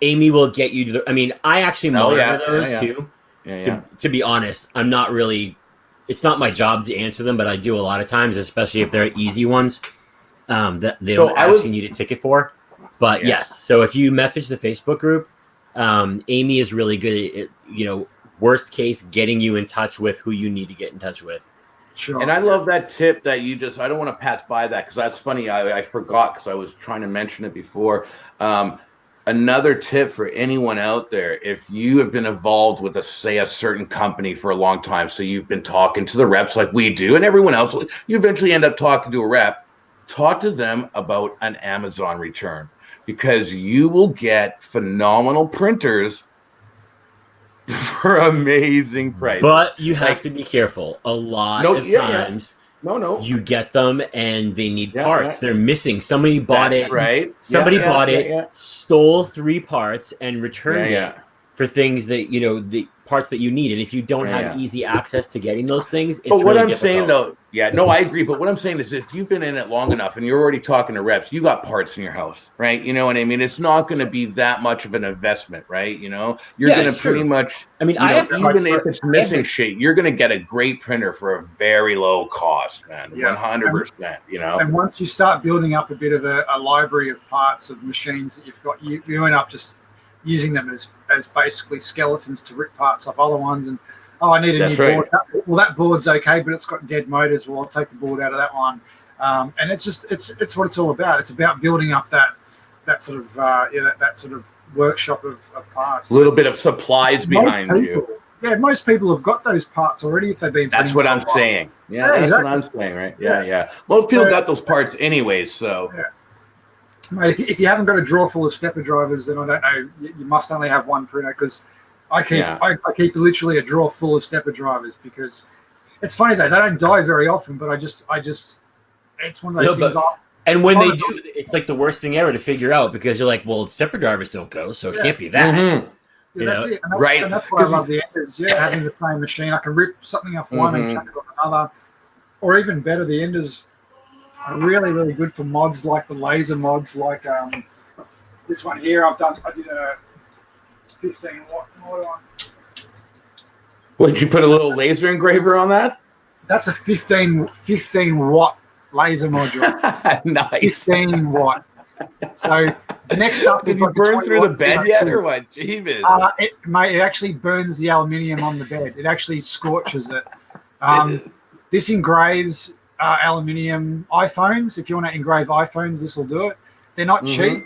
Amy will get you to. I mean, I actually monitor those too. To be honest, I'm not really. It's not my job to answer them, but I do a lot of times, especially if they're easy ones that they don't actually need a ticket for. But yes, so if you message the Facebook group, Amy is really good at, worst case, getting you in touch with who you need to get in touch with. Sure. And I love that tip that you just, I don't want to pass by that because that's funny. I forgot because I was trying to mention it before. Another tip for anyone out there, if you have been involved with a certain company for a long time, so you've been talking to the reps like we do and everyone else, you eventually end up talking to a rep, talk to them about an Amazon return. Because you will get phenomenal printers for amazing prices. But you have to be careful. A lot of times, you get them and they need parts. They're missing. Somebody bought it. Right. Somebody bought it, stole 3 parts, and returned it for things that the parts that you need. And if you don't have easy access to getting those things, it's but what really I'm difficult. saying though, I agree. But what I'm saying is, if you've been in it long enough and you're already talking to reps, you got parts in your house, right? You know what I mean? It's not going to be that much of an investment, right? You're going to pretty much. I mean, even if it's missing shit, you're going to get a great printer for a very low cost, man. 100%. And once you start building up a bit of a library of parts of machines that you've got, you end up just using them as basically skeletons to rip parts off other ones. And I need a new board. Well, that board's okay, but it's got dead motors. Well, I'll take the board out of that one. And it's just it's what it's all about. It's about building up that sort of that sort of workshop of parts. A little bit of supplies behind you. Yeah, most people have got those parts already if they've been. That's what I'm saying. Yeah, that's exactly what I'm saying, right? Yeah. Most people got those parts anyways, so. Yeah. Mate, if you haven't got a drawer full of stepper drivers, then I don't know. You must only have one printer because I keep literally a drawer full of stepper drivers because it's funny though, they don't die very often, but I just it's one of those things. And when they do, it's like the worst thing ever to figure out because you're like, well, stepper drivers don't go, so it can't be that. Mm-hmm. That's it. And that's why I love the Enders. Having the same machine, I can rip something off one and chuck it on another, or even better, the Enders are really, really good for mods like the laser mods, like this one here. I did a 15-watt mod on. What, did you put a little laser engraver on that? That's a 15-watt laser module. Nice. 15 watt. So next up, did you burn through the bed yet, or what? Jeebus. It actually burns the aluminium on the bed. It actually scorches it. This engraves aluminium iPhones. If you want to engrave iPhones, this will do it. They're not cheap,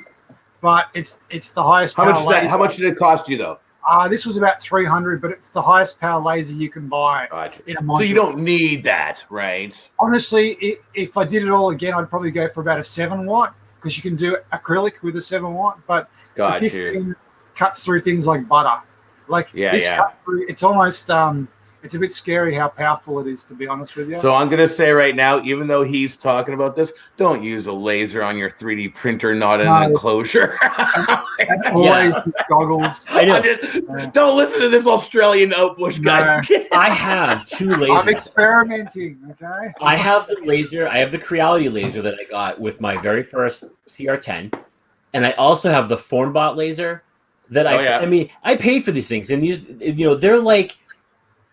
but it's the highest power laser. How much did it cost you though? This was about $300, but it's the highest power laser you can buy in a module. So you don't need that, right? Honestly, if I did it all again, I'd probably go for about a 7 watt. because you can do acrylic with a 7-watt, but the 15 cuts through things like butter. Like this cut through, it's almost it's a bit scary how powerful it is, to be honest with you. So I'm going to say right now, even though he's talking about this, don't use a laser on your 3D printer, not in an enclosure. And always with goggles. I know. Don't listen to this Australian outbush guy. No. I have 2 lasers. I'm experimenting, okay? I have the laser. I have the Creality laser that I got with my very first CR10. And I also have the Formbot laser that I mean, I paid for these things. And these, they're like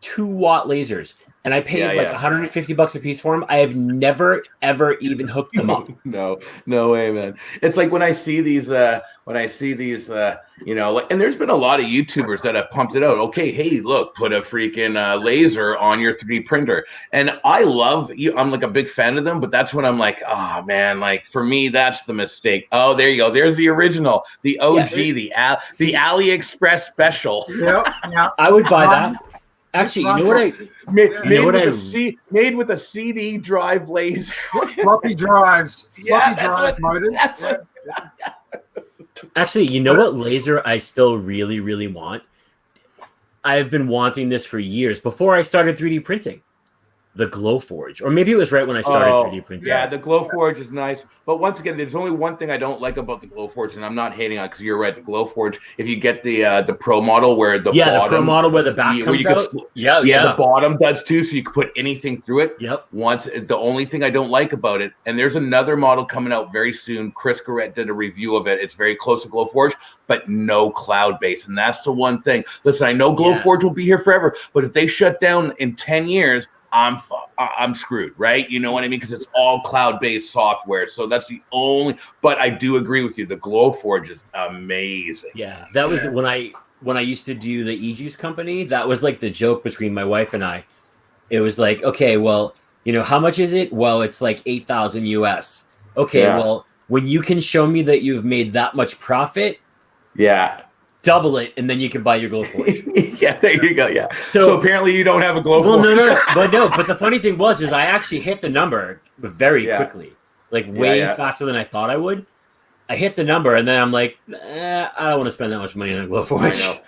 2-watt lasers, and I paid like $150 a piece for them. I have never ever even hooked them up. No way, man. It's like when I see these like, and there's been a lot of YouTubers that have pumped it out. Okay, hey, look, put a freaking laser on your 3D printer, and I love you. I'm like a big fan of them, but that's when I'm like, oh man, like for me, that's the mistake. Oh, there you go. There's the original, the OG, the AliExpress special. Yeah. I would buy that. Actually, you know what I made with a CD drive laser, floppy drives, drive motors. Actually, you know what laser I still really, really want? I've been wanting this for years before I started 3D printing. The Glowforge, or maybe it was right when I started 3D printing. Yeah, the Glowforge is nice, but once again, there's only one thing I don't like about the Glowforge, and I'm not hating on it because you're right. The Glowforge, if you get the Pro model where the bottom, the Pro model where the back comes out, the bottom does too, so you can put anything through it. Yep. The only thing I don't like about it, and there's another model coming out very soon. Chris Garrett did a review of it. It's very close to Glowforge, but no cloud base, and that's the one thing. Listen, I know Glowforge will be here forever, but if they shut down in 10 years. I'm screwed, right? You know what I mean? Because it's all cloud-based software. So that's the only. But I do agree with you. The Glowforge is amazing. Yeah, that was when I used to do the e-juice company. That was like the joke between my wife and I. It was like, okay, well, how much is it? Well, it's like 8,000 US. Okay, well, when you can show me that you've made that much profit, double it, and then you can buy your Glowforge. Yeah, there you go. Yeah. So apparently you don't have a Glowforge. Well, no. But the funny thing was I actually hit the number very quickly, like way faster than I thought I would. I hit the number, and then I'm like, I don't want to spend that much money on a Glowforge. I know.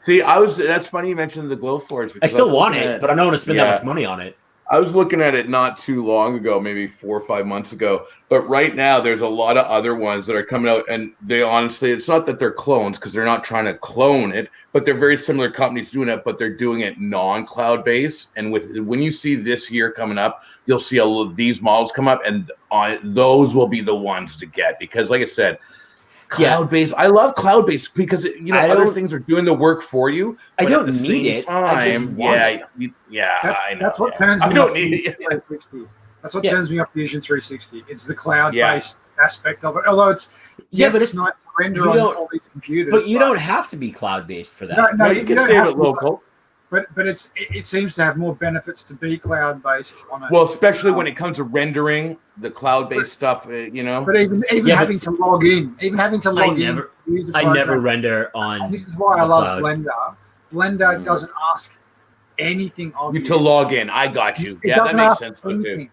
See, that's funny you mentioned the Glowforge. I still want it, but I don't want to spend that much money on it. I was looking at it not too long ago, maybe 4 or 5 months ago. But right now, there's a lot of other ones that are coming out. And they honestly, it's not that they're clones because they're not trying to clone it, but they're very similar companies doing it, but they're doing it non-cloud based. And when you see this year coming up, you'll see these models come up, and those will be the ones to get. Because like I said, cloud-based. I love cloud-based because other things are doing the work for you. I don't need it. I just want it. I know. That's what turns me off. 360. That's what turns me off Fusion 360. It's the cloud-based aspect of it. Although it's but it's not to render on all these computers. But you don't have to be cloud-based for that. No, you can save it local. But it seems to have more benefits to be cloud-based on it. Well, especially when it comes to rendering the cloud-based stuff, But even having to log in, I never render on. And this is why I love Blender. Blender doesn't ask anything of you to log in. I got you. That makes sense too.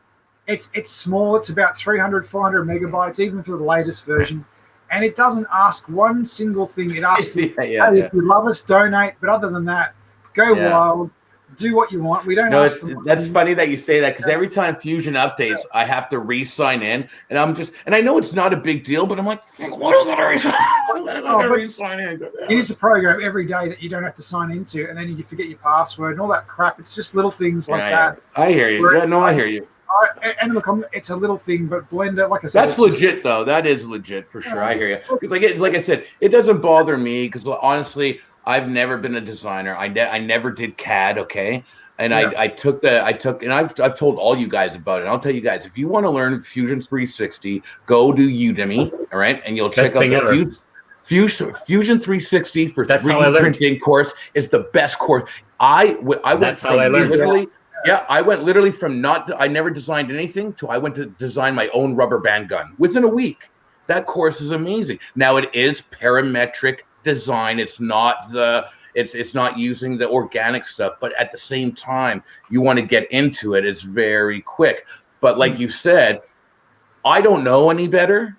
It's small. It's about 300, 400 megabytes, even for the latest version. And it doesn't ask one single thing. It asks you, if you love us, donate. But other than that, go wild, do what you want. We don't ask for money. That's funny that you say that, because every time Fusion updates, I have to re-sign in, and I know it's not a big deal, but I'm like, what am I going to re-sign in? It is a program every day that you don't have to sign into, and then you forget your password and all that crap. It's just little things like that. I hear you. I hear you. And look, it's a little thing, but Blender, like I said, that's legit though. That is legit for sure. I hear you. Like I said, it doesn't bother me because honestly, I've never been a designer. I never did CAD, okay? And I took and I've told all you guys about it. And I'll tell you guys, if you want to learn Fusion 360, go to Udemy, all right? And you'll check out the Fusion 360 for 3D printing course. It's the best course. I went literally from I never designed anything to I went to design my own rubber band gun within a week. That course is amazing. Now it is parametric design. It's not it's not using the organic stuff, but at the same time, you want to get into it. It's very quick. But like you said, I don't know any better.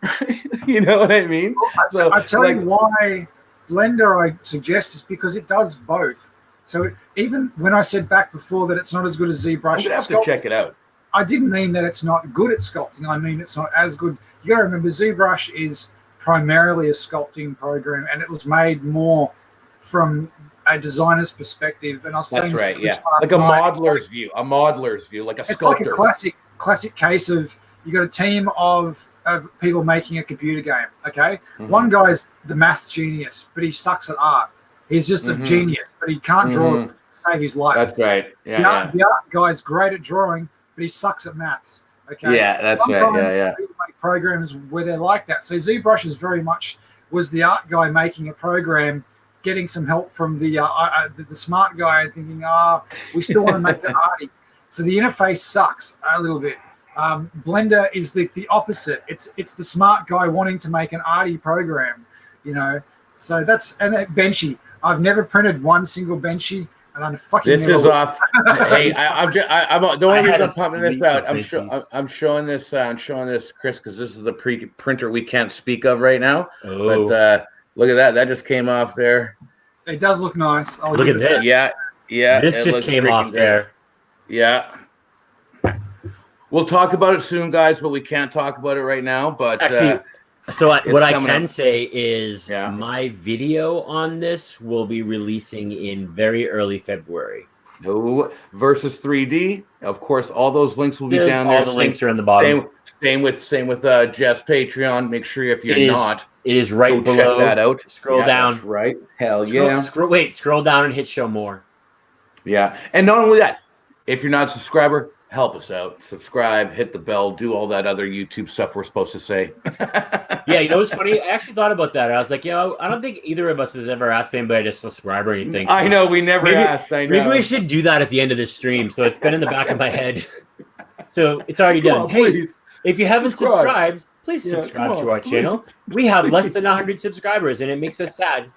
You know what I mean? So I tell you why Blender I suggest is because it does both. So even when I said back before that it's not as good as ZBrush, I'm gonna have to check it out. I didn't mean that it's not good at sculpting. I mean it's not as good. You got to remember, ZBrush is primarily a sculpting program, and it was made more from a designer's perspective. And I was saying, that's right, yeah, like a modeler's view, like a it's sculptor. Like a classic case of you got a team of people making a computer game. Okay, one guy's the maths genius, but he sucks at art. He's just a genius, but he can't draw to save his life. That's right. Yeah, the art guy's great at drawing, but he sucks at maths. Okay. Yeah, that's sometimes right. Yeah. People make programs where they're like that. So ZBrush is very much was the art guy making a program, getting some help from the smart guy, and thinking, we still want to make it arty. So the interface sucks a little bit. Blender is the opposite. It's the smart guy wanting to make an arty program, you know. So that's Benchy. I've never printed one single Benchy, and I'm fucking. This is off. Hey, I'm the only reason I'm pumping this out. I'm showing this, Chris, because this is the printer we can't speak of right now. Oh. But look at that. That just came off there. It does look nice. Look at this. Yeah. This just came off there. Yeah. We'll talk about it soon, guys, but we can't talk about it right now. But actually, what I can say is my video on this will be releasing in very early February. Versus 3D. Of course, all those links will be down there. All the links are in the bottom. Same with Jeff's Patreon. Make sure if you're not, it is right below. Check that out. Scroll down. That's right. Hell yeah. Scroll down and hit show more. Yeah, and not only that, if you're not a subscriber, help us out. Subscribe, hit the bell, do all that other YouTube stuff we're supposed to say. Yeah, you know what's funny? I actually thought about that. I was like, I don't think either of us has ever asked anybody to subscribe or anything. So I know, we never asked. I know. Maybe we should do that at the end of this stream. So it's been in the back of my head. So it's already done. Hey, if you haven't subscribed, please subscribe to our channel. We have less than 100 subscribers, and it makes us sad.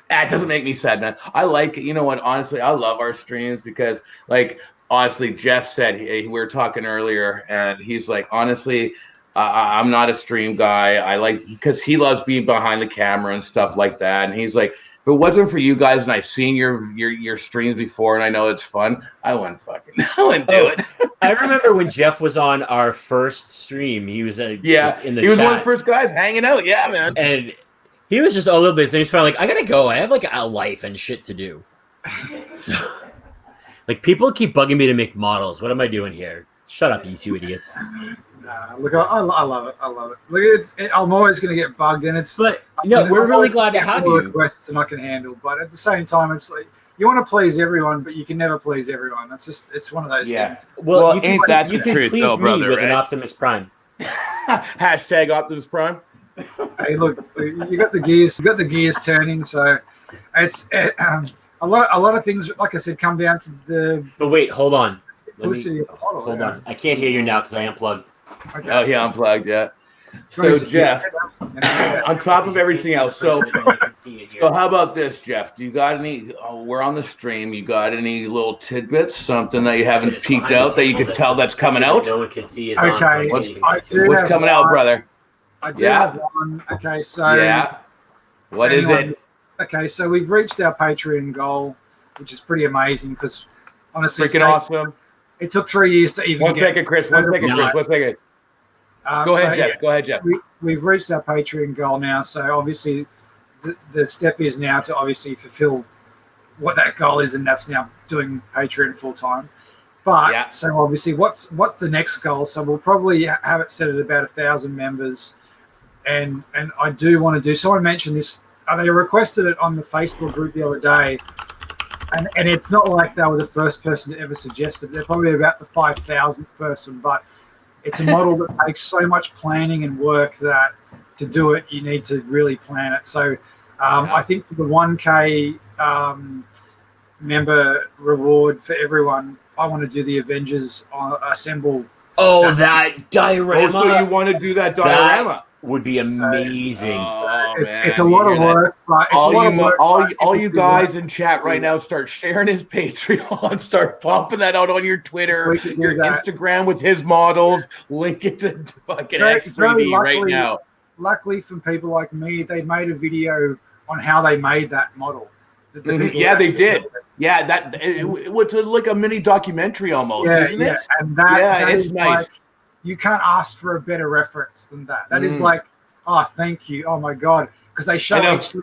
It doesn't make me sad, man. I like it. You know what? Honestly, I love our streams because, like, honestly, Geoff said, we were talking earlier, and he's like, honestly, I'm not a stream guy. I like, because he loves being behind the camera and stuff like that. And he's like, if it wasn't for you guys, and I've seen your streams before, and I know it's fun, I wouldn't do it. I remember when Geoff was on our first stream. He was just in the he was chat. one of the first guys hanging out. Yeah, man. And he was just a little bit. Then he's finally like, I gotta go. I have like a life and shit to do. So, like, people keep bugging me to make models. What am I doing here? Shut up, you two idiots. Look, I love it. I love it. Look, I'm always going to get bugged, and it's. But no, we're really glad to have you. Requests and I can handle, but at the same time, it's like you want to please everyone, but you can never please everyone. It's one of those things. Well, ain't that the truth, though, brother? With an Optimus Prime. Hashtag Optimus Prime. Hey, look, you got the gears turning, so it's a lot of things. Like I said, come down to the. But wait, hold on. Hold on. I can't hear you now because I unplugged. Okay. Oh, yeah, unplugged, yeah. So, Geoff, on top of everything else, so how about this, Geoff? Do you got any, we're on the stream, you got any little tidbits, something that you haven't peeked out that you could tell that's coming out? No one can see his okay. What's coming out, brother? I do have one. Okay, so. Yeah. What is it? Okay, so we've reached our Patreon goal, which is pretty amazing because, honestly, freaking awesome. It took 3 years to even get. One second, Chris. Go ahead, Geoff. We've reached our Patreon goal now, so obviously the step is now to obviously fulfill what that goal is, and that's now doing Patreon full time. But so obviously, what's the next goal? So we'll probably have it set at about 1,000 members, and I do want to do. Someone mentioned this. They requested it on the Facebook group the other day. And it's not like they were the first person to ever suggest it. They're probably about the 5,000th person, but it's a model that takes so much planning and work that to do it, you need to really plan it. So I think for the 1K member reward for everyone, I want to do the Avengers assemble. Oh, that diorama. So you want to do that diorama? would be amazing. It's a lot of work, but it's all you guys in chat right now, start sharing his Patreon, start pumping that out on your Twitter, your Instagram with his models, link it to fucking Hex3D right now. Luckily for people like me, they made a video on how they made that model. Yeah, they did. Yeah, it was like a mini documentary almost, isn't it? And that it's is nice. Like, you can't ask for a better reference than that. That is like, oh, thank you. Oh my God. Because they show each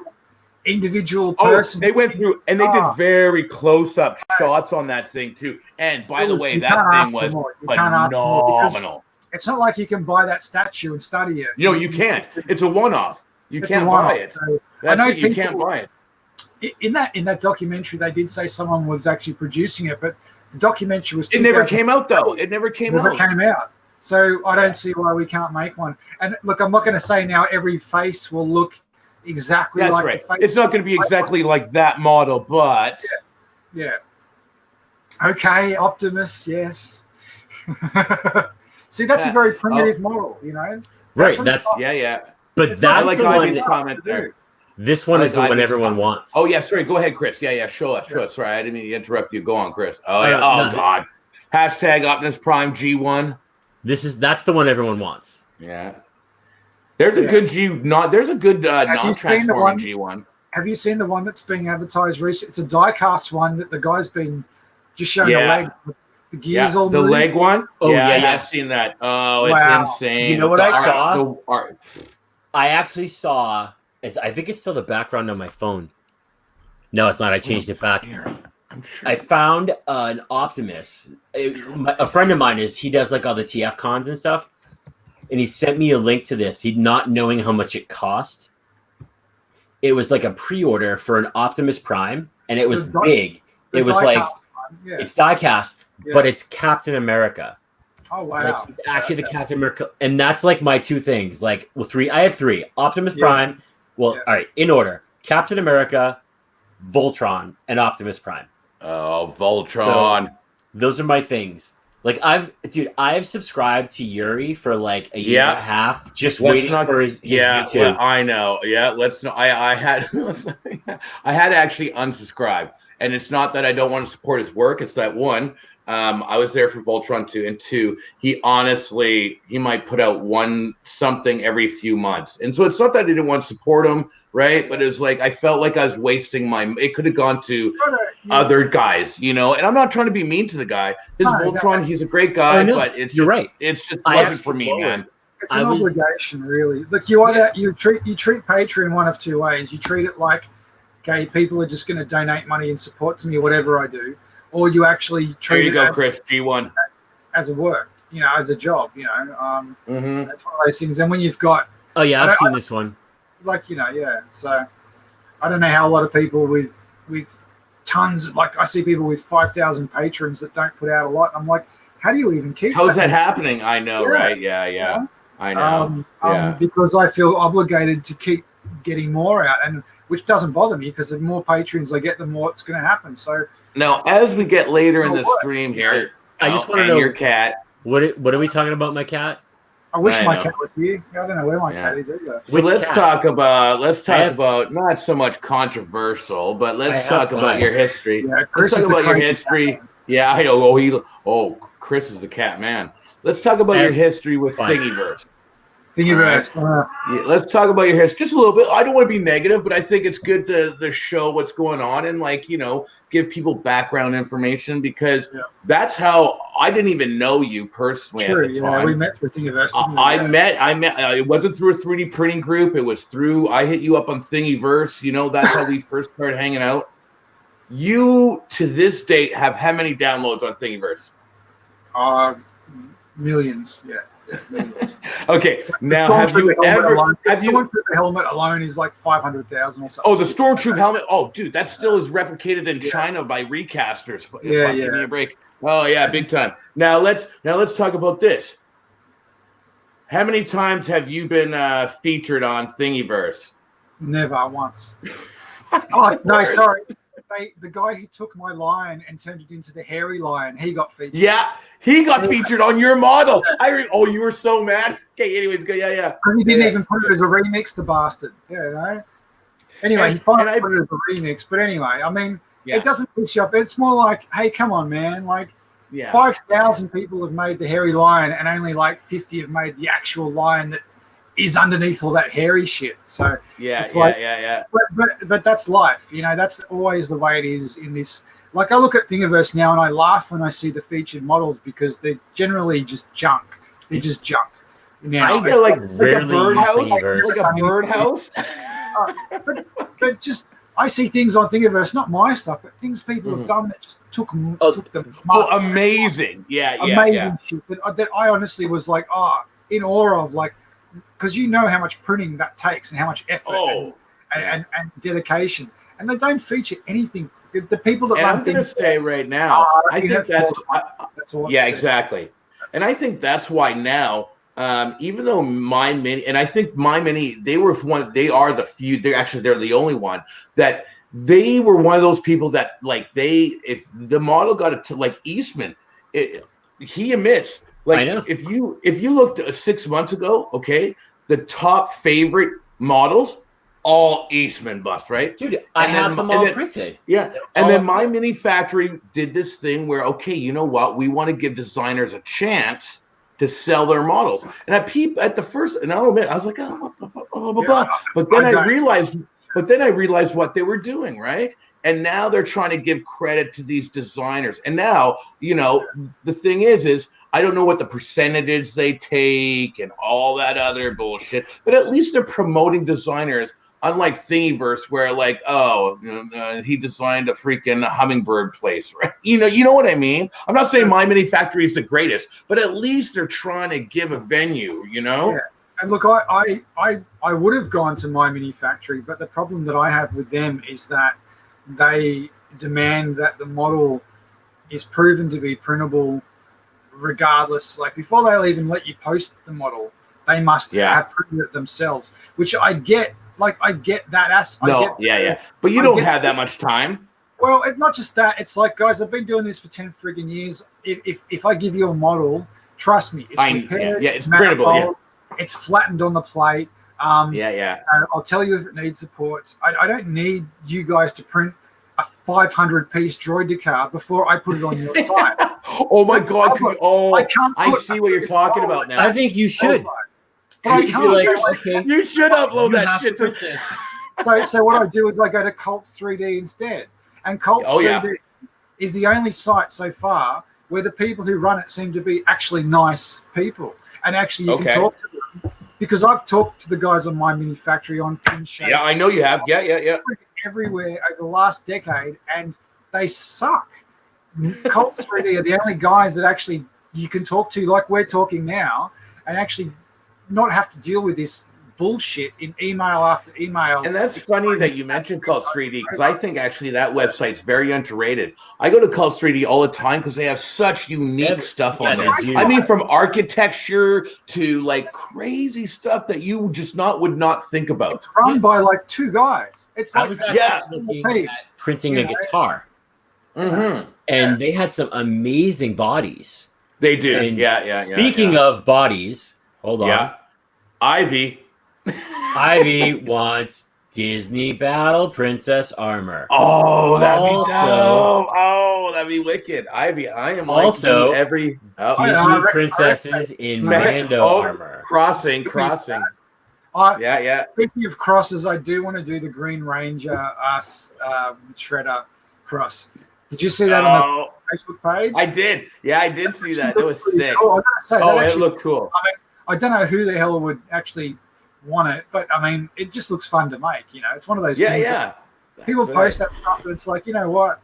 individual person. They went through and they did very close-up shots on that thing too. And by the way, that thing was phenomenal. It's not like you can buy that statue and study it. You can't. It's a one-off. You can't buy it. So I know you can't buy it. In that documentary, they did say someone was actually producing it, but the documentary was. It never came out though. It never came out. So I don't see why we can't make one. And look, I'm not going to say now every face will look exactly like the face. It's not going to be exactly like that model, but yeah. Okay, Optimus, yes. See, that's a very primitive model, Right. But that's the one. Comment there. This one is the one everyone wants. Oh yeah, sorry. Go ahead, Chris. Yeah, show us. Sorry, I didn't mean to interrupt you. Go on, Chris. Oh yeah. God. Hashtag Optimus Prime G1. That's the one everyone wants. Yeah. There's a good non-transforming G1. Have you seen the one that's being advertised recently? It's a die-cast one that the guy's been just showing the leg. The gears all the moved. Leg one. Oh yeah, I've seen that. Oh, it's insane. You know what I saw? I actually saw. I think it's still the background on my phone. No, it's not. I changed it back. I found an Optimus. A friend of mine he does like all the TF cons and stuff, and he sent me a link to this. He not knowing how much it cost. It was like a pre-order for an Optimus Prime, and it was big. It was like it's die-cast, but it's Captain America. Oh wow! Like, actually, the Captain America, and that's like my two things. Like, three. I have three: Optimus Prime. Well, all right, in order: Captain America, Voltron, and Optimus Prime. Oh, Voltron! So, those are my things. Like I've subscribed to Yuri for like a year and a half, just waiting for his YouTube. Well, I know. Yeah, let's know. I had I had to actually unsubscribe, and it's not that I don't want to support his work. It's that one. I was there for Voltron 2, and 2, he might put out something every few months. And so it's not that I didn't want to support him, right? But it was like I felt like I was wasting it could have gone to other guys, and I'm not trying to be mean to the guy. Voltron, he's a great guy, but you're right. It's just wasn't for me, man. It's an obligation, really. Look, you treat Patreon one of two ways. You treat it like, okay, people are just going to donate money and support to me, whatever I do. Or you actually treat it Chris, G1 as a work, as a job, That's one of those things. And when you've got, I've seen this one. Like So I don't know how a lot of people with tons, like I see people with 5,000 patrons that don't put out a lot. I'm like, how do you even keep? How's that happening? I know, right? Yeah. I know. Because I feel obligated to keep getting more out, and which doesn't bother me because the more patrons I get, the more it's going to happen. So. Now, as we get later in the stream here, I just want to know your cat. What are we talking about? My cat? I wish my cat was here. I don't know where my cat is either. So let's talk about not so much controversial, but let's talk about your history. Yeah, Chris let's talk about your history. Cat. Yeah, I know. Chris is the cat man. Let's talk about your history with Thingiverse. Let's talk about your history just a little bit. I don't want to be negative, but I think it's good to show what's going on and give people background information because that's how I didn't even know you personally at the time. We met through Thingiverse. I met. It wasn't through a 3D printing group. It was through. I hit you up on Thingiverse. That's how we first started hanging out. You to this date have how many downloads on Thingiverse? Millions. Yeah. Okay, now have you the helmet alone is like 500,000 or something. Oh, the Stormtrooper helmet. Oh, dude, that still is replicated in China by recasters. Give me a break. Oh yeah, big time. Now let's talk about this. How many times have you been featured on Thingiverse? Never once. Oh no, sorry. the guy who took my lion and turned it into the hairy lion, he got featured. Yeah, he got featured on your model. You were so mad. Okay, anyways, go. Yeah. He didn't even put it as a remix, the bastard. Anyway, he finally put it as a remix. But anyway, I mean, it doesn't piss you off. It's more like, hey, come on, man. Like, 5,000 people have made the hairy lion, and only like 50 have made the actual lion that is underneath all that hairy shit. So But that's life. That's always the way it is in this. Like, I look at Thingiverse now and I laugh when I see the featured models because they're generally just junk. They're just junk. Now, I feel like a birdhouse. Like a birdhouse. But just, I see things on Thingiverse, not my stuff, but things people have done that just took them months. Amazing. Amazing shit that I honestly was like, in awe of, like, because you know how much printing that takes and how much effort and dedication, and they don't feature anything. The people that I'm going to say right now, I think that's exactly. And I think that's why now, even though My Mini, and I think My Mini, they are the few. They're the only one that they were one of those people that, like, if the model got it to, like, Eastman, he admits. Like, I know. If you looked 6 months ago, okay, the top favorite models, all Eastman bust, right? Dude, I have them all printed. Yeah, and then My Mini Factory did this thing where, okay, you know what? We want to give designers a chance to sell their models. And I peeped at the first, and I'll admit, I was like, oh, what the fuck, blah, blah, blah. But then I realized what they were doing, right? And now they're trying to give credit to these designers. And now, the thing is I don't know what the percentages they take and all that other bullshit, but at least they're promoting designers, unlike Thingiverse, where, like, he designed a freaking hummingbird place, right? You know what I mean? I'm not saying My Mini Factory is the greatest, but at least they're trying to give a venue, Yeah. And look, I would have gone to My Mini Factory, but the problem that I have with them is that they demand that the model is proven to be printable regardless. Like, before they'll even let you post the model, they must have printed it themselves, which I get. Like, I get that aspect. But you don't have that much time. Well, it's not just that. It's like, guys, I've been doing this for 10 friggin' years. If I give you a model, trust me, it's repaired. It's printable. It's flattened on the plate. I'll tell you if it needs supports. I don't need you guys to print a 500-piece droid car before I put it on your site. Oh my God! I see what you're talking about now. I think you should. You should upload that shit to this. So what I do is I go to Cults 3D instead, and Cults 3D is the only site so far where the people who run it seem to be actually nice people, and actually you can talk to them, because I've talked to the guys on My Mini Factory on PinShape. Yeah, I know you have. Yeah. Everywhere over the last decade, and they suck. Cults 3D are the only guys that actually you can talk to, like we're talking now, and actually not have to deal with this bullshit in email after email. And that's funny that you mentioned Cults 3D, because I think actually that website's very underrated. I go to Cults 3D all the time because they have such unique stuff on there. I mean, from architecture to, like, crazy stuff that you just would not think about. It's run by like two guys. It's like looking at printing a guitar. Mm-hmm. And they had some amazing bodies. They do. And speaking of bodies, hold on. Yeah. Ivy wants Disney Battle Princess armor. Oh, that'd be dope. Oh, that'd be wicked. Ivy, I am also like every Disney princesses in Mando armor. Crossing. Speaking of crosses, I do want to do the Green Ranger Shredder cross. Did you see that on the Facebook page? I did. Yeah, I did see that. It was sick. Cool. It looked cool. I mean, I don't know who the hell would actually want it, but I mean, it just looks fun to make. It's one of those things. Yeah. People post that stuff, and it's like, you know what?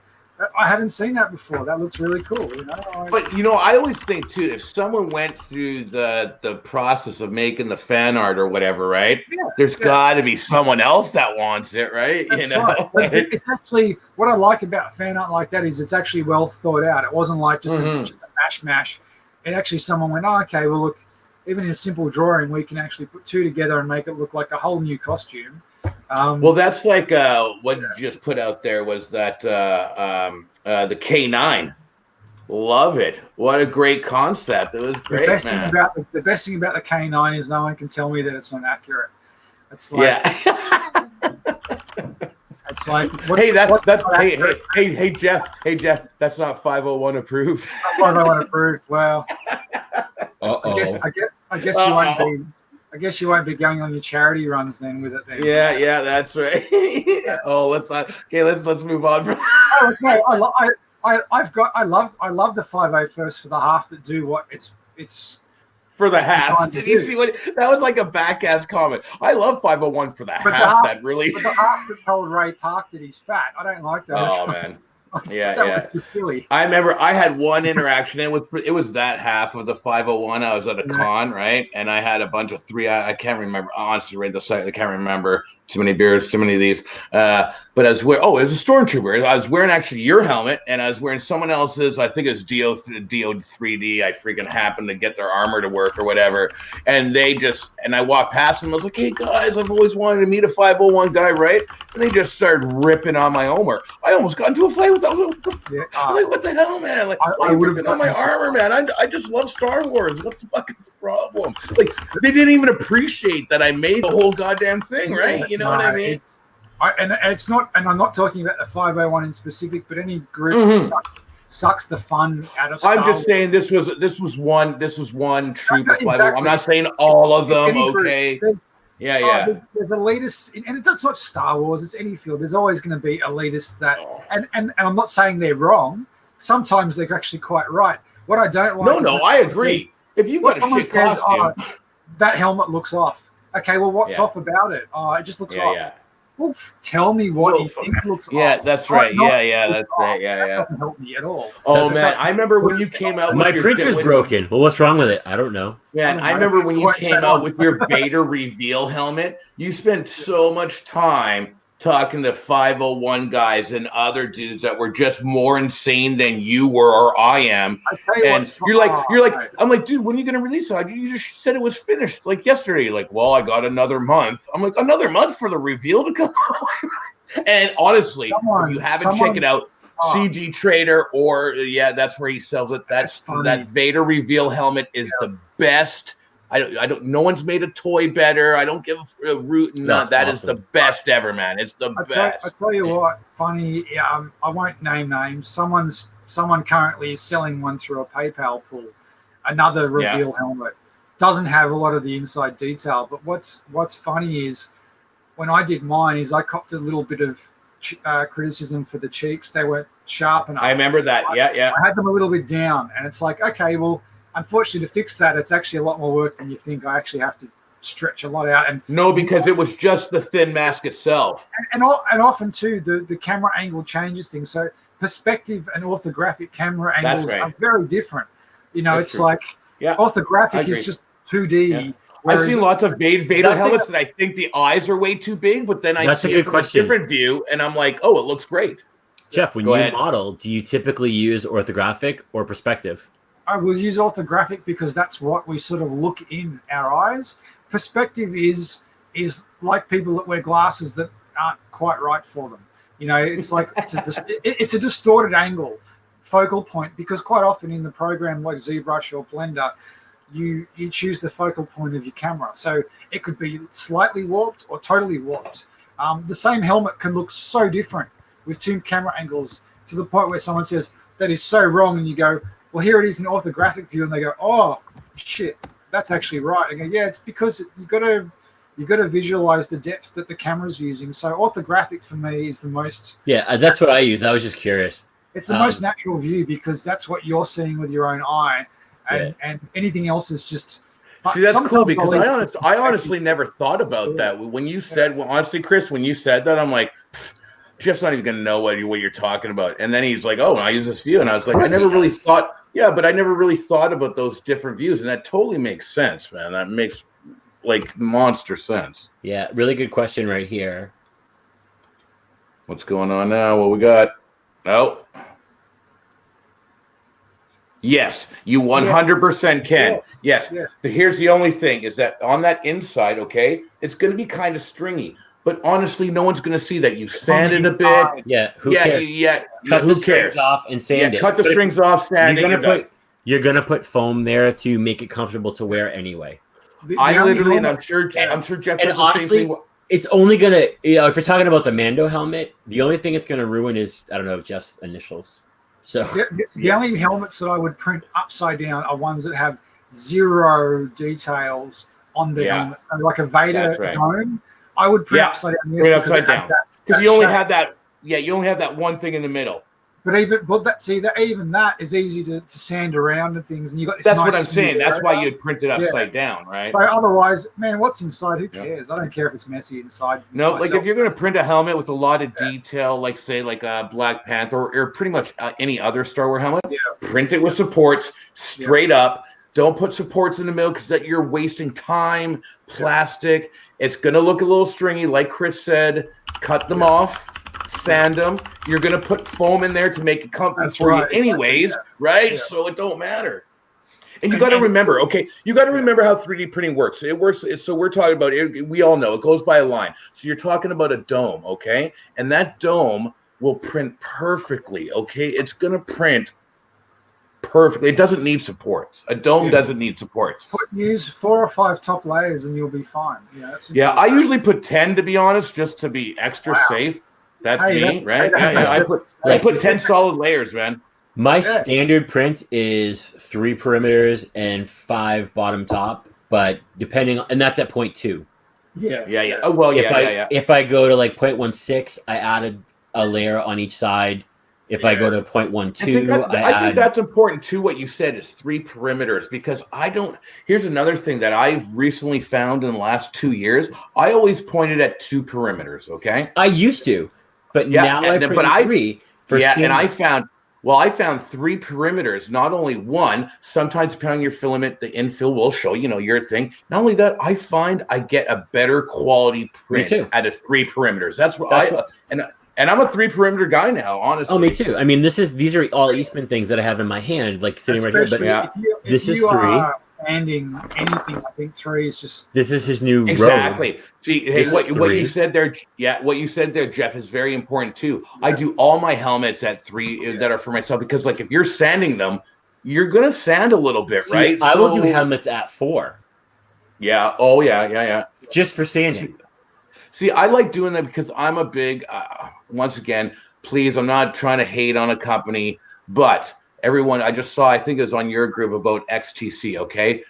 I haven't seen that before. That looks really cool. But I always think too, if someone went through the process of making the fan art or whatever, right? Yeah, there's got to be someone else that wants it, right? That's right. It's actually, what I like about fan art like that is it's actually well thought out. It wasn't like just a mash. It actually, someone went, okay, well, look, even in a simple drawing, we can actually put two together and make it look like a whole new costume. Well, that's like what you just put out there was that the K9. Love it. What a great concept. It was great, man. The best thing about the K9 is no one can tell me that it's not accurate. It's like, it's like, hey, Jeff, that's not 501 approved. 501 approved. Well, Uh-oh. I guess you won't be. I guess you won't be going on your charity runs then with it. Then. Yeah, that's right. Let's move on from. Oh, no, I love the 501st for the half that do what it's for the half. Did you see what that was like a back-ass comment? I love 501 for the half. That really. But the half that told Ray Park that he's fat. I don't like that. Oh man. Yeah, that was just silly. I remember I had one interaction. It was that half of the 501. I was at a con, right? And I had a bunch of I can't remember. Honestly, read the site. I can't remember. Too many beers, too many of these. But I was wearing. Oh, it was a Stormtrooper. I was wearing actually your helmet, and I was wearing someone else's. I think it was DO3D. I freaking happened to get their armor to work or whatever. And I walked past them. I was like, "Hey guys, I've always wanted to meet a 501 guy, right?" And they just started ripping on my armor. I almost got into a fight with them. I'm like, what the hell, man? Like, I would have been on my armor, man. I just love Star Wars. What the fuck is the problem? Like, they didn't even appreciate that I made the whole goddamn thing, right? You know what I mean? It's not, and I'm not talking about the 501 in specific, but any group that sucks the fun out of Star Wars. I'm just saying this was one troop of 501. I'm not saying all of them, okay? Yeah. There's elitists, and it's not Star Wars. It's any field. There's always going to be elitists that, and I'm not saying they're wrong. Sometimes they're actually quite right. What I don't like. No, I agree. If you got a shit costume, that helmet looks off. Okay, well, what's off about it? Oh, it just looks off. Yeah. Well, tell me what you think looks off. Yeah, that's right. That's right. That doesn't help me at all. Oh, man. I remember when you came out. My printer's broken. Well, what's wrong with it? I don't know. Yeah, I remember when you came out with your Vader reveal helmet. You spent so much time talking to 501 guys and other dudes that were just more insane than you were or I am. I tell you and you're like, I'm like, dude, when are you gonna release it? You just said it was finished like yesterday. You're like, well, I got another month. I'm like, another month for the reveal to come. And honestly, if you haven't checked it out, CG Trader or that's where he sells it. That Vader reveal helmet is the best. I don't. No one's made a toy better. I don't give a root. No, that awesome. Is the best ever, man. It's the best. I tell you what, funny. I won't name names. Someone currently is selling one through a PayPal pool. Another reveal helmet doesn't have a lot of the inside detail. But what's funny is when I did mine, is I copped a little bit of criticism for the cheeks. They weren't sharp enough. I remember that. Yeah. I had them a little bit down, and it's like, okay, well. Unfortunately, to fix that, it's actually a lot more work than you think. I actually have to stretch a lot out. And no, because it was just the thin mask itself. And often, too, the camera angle changes things. So perspective and orthographic camera angles are very different. You know, it's true. Like orthographic is just 2D. Yeah. I've seen lots of Vader helmets that I think the eyes are way too big, but then I see it from a different view, and I'm like, oh, it looks great. Jeff, when you model, do you typically use orthographic or perspective? I will use orthographic because that's what we sort of look in our eyes. Perspective is like people that wear glasses that aren't quite right for them. You know, it's like it's a distorted angle, focal point, because quite often in the program like ZBrush or Blender, you choose the focal point of your camera. So it could be slightly warped or totally warped. The same helmet can look so different with two camera angles to the point where someone says, that is so wrong, and you go, well, here it is in orthographic view, and they go, "Oh, shit, that's actually right." And I go, "Yeah, it's because you got to visualize the depth that the camera's using." So orthographic for me is the most. Yeah, that's what I use. I was just curious. It's the most natural view because that's what you're seeing with your own eye, and anything else is just. See, that's cool because I honestly never thought about that. When you said, honestly, Chris, when you said that, I'm like. Jeff's not even gonna know what you're talking about. And then he's like, "Oh, I use this view," and I was like, "I never really thought." Yeah, but I never really thought about those different views, and that totally makes sense, man. That makes like monster sense. Yeah, really good question right here. What's going on now? What we got? Oh, yes, you 100% can. Yes. So here's the only thing is that on that inside, okay, it's going to be kind of stringy. But honestly, no one's going to see that. You sanded a bit. Yeah, who cares? Cut who the cares? strings off and sand it. Cut the strings off, sand it. You're gonna put foam there to make it comfortable to wear anyway. I'm sure Jeff and honestly, the same thing. It's only gonna, if you're talking about the Mando helmet, the only thing it's gonna ruin is, I don't know, Jeff's initials. So the only helmets that I would print upside down are ones that have 0 details on the helmet. So like a Vader dome, I would print upside down. Print upside down because you only have that. Yeah, you only have that one thing in the middle. But even that is easy to sand around and things, and you got this. That's what I'm saying. That's why you'd print it upside down, right? But otherwise, man, what's inside? Who cares? I don't care if it's messy inside. No, like if you're going to print a helmet with a lot of detail, like say like a Black Panther or pretty much any other Star Wars helmet, print it with supports straight up. Don't put supports in the middle because that you're wasting time. Plastic. It's going to look a little stringy, like Chris said. Cut them off. Sand them. You're going to put foam in there to make it comfortable for you anyways, right? Yeah. So it don't matter. And you got to remember, you got to remember how 3D printing works. It works. So we're talking about it. We all know it goes by a line. So you're talking about a dome, okay? And that dome will print perfectly, okay? It's going to print perfectly. It doesn't need supports. A dome doesn't need supports. Use 4 or 5 top layers and you'll be fine. I usually put 10 to be honest, just to be extra safe. That's me, right? I put 10 solid layers, man. My standard print is 3 perimeters and 5 bottom top, but depending on, and that's at 0.2. Yeah. Oh well, If I go to like 0.16, I added a layer on each side. If I go to 0.12, I think that's important too. What you said is 3 perimeters, because here's another thing that I've recently found in the last 2 years. I always pointed at 2 perimeters. Okay. I used to. But now I print 3 for and I found 3 perimeters, not only 1. Sometimes depending on your filament, the infill will show, your thing. Not only that, I find I get a better quality print out of 3 perimeters. That's what and I'm a 3 perimeter guy now, honestly. Oh, me too. I mean, these are all Eastman things that I have in my hand, like sitting right here. But this is 3. Sanding anything, I think 3 is just. This is his new road. See, hey, what you said there, what you said there, Jeff, is very important too. Yeah. I do all my helmets at 3 that are for myself because, like, if you're sanding them, you're gonna sand a little bit, right? I will do helmets at 4. Yeah. Oh yeah. Just for sanding. See, I like doing that because I'm a big. Once again, please, I'm not trying to hate on a company, but. Everyone, I just saw, I think it was on your group about XTC, okay?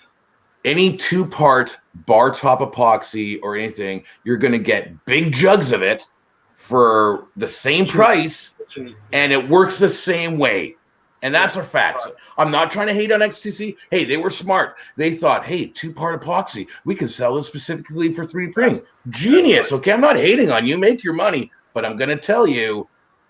Any 2-part bar top epoxy or anything, you're going to get big jugs of it for the same price, and it works the same way. And that's a fact. I'm not trying to hate on XTC. Hey, they were smart. They thought, hey, 2-part epoxy, we can sell this specifically for 3D printing. Genius, okay? I'm not hating on you. Make your money. But I'm going to tell you,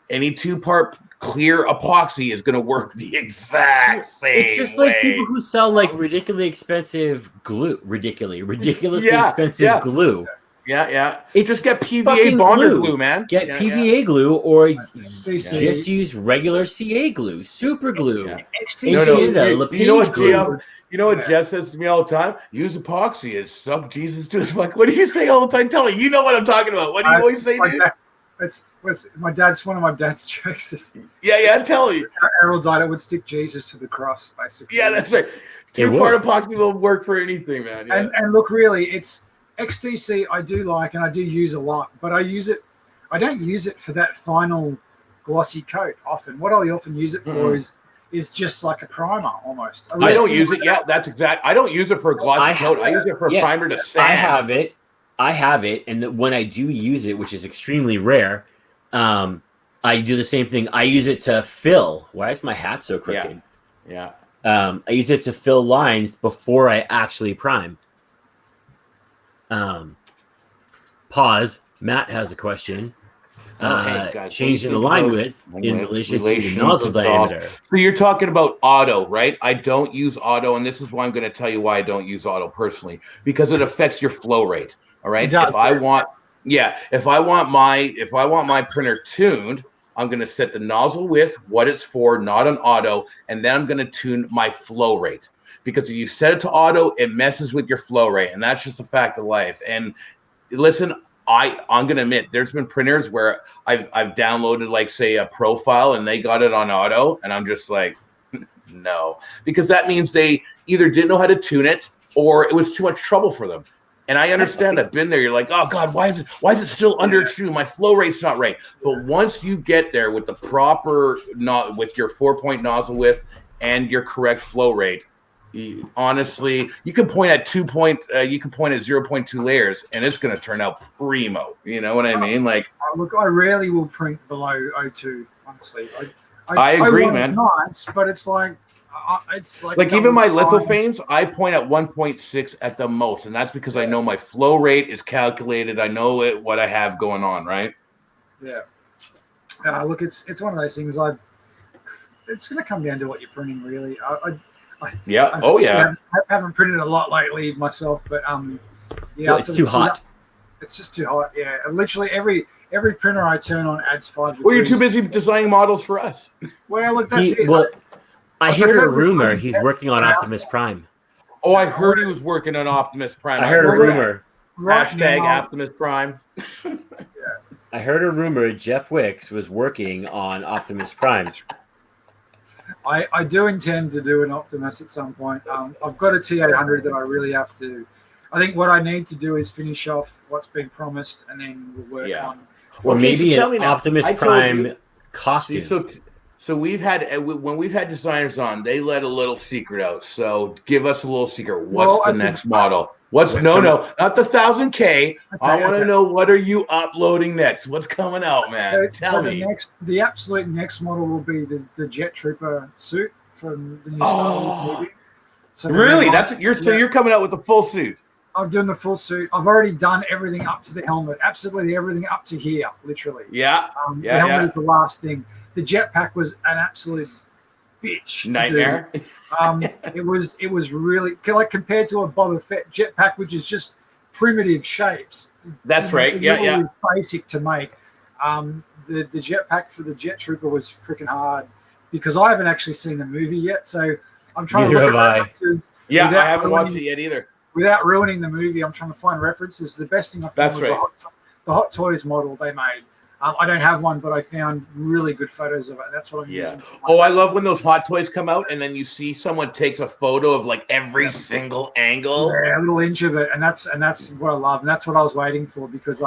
any 2-part clear epoxy is going to work the exact same way. It's just like people who sell like ridiculously expensive glue. Ridiculously expensive glue. Yeah. Just get PVA bonder glue, man. Get PVA glue or just use regular CA glue, super glue. You know what Jeff says to me all the time? Use epoxy. It's stuck Jesus to his fuck. What do you say all the time? Tell me. You know what I'm talking about. What do you always say, dude? It's one of my dad's jokes. Tell me. Errol died. I would stick Jesus to the cross, basically. Yeah, that's right. 2-part epoxy will work for anything, man. Yeah. And look, really, it's XTC. I do like and I do use a lot, but I don't use it for that final glossy coat. Often, what I often use it for is just like a primer almost. I don't use it. Yeah, that's exact. I don't use it for a glossy coat. I use it for a primer to sand. I have it, and when I do use it, which is extremely rare, I do the same thing. I use it to fill. Why is my hat so crooked? Yeah. I use it to fill lines before I actually prime. Pause. Matt has a question. Hey, guys, changing the line width in relation to the nozzle diameter. So you're talking about auto, right? I don't use auto, and this is why I'm going to tell you why I don't use auto personally, because it affects your flow rate. All right. If I want my printer tuned, I'm going to set the nozzle width, what it's for, not on auto, and then I'm going to tune my flow rate. Because if you set it to auto, it messes with your flow rate, and that's just a fact of life. And listen, I'm gonna admit there's been printers where I've downloaded like say a profile and they got it on auto, and I'm just like, no, because that means they either didn't know how to tune it or it was too much trouble for them. And I understand. I've been there. You're like, oh God, why is it still under extrude? My flow rate's not right. But once you get there with the proper with your 4-point nozzle width and your correct flow rate, honestly, you can point at 0.2 layers, and it's going to turn out primo. You know what I mean? Like, look, I rarely will print below 0.2. Honestly, I agree, man. Nice, but it's like even my lithophanes, I point at 1.6 at the most, and that's because I know my flow rate is calculated. I know what I have going on, right? Yeah. Look, it's one of those things. It's going to come down to what you're printing, really. I haven't printed a lot lately myself, but it's too hot. It's just too hot. Yeah, literally every printer I turn on adds 5 degrees. Well, you're too busy designing models for us. Well, look, that's it. Well, I heard a rumor he's working on Optimus Prime. Oh, I heard he was working on Optimus Prime. I heard a rumor. Hashtag Optimus Prime. I heard a rumor Geoff Wicks was working on Optimus Prime. I do intend to do an Optimus at some point. I've got a T800 that I really have to. I think what I need to do is finish off what's been promised, and then we'll work on. Well, maybe an Optimus Prime costume. So we've had when we've had designers on, they let a little secret out. So give us a little secret. What's the next model? Not the 1000K. Okay, I want to know, what are you uploading next? What's coming out, man? Tell me. The absolute next model will be the Jet Trooper suit from the new Star Wars movie. So really, you're coming out with the full suit. I'm doing the full suit. I've already done everything up to the helmet. Absolutely everything up to here, literally. Yeah. The helmet is the last thing. The jetpack was an absolute bitch. Nightmare. It was really like compared to a Boba Fett jetpack, which is just primitive shapes. That's right. Yeah. Basic to make. The jetpack for the Jet Trooper was freaking hard because I haven't actually seen the movie yet. So I'm trying to look at references. Yeah, I haven't watched it yet either. Without ruining the movie, I'm trying to find references. The best thing I found was the Hot Toys model they made. I don't have one, but I found really good photos of it. That's what I'm using. I love when those Hot Toys come out and then you see someone takes a photo of like every single angle. Yeah, a little inch of it, and that's what I love, and that's what I was waiting for because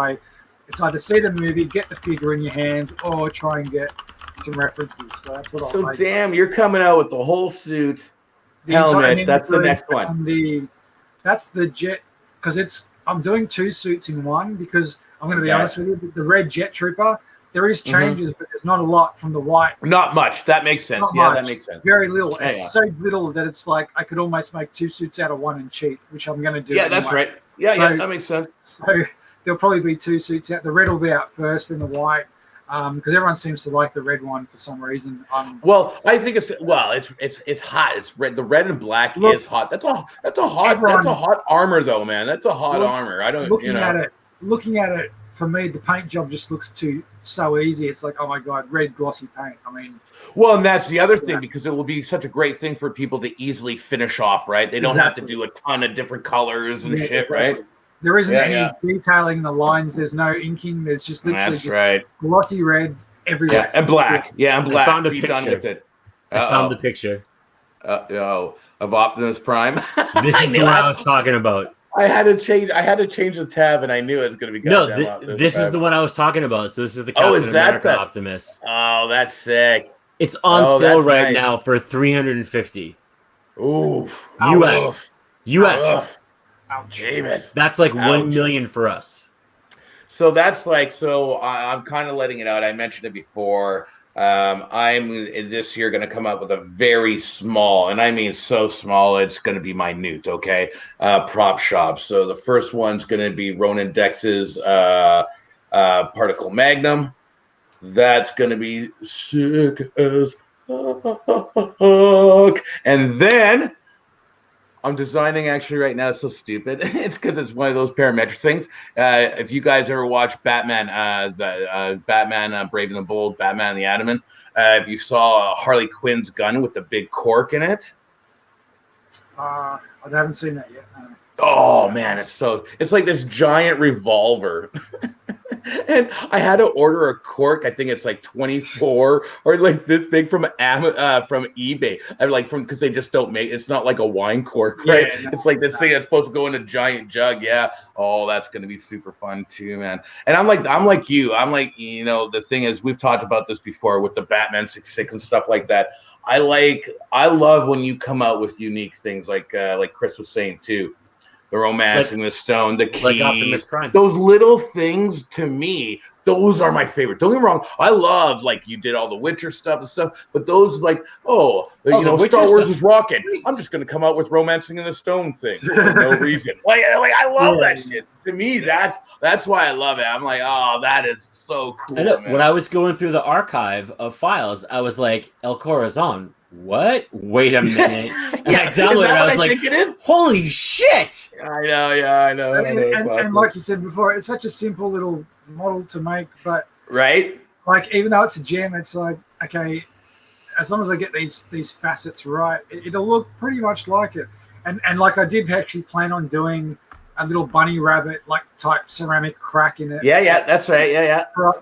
it's either see the movie, get the figure in your hands, or try and get some references. So that's what I like. So damn, you're coming out with the whole suit, helmet. That's the next one. That's the jet because I'm doing 2 suits in one because. I'm going to be honest with you. The red Jet Trooper, there is changes, but there's not a lot from the white. Not much. That makes sense. That makes sense. Very little. It's so little that it's like I could almost make 2 suits out of one and cheat, which I'm going to do. Yeah, anyway. That's right. Yeah, that makes sense. So there'll probably be 2 suits out. The red will be out first, and the white, because everyone seems to like the red one for some reason. Well, I think it's hot. It's red. The red and black is hot. That's a hot armor, though, man. That's a hot armor. I don't. Looking at it, for me, the paint job just looks so easy. It's like, oh my God, red glossy paint. I mean, well, and that's the other thing because it will be such a great thing for people to easily finish off, right? They don't have to do a ton of different colors and shit, right? There isn't any detailing in the lines. There's no inking. There's just literally glossy red everywhere. Yeah, and black. Yeah, and black. I found a picture. Done with it. I found the picture. Of Optimus Prime. This is the one I was talking about. I had to change the tab, and I knew it was going to be. This is the one I was talking about. So this is the Captain America Optimus. Oh, that's sick. It's on sale right now for $350. Ooh, US. Jameis. That's like 1 million for us. So that's like I'm kind of letting it out. I mentioned it before. I'm this year going to come up with a very small, and I mean so small, it's going to be minute, okay, prop shop. So the first one's going to be Ronan Dex's Particle Magnum. That's going to be sick as fuck. And then I'm designing actually right now. It's so stupid. It's because it's one of those parametric things. If you guys ever watch Batman, Batman Brave and the Bold, Batman and the Adamant, if you saw Harley Quinn's gun with the big cork in it. I haven't seen that yet. No. Oh man, it's like this giant revolver. And I had to order a cork. I think it's like 24 or like this thing from eBay. I like because they just don't make it's not like a wine cork, right? Yeah, no, it's like this thing that's supposed to go in a giant jug. Yeah. Oh, that's gonna be super fun too, man. And I'm like you. I'm like, the thing is, we've talked about this before with the Batman 66 and stuff like that. I love when you come out with unique things like Chris was saying too. The romancing the stone, the key, like Optimus Prime. Those little things to me, those are my favorite. Don't get me wrong. I love like you did all the Witcher stuff and stuff, but those like, Star Wars is rocking. I'm just gonna come out with romancing in the stone thing for no reason. Like I love that shit. To me, that's why I love it. I'm like, oh, that is so cool. I know. Man. When I was going through the archive of files, I was like, El Corazon. What? Wait a minute. And I downloaded it. I was like, holy shit. I know. Yeah, I know. And like you said before, it's such a simple little model to make, but right. Like even though it's a gem, it's like, okay, as long as I get these facets right, it'll look pretty much like it. And like I did actually plan on doing a little bunny rabbit like type ceramic crack in it. Yeah, that's right. Yeah. Right.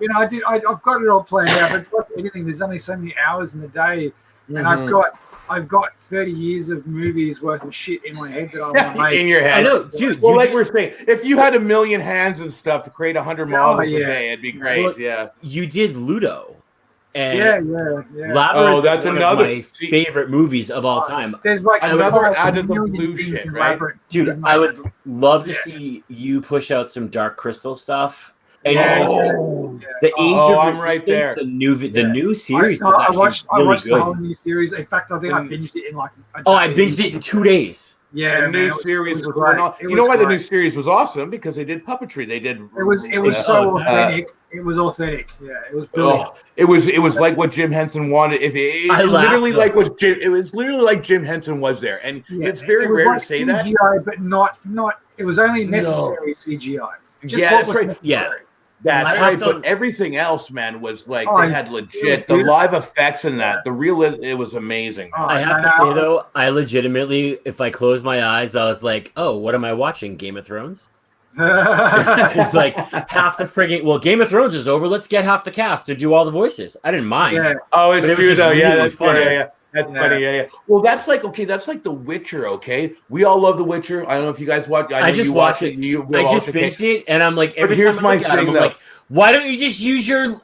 I've got it all planned out, but it's like anything. There's only so many hours in the day. And I've got 30 years of movies worth of shit in my head that I want to make. In your head. I know, dude. Well, like we're saying, if you had 1 million hands and stuff to create 100 models a day, it'd be great. Well, yeah. You did Ludo. And yeah. Labyrinth that's is one another of my favorite movies of all time. There's like another out of the blue shit, right? Dude, I would love to see you push out some Dark Crystal stuff. And the Age of I'm right there. The new series. I watched really the whole new series. In fact, I think I binged it in like a day. I binged it in 2 days. Yeah, the new series was great. You know why the new series was awesome? Because they did puppetry. They did. It was so authentic. It was authentic. Yeah, it was brilliant. It was like what Jim Henson wanted. It was literally like Jim Henson was there, and it's very rare to say that. CGI, but not. It was only necessary CGI. That's right. Yeah. That's right, but everything else, man, was like they had legit the live effects in that. It was amazing. I have to say though, I legitimately, if I close my eyes, I was like, "Oh, what am I watching? Game of Thrones?" It's like half the frigging. Game of Thrones is over. Let's get half the cast to do all the voices. I didn't mind. Yeah. Oh, it's true though. Yeah, that's funny. Yeah. That's funny, yeah. Well, that's like The Witcher. Okay, we all love The Witcher. I don't know if you guys watch. I just watched it. I just binged it, and I'm like, every time I look at it, I'm like, why don't you just use your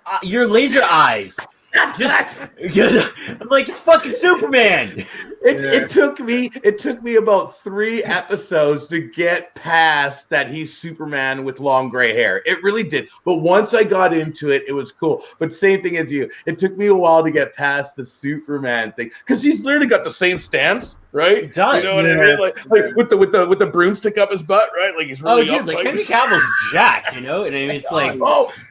laser eyes? I'm like, it's fucking Superman. It took me about 3 episodes to get past that he's Superman with long gray hair. It really did. But once I got into it, it was cool. But same thing as you. It took me a while to get past the Superman thing because he's literally got the same stance, right? He does. You know what I mean? Like with the broomstick up his butt, right? Like he's really Henry Cavill's jacked, and I mean, it's like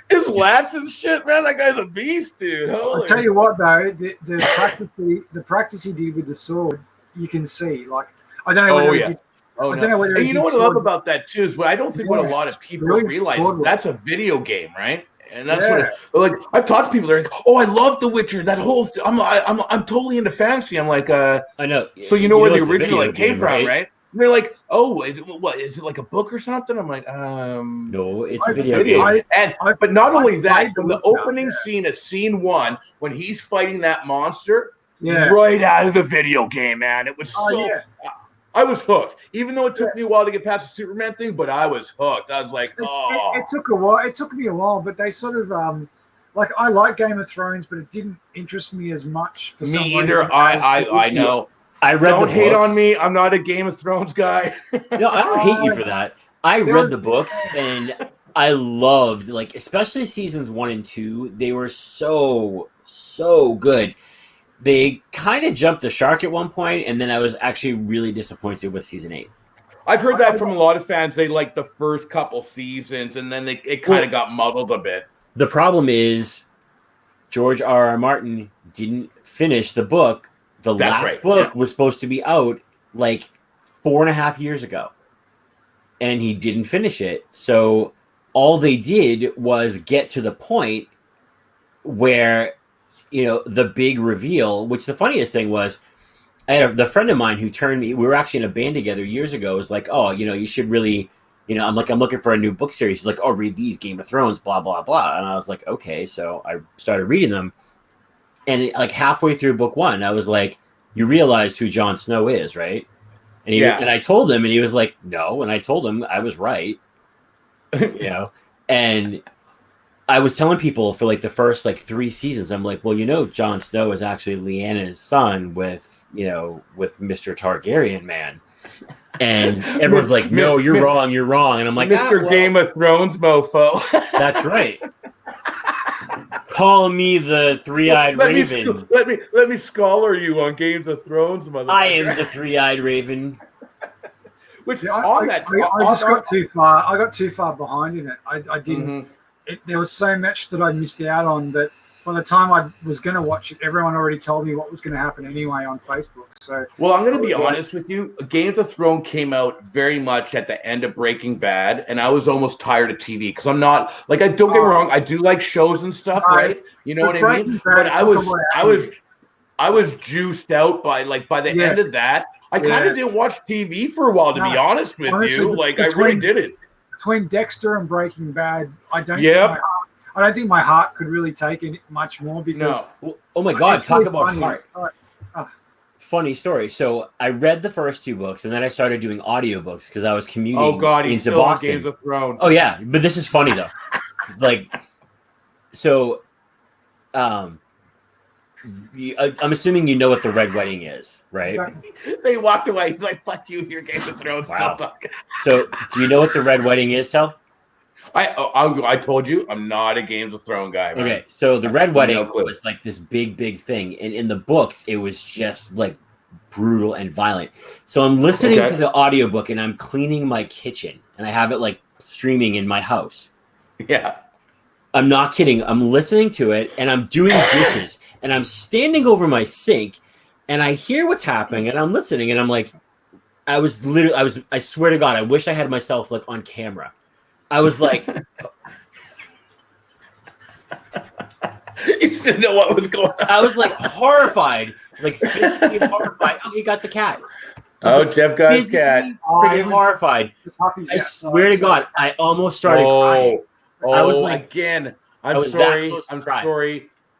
his lats and shit, man. That guy's a beast, dude. Holy. I'll tell you what, though, the practice he did with the sword, you can see. Like, I don't know. I don't know whether. And you know what I love about that too is what I don't think what a lot of people realize. That's a video game, right? And that's what I've talked to people. They're like, "Oh, I love The Witcher. That whole I'm totally into fantasy." I'm like, I know. So you know where the original came from, right? And they're like, "Oh, is it like a book or something?" I'm like, no, it's a video game. But not only that, from the opening scene of scene 1, when he's fighting that monster, right out of the video game, man. It was I was hooked. Even though it took me a while to get past the Superman thing, but I was hooked. I was like, it took a while. It took me a while, but they sort of I like Game of Thrones, but it didn't interest me as much for some reason. Me either. I know. Don't hate on me. I'm not a Game of Thrones guy. No, I don't hate you for that. I read the books and I loved, especially seasons 1 and 2. They were so good. They kind of jumped the shark at one point, and then I was actually really disappointed with season 8. I've heard that from a lot of fans. They like the first couple seasons, and then it kind of got muddled a bit. The problem is George R.R. Martin didn't finish the book. The last book was supposed to be out 4.5 years ago, and he didn't finish it. So all they did was get to the point where, the big reveal, which the funniest thing was, I had the friend of mine who turned me. We were actually in a band together years ago. Was like, oh, you should really, I'm looking for a new book series. He's like, oh, read these Game of Thrones, blah blah blah. And I was like, okay. So I started reading them, and like halfway through book one, I was like, you realize who Jon Snow is, right? And I told him, and he was like, no. And I told him I was right, and I was telling people for like the first like 3 seasons, I'm like, well, Jon Snow is actually Lyanna's son with Mr. Targaryen, man. And everyone's like, no, you're wrong. And I'm like, Mr. Game of Thrones mofo. That's right. Call me the three-eyed raven. Let me scholar you on Games of Thrones, motherfucker. I am the three-eyed raven. Which I just got too far. I got too far behind in it. I didn't. There was so much that I missed out on that by the time I was going to watch it, everyone already told me what was going to happen anyway on Facebook. So, well, I'm going to be honest with you. Games of Thrones came out very much at the end of Breaking Bad, and I was almost tired of TV because I'm not like I don't get me wrong. I do like shows and stuff, right? You know what I mean? But I was juiced out by the end of that. I kind of didn't watch TV for a while, to be honest with you. Like I really didn't. Between Dexter and Breaking Bad, I don't think my heart could really take it much more because. No. Oh my God! Talk really about heart. Funny story. So I read the first 2 books, and then I started doing audiobooks because I was commuting into Boston. Games of Thrones. Oh yeah, but this is funny though. I'm assuming you know what the Red Wedding is, right? They walked away. He's like, "Fuck you, your Game of Thrones." Wow. So, do you know what the Red Wedding is, Tel? I told you I'm not a Games of Thrones guy. Man. Okay, so the Red Wedding was like this big thing, and in the books, it was just like brutal and violent. So I'm listening to the audiobook, and I'm cleaning my kitchen, and I have it like streaming in my house. Yeah. I'm not kidding. I'm listening to it, and I'm doing dishes, and I'm standing over my sink, and I hear what's happening, and I'm listening, and I'm like, I swear to God, I wish I had myself like on camera. I was like, you just didn't know what was going on. I was like horrified, like physically horrified. Oh, he got the cat. Jeff got his cat. Pretty horrified. I swear to God, I almost started crying. I was like, again, I'm sorry.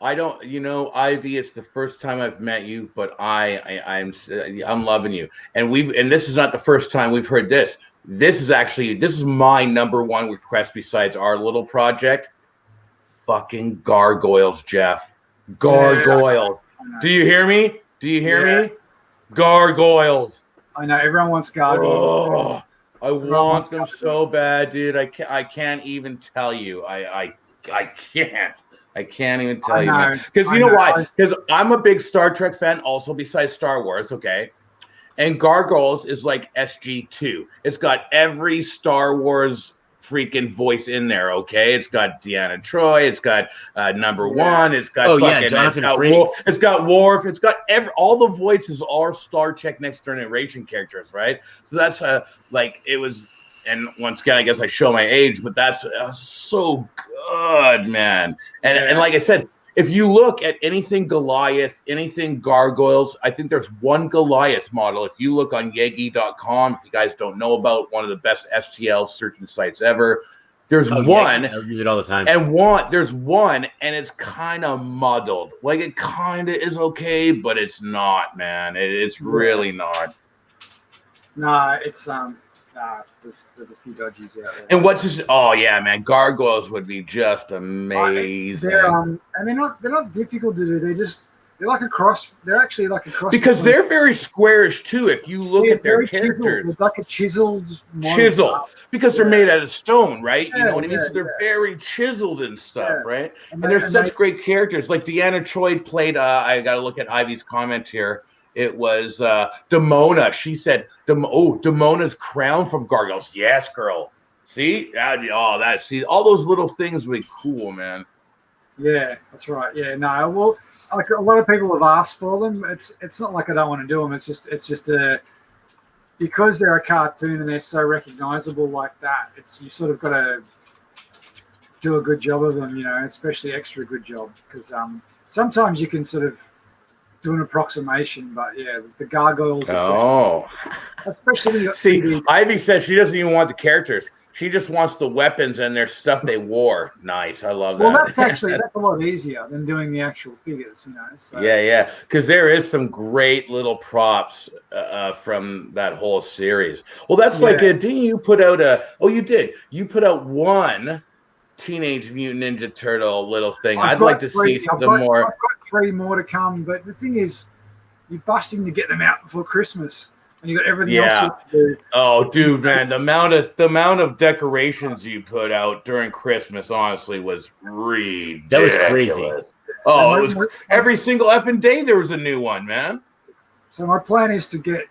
I don't, Ivy, it's the first time I've met you, but I'm loving you. And this is not the first time we've heard this. This is my number 1 request besides our little project. Fucking gargoyles, Jeff. Gargoyles. Do you hear me? Me? Gargoyles. I know everyone wants gargoyles. I want them so bad, dude. I can't even tell you. I can't. I can't even tell you. Because you know why? Because I'm a big Star Trek fan, also besides Star Wars, okay? And Gargoyles is like SG2. It's got every Star Wars freaking voice in there, okay? It's got Deanna Troi. It's got number 1. It's got Jonathan Frakes. It's got Worf. It's got all the voices are Star Trek Next Generation characters, right? So that's it was. And once again, I guess I show my age, but that's so good, man. And like I said, if you look at anything Goliath, anything Gargoyles, I think there's one Goliath model. If you look on Yegi.com, if you guys don't know about one of the best STL searching sites ever, there's one. I use it all the time. And there's one, and it's kind of muddled. Like it kind of is okay, but it's not, man. It's really not. Nah, it's there's a few dodgies out there. And what's this? Oh yeah, man, Gargoyles would be just amazing. They're not difficult to do. They're like a cross. They're actually like a cross because they're very squarish too. If you look at their characters, it's like a chiseled because they're made out of stone, right? You know what I mean? So they're very chiseled and stuff, right? And they're such great characters. Like Deanna Troi played. I got to look at Ivy's comment here. It was Demona. She said, Demona's crown from Gargoyles. Yes, girl. See? See, all those little things would be cool, man. Yeah, that's right. Yeah, no, well, like a lot of people have asked for them. It's not like I don't want to do them. It's just because they're a cartoon and they're so recognizable like that. You sort of got to do a good job of them, especially extra good job because sometimes you can sort of do an approximation, but yeah, the gargoyles. Oh, especially see, Ivy says she doesn't even want the characters. She just wants the weapons and their stuff they wore. Nice, I love that. Well, that's a lot easier than doing the actual figures, So. Yeah, because there is some great little props from that whole series. Well, that's like, didn't you put out Oh, you did. You put out one Teenage Mutant Ninja Turtle little thing. I'd like to see some more. I've got 3 more to come, but the thing is, you're busting to get them out before Christmas. And you got everything else to do. Oh, dude, man, the amount of decorations you put out during Christmas, honestly, was ridiculous. That was crazy. Oh, it was every single effing day there was a new one, man. So my plan is to get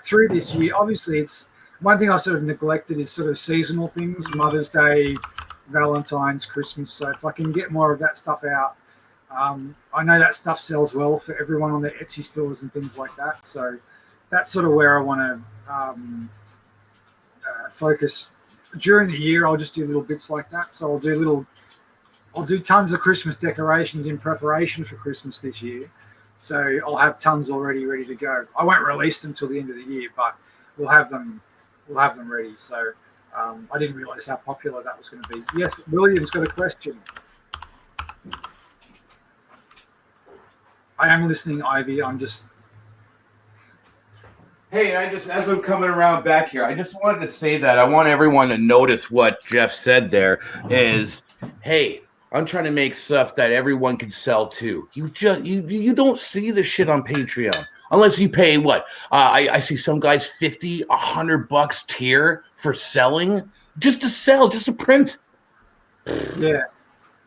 through this year. Obviously, it's one thing I sort of neglected is sort of seasonal things, Mother's Day, Valentine's, Christmas. So if I can get more of that stuff out, I know that stuff sells well for everyone on their Etsy stores and things like that. So that's sort of where I want to focus. During the year, I'll just do little bits like that. So I'll do tons of Christmas decorations in preparation for Christmas this year. So I'll have tons already ready to go. I won't release them till the end of the year, but we'll have them ready. So I didn't realize how popular that was going to be. Yes, William's got a question. I am listening, Ivy. I'm just. Hey, as I'm coming around back here, I just wanted to say that I want everyone to notice what Geoff said there is, hey, I'm trying to make stuff that everyone can sell too. You don't see the shit on Patreon unless you pay what? I see some guys $50, $100 tier for selling just to sell, just to print. Yeah.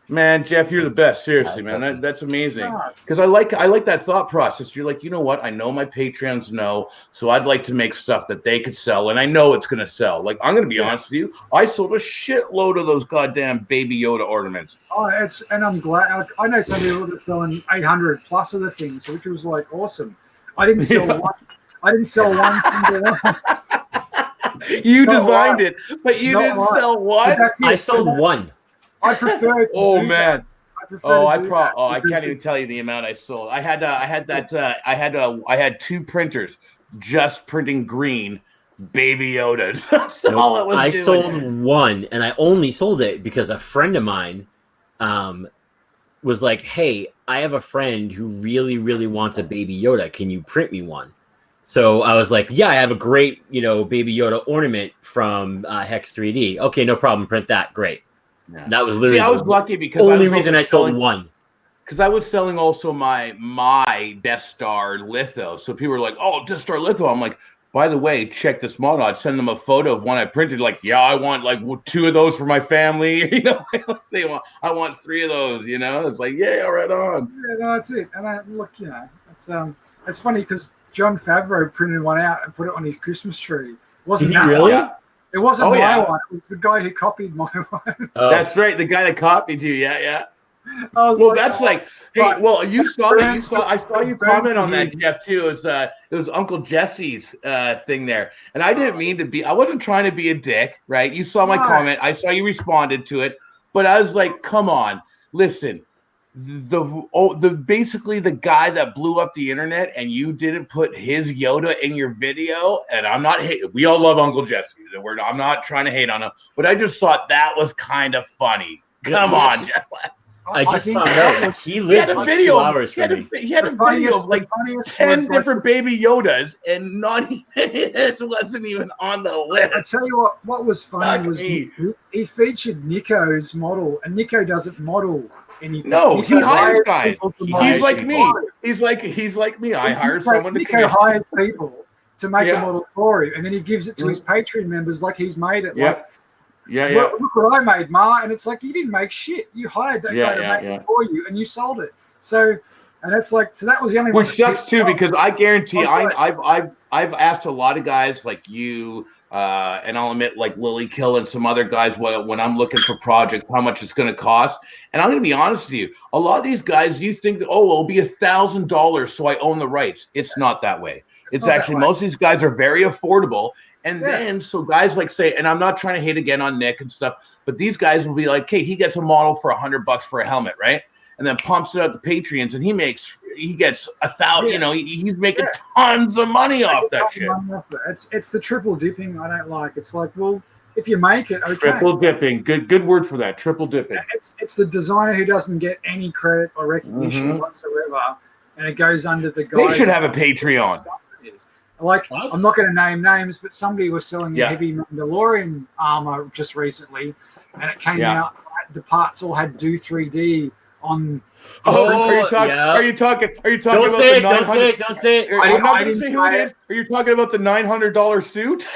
Man, Geoff, you're the best. Seriously, man, that's amazing. Because I like that thought process. You're like, you know what? I know my Patreons know, so I'd like to make stuff that they could sell, and I know it's gonna sell. Like, I'm gonna be honest with you, I sold a shitload of those goddamn Baby Yoda ornaments. Oh, and I'm glad. I know some people that are selling 800 plus of the things, which was like awesome. I didn't sell one. I didn't sell one single one. You designed it, but you didn't sell one. I sold one. I prefer. Man. I can't even tell you the amount I sold. I had 2 printers just printing green Baby Yodas. That's all it was. I sold one, and I only sold it because a friend of mine was like, "Hey, I have a friend who really, really wants a Baby Yoda. Can you print me one?" So I was like, "Yeah, I have a great, Baby Yoda ornament from Hex3D. Okay, no problem. Print that. Great." Yeah. That was literally. I was lucky because only reason I sold one. Because I was selling also my Death Star litho. So people were like, "Oh, Death Star litho." I'm like, by the way, check this model. I'd send them a photo of one I printed. Like, yeah, I want like 2 of those for my family. I want 3 of those. It's like, yeah, right on. Yeah, no, that's it. And look, it's funny because Jon Favreau printed one out and put it on his Christmas tree. Wasn't that really? One? It wasn't my one. It was the guy who copied my one. Oh. That's right. The guy that copied you. Yeah. Hey, you saw that. I saw you comment on that, Geoff, too. It was Uncle Jesse's thing there, and I didn't mean to be. I wasn't trying to be a dick, right? You saw my comment. I saw you responded to it, but I was like, "Come on, listen." Basically the guy that blew up the internet, and you didn't put his Yoda in your video. And I'm not hating. We all love Uncle Jesse. I'm not trying to hate on him, but I just thought that was kind of funny. Come on, Geoff. I just found out he lived like 2 hours from me. He had a video of like 10 different Baby Yodas, and not even this wasn't even on the list. I tell you what was funny was he featured Nico's model, and Nico doesn't model anything. No, he hires guys. He's like me. He's like me. I hire someone to Nico hires people to make a model for him, and then he gives it to his Patreon members like he's made it. Look what I made, Ma. And it's like, you didn't make shit. You hired that guy to make it for you, and you sold it. So, and it's like, so that was the only one. Which sucks too, because I guarantee I've asked a lot of guys like you, and I'll admit like Lily Kill and some other guys when I'm looking for projects, how much it's going to cost. And I'm going to be honest with you, a lot of these guys, you think that, it'll be $1,000, so I own the rights. It's not that way. It's actually, most of these guys are very affordable. And then, so guys like say, and I'm not trying to hate again on Nick and stuff, but these guys will be like, hey, he gets a model for $100 for a helmet, right? and then pumps it out to Patreons, and he gets 1,000. You know, he's making tons of money off that shit. It's the triple dipping I don't like. It's like, well, if you make it, okay. Triple dipping, good word for that. Triple dipping. It's the designer who doesn't get any credit or recognition whatsoever, and it goes under the guise. They should have a Patreon. Like, I'm not going to name names, but somebody was selling a heavy Mandalorian armor just recently, and it came out. The parts all had Do 3D on. Are you talking about the $900? Don't say it. I'm not going to say who it is. Are you talking about the $900 suit?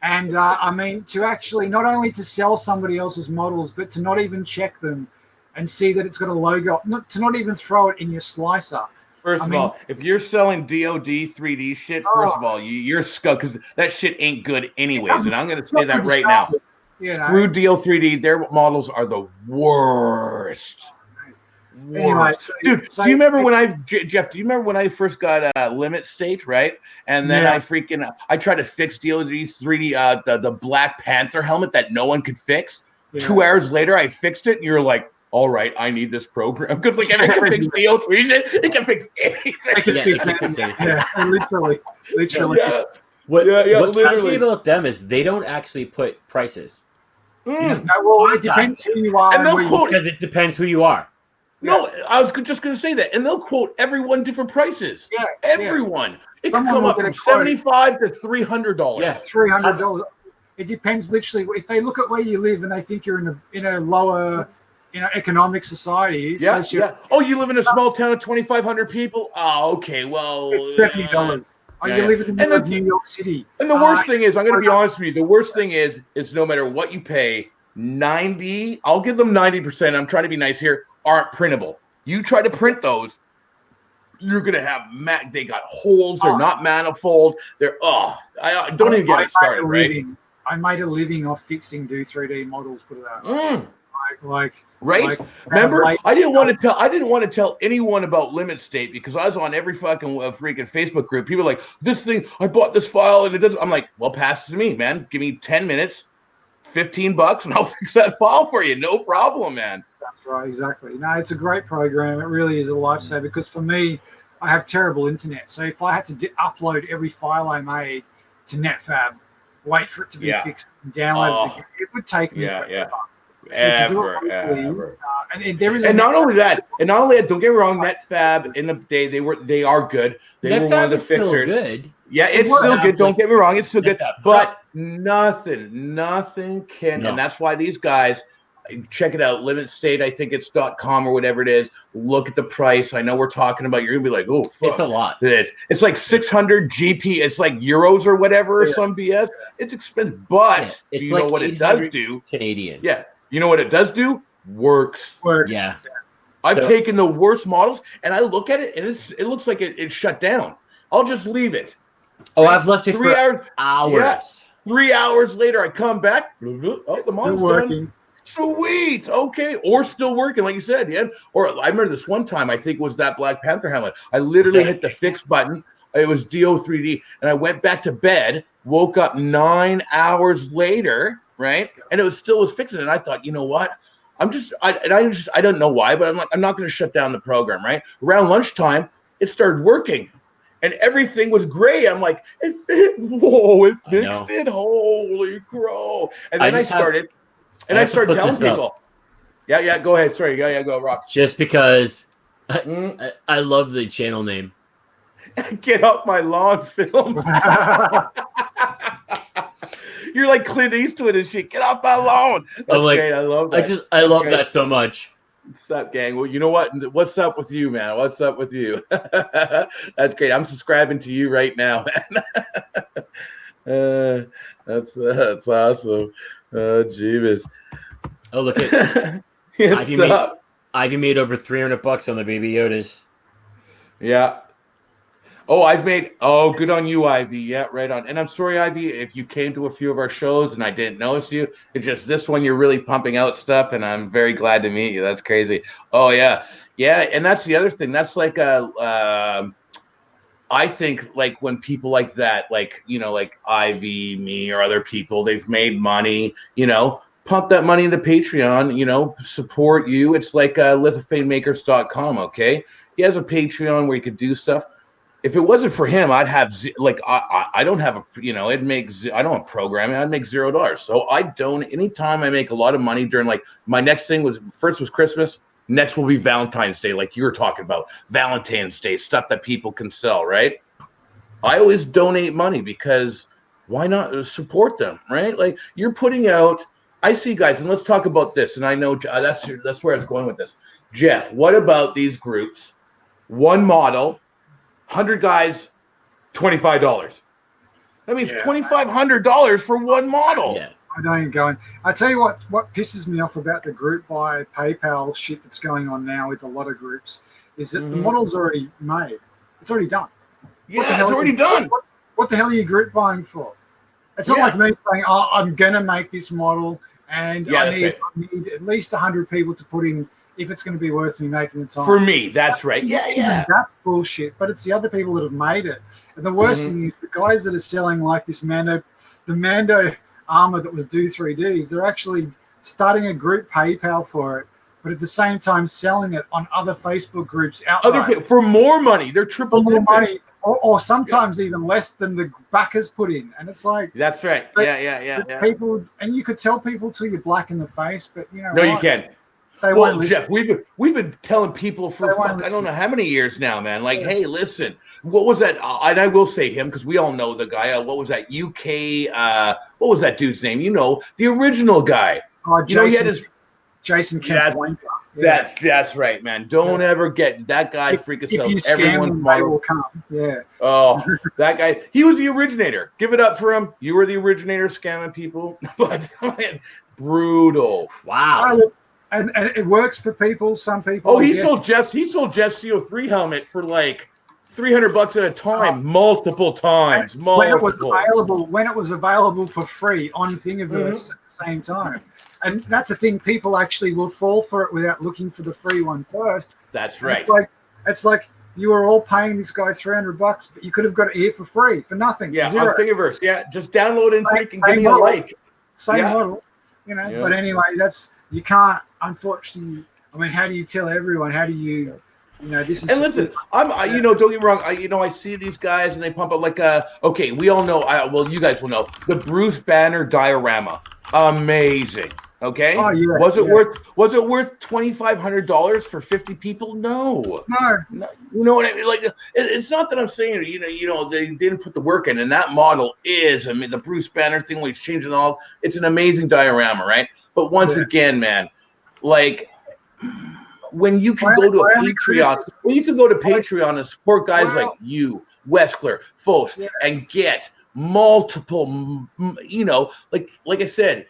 And I mean, to actually not only to sell somebody else's models, but to not even check them and see that it's got a logo, to not even throw it in your slicer. First of all, if you're selling DOD 3D shit, first of all, you're scum, because that shit ain't good anyways. And I'm going to say that right now. Screw DO 3D. Their models are the worst. Anyway, dude, do you remember when Jeff? Do you remember when I first got Limit State, right? And then I tried to fix DO 3D, the Black Panther helmet that no one could fix. 2 hours later, I fixed it, and you're like, all right, I need this program. Because like, if it can fix DO3 shit, it can fix anything. It can fix anything. Yeah, literally. What kills me about them is they don't actually put prices. Well, it depends who you are. And they'll quote, because it depends who you are. No, I was just going to say that. And they'll quote everyone different prices. Yeah. Everyone. It can come up from $75 to $300. Yeah, $300. It depends literally. If they look at where you live and they think you're in a lower economic society. Oh, you live in a small town of 2,500 people? Oh, okay. Well, it's $70. You live in the middle of New York City. And the worst thing is, I'm going to be honest with you, the worst thing is no matter what you pay, 90, I'll give them 90%. I'm trying to be nice here, aren't printable. You try to print those, you're going to have, they got holes, they're not manifold. They're, I don't even get it started, right? I made a living off fixing Do 3D models, put it that way. Remember, I didn't want to tell anyone about Limit State because I was on every fucking freaking Facebook group. People are like, this thing, I bought this file and it doesn't. I'm like, well, pass it to me, man. Give me 10 minutes, $15, and I'll fix that file for you. No problem, man. That's right, exactly. No, it's a great program. It really is a lifesaver because for me, I have terrible internet. So if I had to upload every file I made to NetFab, wait for it to be fixed, and download it again, it would take me forever. Ever. And not only that, don't get me wrong, NetFab in the day they are good. They were one of the fixers. Still good. Yeah, it's still good. Don't get me wrong, it's still good. But nothing can, and that's why these guys, check it out, Limit State, I think it's .com or whatever it is. Look at the price. I know we're talking about, you're gonna be like, oh, fuck. It's a lot. It's like 600 GP. It's like euros or whatever, or some BS. It's expensive, but do you know what it does do? Canadian. Yeah. You know what it does do? Works. Yeah. I've taken the worst models and I look at it and it looks like it's shut down. I'll just leave it. Oh, I've left it for hours. Yeah. 3 hours later, I come back. Oh, the model's done. Sweet. Okay. Or still working, like you said. Yeah. Or I remember this one time, I think it was that Black Panther helmet. I literally hit the fix button. It was DO3D. And I went back to bed, woke up 9 hours later. Right, and it was fixing it. And I thought, you know what? I don't know why, but I'm not going to shut down the program. Right around lunchtime, it started working, and everything was gray. I'm like, it fixed it. Holy crow! And then I started telling people, yeah, go ahead. Sorry, yeah, go, Rock. Just because I love the channel name. Get Up My Lawn Films. You're like Clint Eastwood and shit. Get off my lawn. That's great. I love that. I love that so much. What's up, gang? Well, you know what? What's up with you, man? What's up with you? That's great. I'm subscribing to you right now, man. That's awesome. Oh, Jeebus. Oh, look at Ivy made over $300 on the Baby Yodas. Yeah. Oh, good on you, Ivy. Yeah, right on. And I'm sorry, Ivy, if you came to a few of our shows and I didn't notice you. It's just this one, you're really pumping out stuff, and I'm very glad to meet you. That's crazy. Oh, yeah. Yeah, and that's the other thing. That's like I think like when people like that, like, like Ivy, me, or other people, they've made money, pump that money into Patreon, you know, support you. It's like lithofanemakers.com, okay? He has a Patreon where you could do stuff. If it wasn't for him, I'd have I don't have a, you know, I don't have programming. I'd make $0. So I don't. Anytime I make a lot of money during, like, my next thing was Christmas. Next will be Valentine's Day, like you were talking about. Valentine's Day, stuff that people can sell, right? I always donate money because why not support them, right? Like, you're putting out. I see, guys, and let's talk about this. And I know that's where I was going with this. Geoff, what about these groups? One model. 100 guys, $25. That means $2,500 for one model. Yeah. I know you're going. I tell you what pisses me off about the group buy PayPal shit that's going on now with a lot of groups is that the model's already made. It's already done. Yeah, it's already done. What the hell are you group buying for? It's not like me saying, "Oh, I'm gonna make this model, and I need at least 100 people to put in." If it's going to be worth me making the time. For me, that's right. Yeah. That's bullshit. But it's the other people that have made it. And the worst thing is the guys that are selling like the Mando armor that was Do 3Ds, they're actually starting a group PayPal for it, but at the same time selling it on other Facebook groups outright. For more money. They're triple more money. Or sometimes even less than the backers put in. And it's like... That's right. Yeah. People, and you could tell people till you're black in the face, but you know... No, you can't. Well, Geoff, we've been telling people for I don't know how many years now, man. Like, hey, listen, what was that? And I will say him because we all know the guy. What was that? UK. What was that dude's name? You know, the original guy. Oh, Jason, he had his Jason Kemp. That's right, man. Don't ever get that guy. Freak us out. Everyone's model will come. Yeah. Oh, that guy. He was the originator. Give it up for him. You were the originator, scamming people. But man, brutal. Wow. And it works for people. Some people. Oh, he sold Jeff's CO3 helmet for like $300 at a time, multiple times. When it was available for free on Thingiverse at the same time. And that's the thing. People actually will fall for it without looking for the free one first. That's right. It's like you were all paying this guy $300, but you could have got it here for free for nothing. Yeah, zero. on Thingiverse. Yeah, just download and freaking give me a like. Same model, you know. Yeah. But anyway, you can't. Unfortunately, I mean, how do you tell everyone? How do you know, this is. And listen, don't get me wrong. I see these guys and they pump out okay, we all know. You guys will know the Bruce Banner diorama, amazing. Okay, was it worth $2,500 for 50 people? No, you know what I mean. Like, it's not that I'm saying they didn't put the work in, and that model is. I mean, the Bruce Banner thing, like changing all. It's an amazing diorama, right? But once again, man. Like, when you can go to Patreon and support guys like you, Weskler, Foss, and get multiple, like I said,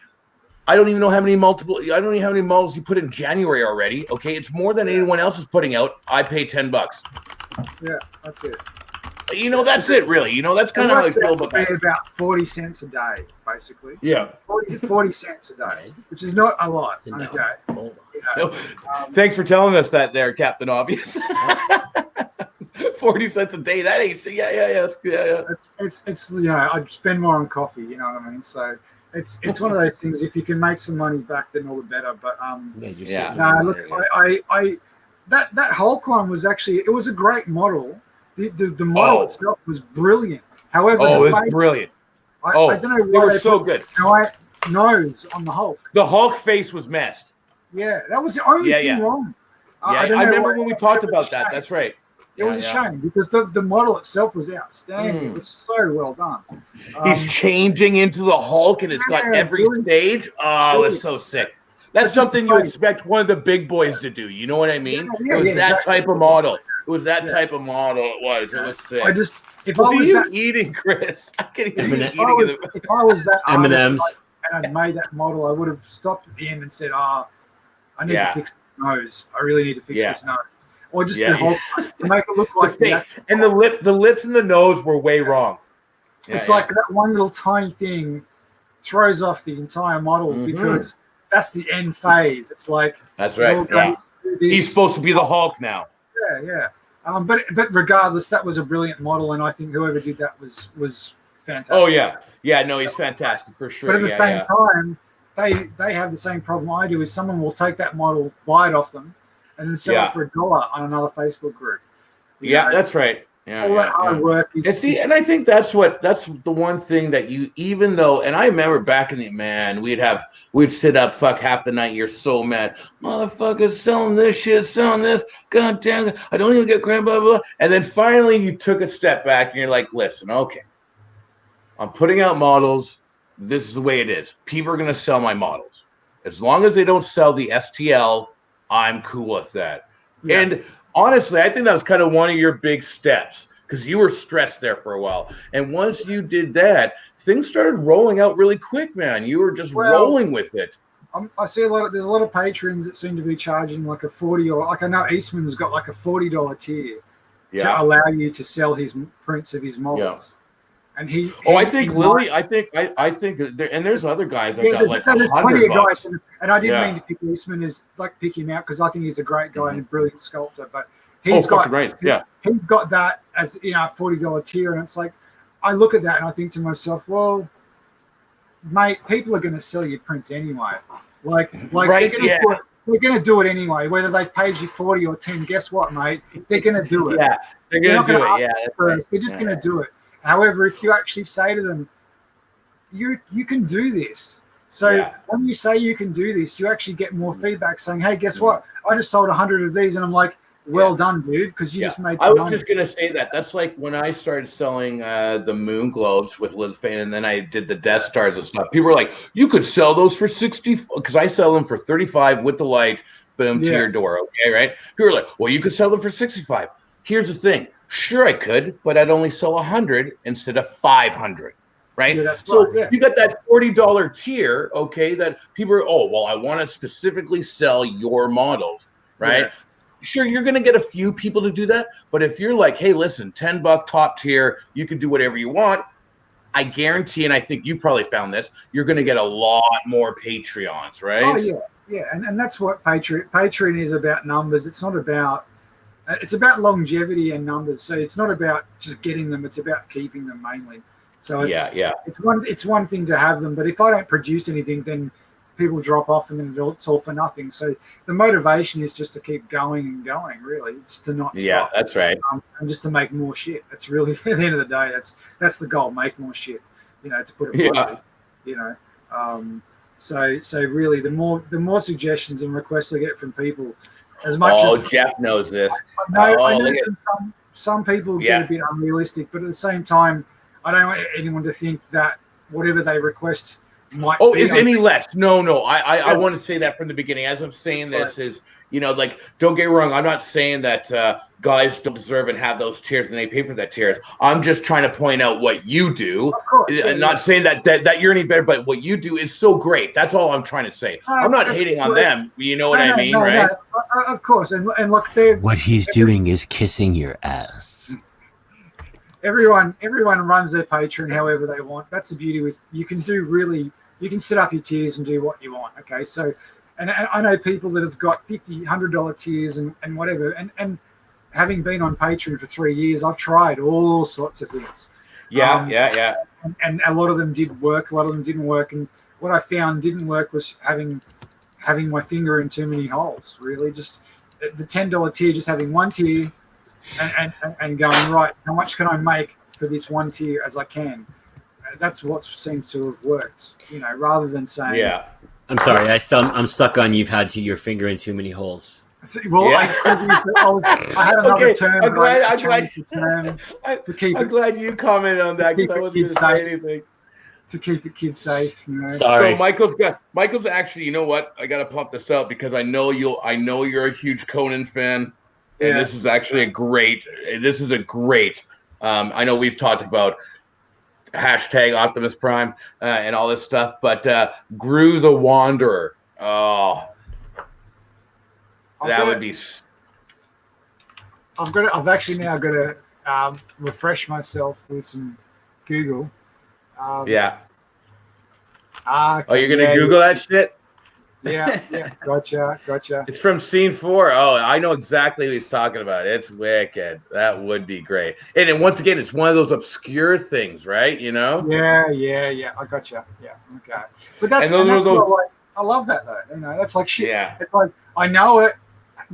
I don't even know how many models you put in January already. Okay, it's more than anyone else is putting out. I pay $10. Yeah, that's it. That's it, really. That's kind of how I feel about that. About 40 cents a day, basically. Yeah. 40 cents a day, which is not a lot. Okay. Thanks for telling us that there, Captain Obvious. 40 cents a day, that ain't... That's good. Yeah. It's I spend more on coffee, you know what I mean? So it's one of those things, if you can make some money back, then all the better. But that Hulk one was actually, it was a great model. The model itself was brilliant. However, it's brilliant. I don't know why they were so good. Nose on the Hulk. The Hulk face was messed. Yeah, that was the only thing wrong. I remember when we talked about that. That's right. It was a shame because the model itself was outstanding. It was so well done. He's changing into the Hulk, and it's got every stage. Oh, it's so sick. That's something you expect one of the big boys to do. You know what I mean? It was that type of model. It was that type of model. It was sick. If I was eating, Chris, I can hear you eating. If I was that M&Ms and I'd made that model, I would have stopped at the end and said, I need to fix the nose. I really need to fix this nose. Or just the whole to make it look like the lips and the nose were way wrong. It's like that one little tiny thing throws off the entire model because that's the end phase. It's like that's right. Yeah. He's supposed to be the Hulk now. Yeah. But regardless, that was a brilliant model, and I think whoever did that was fantastic. Oh yeah. No, he's fantastic for sure. But at the same time, they have the same problem I do. Is someone will take that model, buy it off them, and then sell it for $1 on another Facebook group. You know? That's right. Yeah, all that hard work is, and I think that's the one thing that you, even though, and I remember back in the we'd sit up half the night. You're so mad, motherfuckers selling this shit, selling this, god damn it, I don't even get crap, blah, blah. And then finally you took a step back and you're like, listen, okay, I'm putting out models. This is the way it is. People are going to sell my models. As long as they don't sell the STL, I'm cool with that. Yeah. And honestly, I think that was kind of one of your big steps because you were stressed there for a while. And once you did that, things started rolling out really quick, man. You were just rolling with it. I see there's a lot of patrons that seem to be charging like a $40 or like I know Eastman's got like a $40 tier to allow you to sell his prints of his models. Yeah. And I think Lily. I think and there's other guys that got like $100. Plenty of guys, and I didn't mean to pick Eastman as like pick him out because I think he's a great guy and a brilliant sculptor. But he's got that as a $40 tier, and it's like I look at that and I think to myself, well, mate, people are going to sell you prints anyway. Like they're going to do it anyway, whether they've paid you 40 or 10. Guess what, mate? They're going to do it. Yeah, they're going to do it. Yeah, first. They're just going to do it. However, if you actually say to them, you can do this. So when you say you can do this, you actually get more feedback saying, hey, guess what? I just sold 100 of these. And I'm like, well done, dude, because you just made the money. I was money. just going to say that. That's like when I started selling the Moon Globes with Liz Fane, and then I did the Death Stars and stuff. People were like, you could sell those for 60, because I sell them for 35 with the light, boom, to your door, okay, right? People were like, well, you could sell them for 65. Here's the thing. Sure, I could, but I'd only sell 100 instead of 500, right? Yeah, that's so you got that $40 tier, okay, that people are, I want to specifically sell your models, right? Yeah. Sure, you're going to get a few people to do that, but if you're like, hey, listen, $10 top tier, you can do whatever you want, I guarantee, and I think you probably found this, you're going to get a lot more Patreons, right? Oh, yeah, and that's what Patreon is about numbers. It's not about it's about longevity and numbers. So it's not about just getting them; it's about keeping them mainly. So it's one thing to have them, but if I don't produce anything, then people drop off, and then it's all for nothing. So the motivation is just to keep going and going, really, just to not stop. Yeah, that's right. And just to make more shit. That's really at the end of the day, that's the goal: make more shit. To put it bluntly. So really, the more suggestions and requests I get from people. As much as Geoff knows this. I know some people get a bit unrealistic, but at the same time, I don't want anyone to think that whatever they request might be is any less. No. I want to say that from the beginning. As I'm saying this is, don't get me wrong. I'm not saying that guys don't deserve and have those tiers and they pay for that tiers. I'm just trying to point out what you do. Of course, not saying that you're any better, but what you do is so great. That's all I'm trying to say. I'm not hating on them. You know what I mean, right? No, of course. And look, what he's doing is kissing your ass. Everyone runs their Patreon however they want. That's the beauty with you can set up your tiers and do what you want. Okay, so. And I know people that have got $50, $100 tiers and whatever. And having been on Patreon for 3 years, I've tried all sorts of things. Yeah. And a lot of them did work. A lot of them didn't work. And what I found didn't work was having my finger in too many holes, really. Just the $10 tier, just having one tier and going, right, how much can I make for this one tier as I can? That's what seems to have worked, rather than saying... Yeah. I'm sorry, I'm stuck on you've had your finger in too many holes. Well, I had another term. I'm glad you commented on that because I wasn't going to say anything. To keep the kids safe. Sorry. So Michael's actually, you know what? I got to pump this out because I know you're a huge Conan fan, and this is actually a great. I know we've talked about hashtag Optimus Prime and all this stuff, but Gru the Wanderer. Oh, would be. I've actually now got to refresh myself with some Google. You're gonna Google that shit? Yeah. Gotcha. It's from Scene 4. Oh, I know exactly what he's talking about. It's wicked. That would be great. And then once again, it's one of those obscure things, right? Yeah. I gotcha. Yeah. go. But that's what, like, I love that though. You know, that's like shit. Yeah. It's like I know it,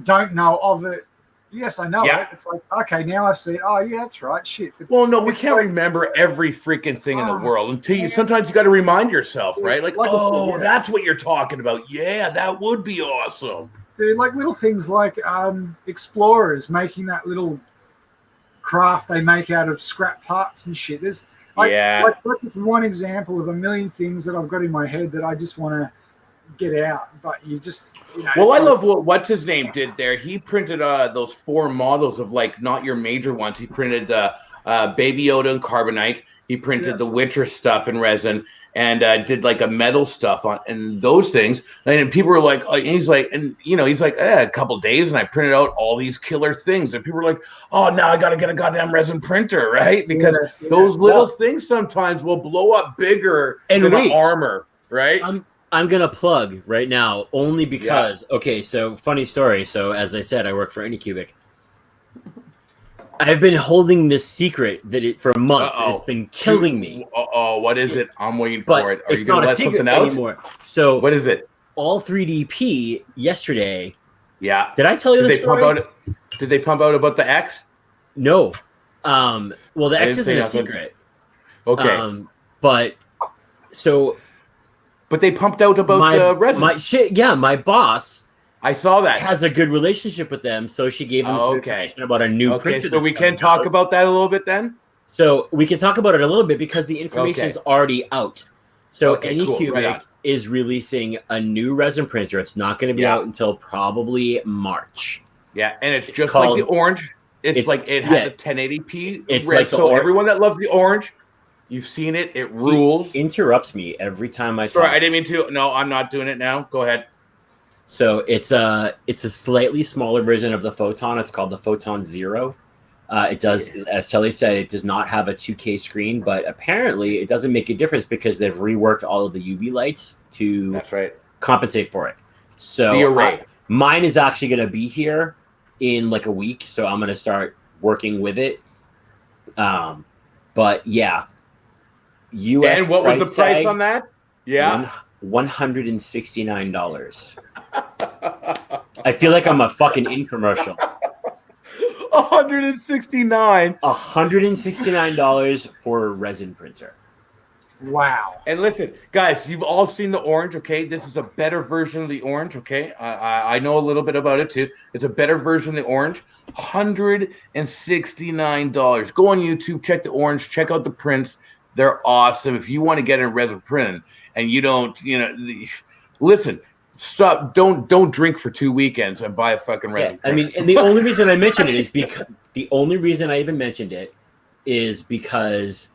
don't know of it. Yes, I know it. It's like, okay, now I've seen. Oh, yeah, that's right. Shit. Well, no, we can't remember every freaking thing in the world until you. Sometimes you got to remind yourself, right? Like, oh, that's what you're talking about. Yeah, that would be awesome, dude. Like little things like explorers making that little craft they make out of scrap parts and shit. There's like that's just one example of a million things that I've got in my head that I just want to get out, but you just, you know. Well, I love what what's his name did there. He printed those 4 models of, like, not your major ones. He printed Baby Yoda in carbonite. He printed the Witcher stuff in resin, and did like a metal stuff on and those things. And people were like, and he's like, a couple days, and I printed out all these killer things. And people were like, oh, now I got to get a goddamn resin printer, right? Because those little things sometimes will blow up bigger than armor, right? I'm going to plug right now only because, okay, so funny story. So as I said, I work for Anycubic. I've been holding this secret for a month. And it's been killing me. What is it? I'm waiting for it. Are you going to let something out? Anymore. So what is it? All 3DP yesterday. Yeah. Did I tell you this story? Did they pump out about the X? No. Well, the X isn't a secret. Okay. But they pumped out about the resin. My boss. I saw that. Has a good relationship with them, so she gave them some information about a new printer. So we can talk about that a little bit then? So we can talk about it a little bit because the information is already out. So Anycubic is releasing a new resin printer. It's not going to be out until probably March. Yeah, and it's just called, like the orange. It's like it has a 1080p. It's red. like so everyone that loves the orange, you've seen it. It rules. He interrupts me every time I talk. Sorry, I didn't mean to. No, I'm not doing it now. Go ahead. So it's a slightly smaller version of the Photon. It's called the Photon Zero. It does, as Telly said, it does not have a 2K screen, but apparently it doesn't make a difference because they've reworked all of the UV lights to compensate for it. So the array. Mine is actually going to be here in like a week, so I'm going to start working with it. But yeah, US. And what was the price on that? Yeah, $169. I feel like I'm a fucking infomercial. $169. $169 for a resin printer. Wow. And listen, guys, you've all seen the orange, okay? This is a better version of the orange, okay? I know a little bit about it too. It's a better version of the orange. $169. Go on YouTube, check the orange, check out the prints. They're awesome. If you want to get a resin print and you don't, listen, stop. Don't drink for 2 weekends and buy a fucking resin. I mean, and the only reason I mentioned it is because the only reason I even mentioned it is because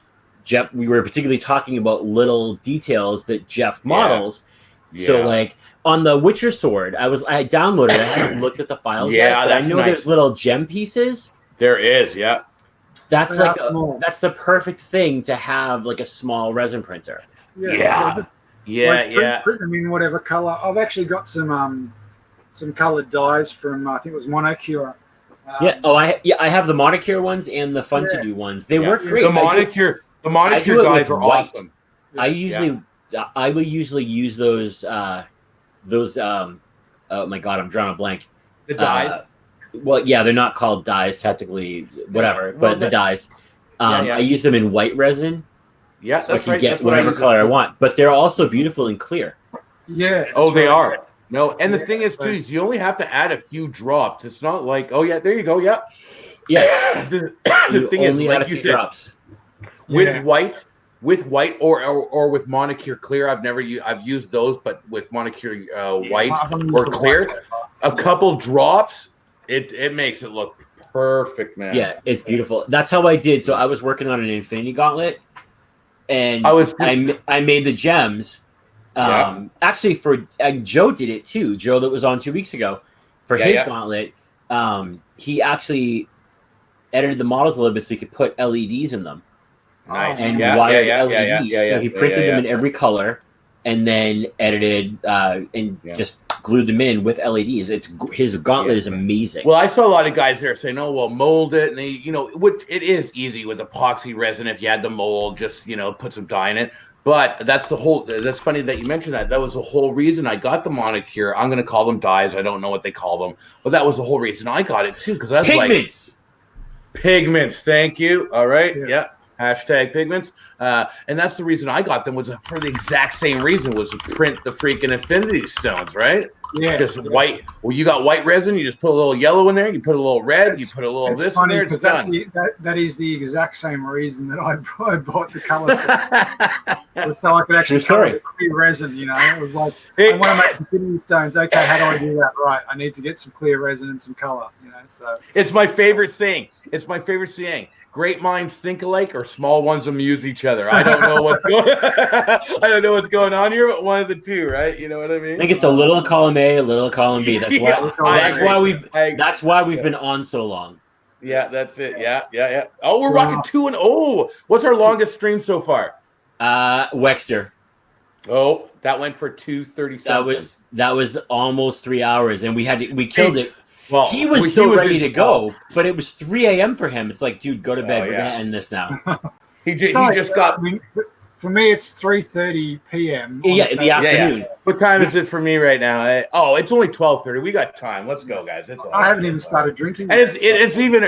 Geoff, we were particularly talking about little details that Geoff models. Yeah. So like on the Witcher sword, I downloaded it. I haven't looked at the files yet, but I know there's little gem pieces. There is, yeah. That's that's the perfect thing to have, like a small resin printer. Print them in whatever color. I've actually got some colored dyes from I think it was Monocure. I have the Monocure ones and the Fun to Do ones. They work great. The Monocure dyes are awesome. I will usually use those. Oh my god, I'm drawing a blank. The dyes. Well, yeah, they're not called dyes technically, whatever, but the dyes. I use them in white resin. Yeah, so I can get whatever color I want. But they're also beautiful and clear. Yeah. They are. No, and the thing is, too, is you only have to add a few drops. It's not like, there you go, yeah. Yeah. the thing is, like you said, drops. With white or with Monocure clear, I've used those, but with Monocure white or clear, a couple drops, it makes it look perfect, man. Yeah, it's beautiful. That's how I did. So I was working on an Infinity Gauntlet, and I made the gems. Actually, for Joe did it too. Joe that was on 2 weeks ago for his gauntlet. He actually edited the models a little bit so he could put LEDs in them. Nice. And wired LEDs. So he printed them in every color, and then edited just glued them in with LEDs. His gauntlet is amazing. Well, I saw a lot of guys there saying, "Oh, well, mold it," and they, which it is easy with epoxy resin if you had the mold, just put some dye in it. But that's funny that you mentioned that. That was the whole reason I got the moniker. I'm going to call them dyes. I don't know what they call them. But that was the whole reason I got it, too. Because I was Pigments. Pigments. Thank you. All right. Yeah. Hashtag pigments. And that's the reason I got them, was for the exact same reason, was to print the freaking Infinity Stones, right? Yeah. Just white. Well, you got white resin. You just put a little yellow in there. You put a little red. You put a little this in there. It's done. That is the exact same reason that I bought the colors. So I could actually color clear resin. You know, it was like, I want to make Infinity Stones. Okay, how do I do that? Right, I need to get some clear resin and some color. You know, so it's my favorite saying. Great minds think alike, or small ones amuse each other. I don't know what's going. I don't know what's going on here, but one of the two, right? You know what I mean? I think it's a little column A, a little column B. That's why. That's why we've been on so long. Yeah, that's it. Yeah. Oh, we're rocking 2-0. What's our longest stream so far? Wexter. Oh, that went for 2:37. That was almost 3 hours, and we killed it. Well, he was still ready to go, but it was 3 a.m. for him. It's like, dude, go to bed. We're gonna end this now. he just got. For me, it's 3:30 p.m. Yeah, in the afternoon. Yeah. What time is it for me right now? It's only 12:30. We got time. Let's go, guys. I haven't even started drinking. And it's even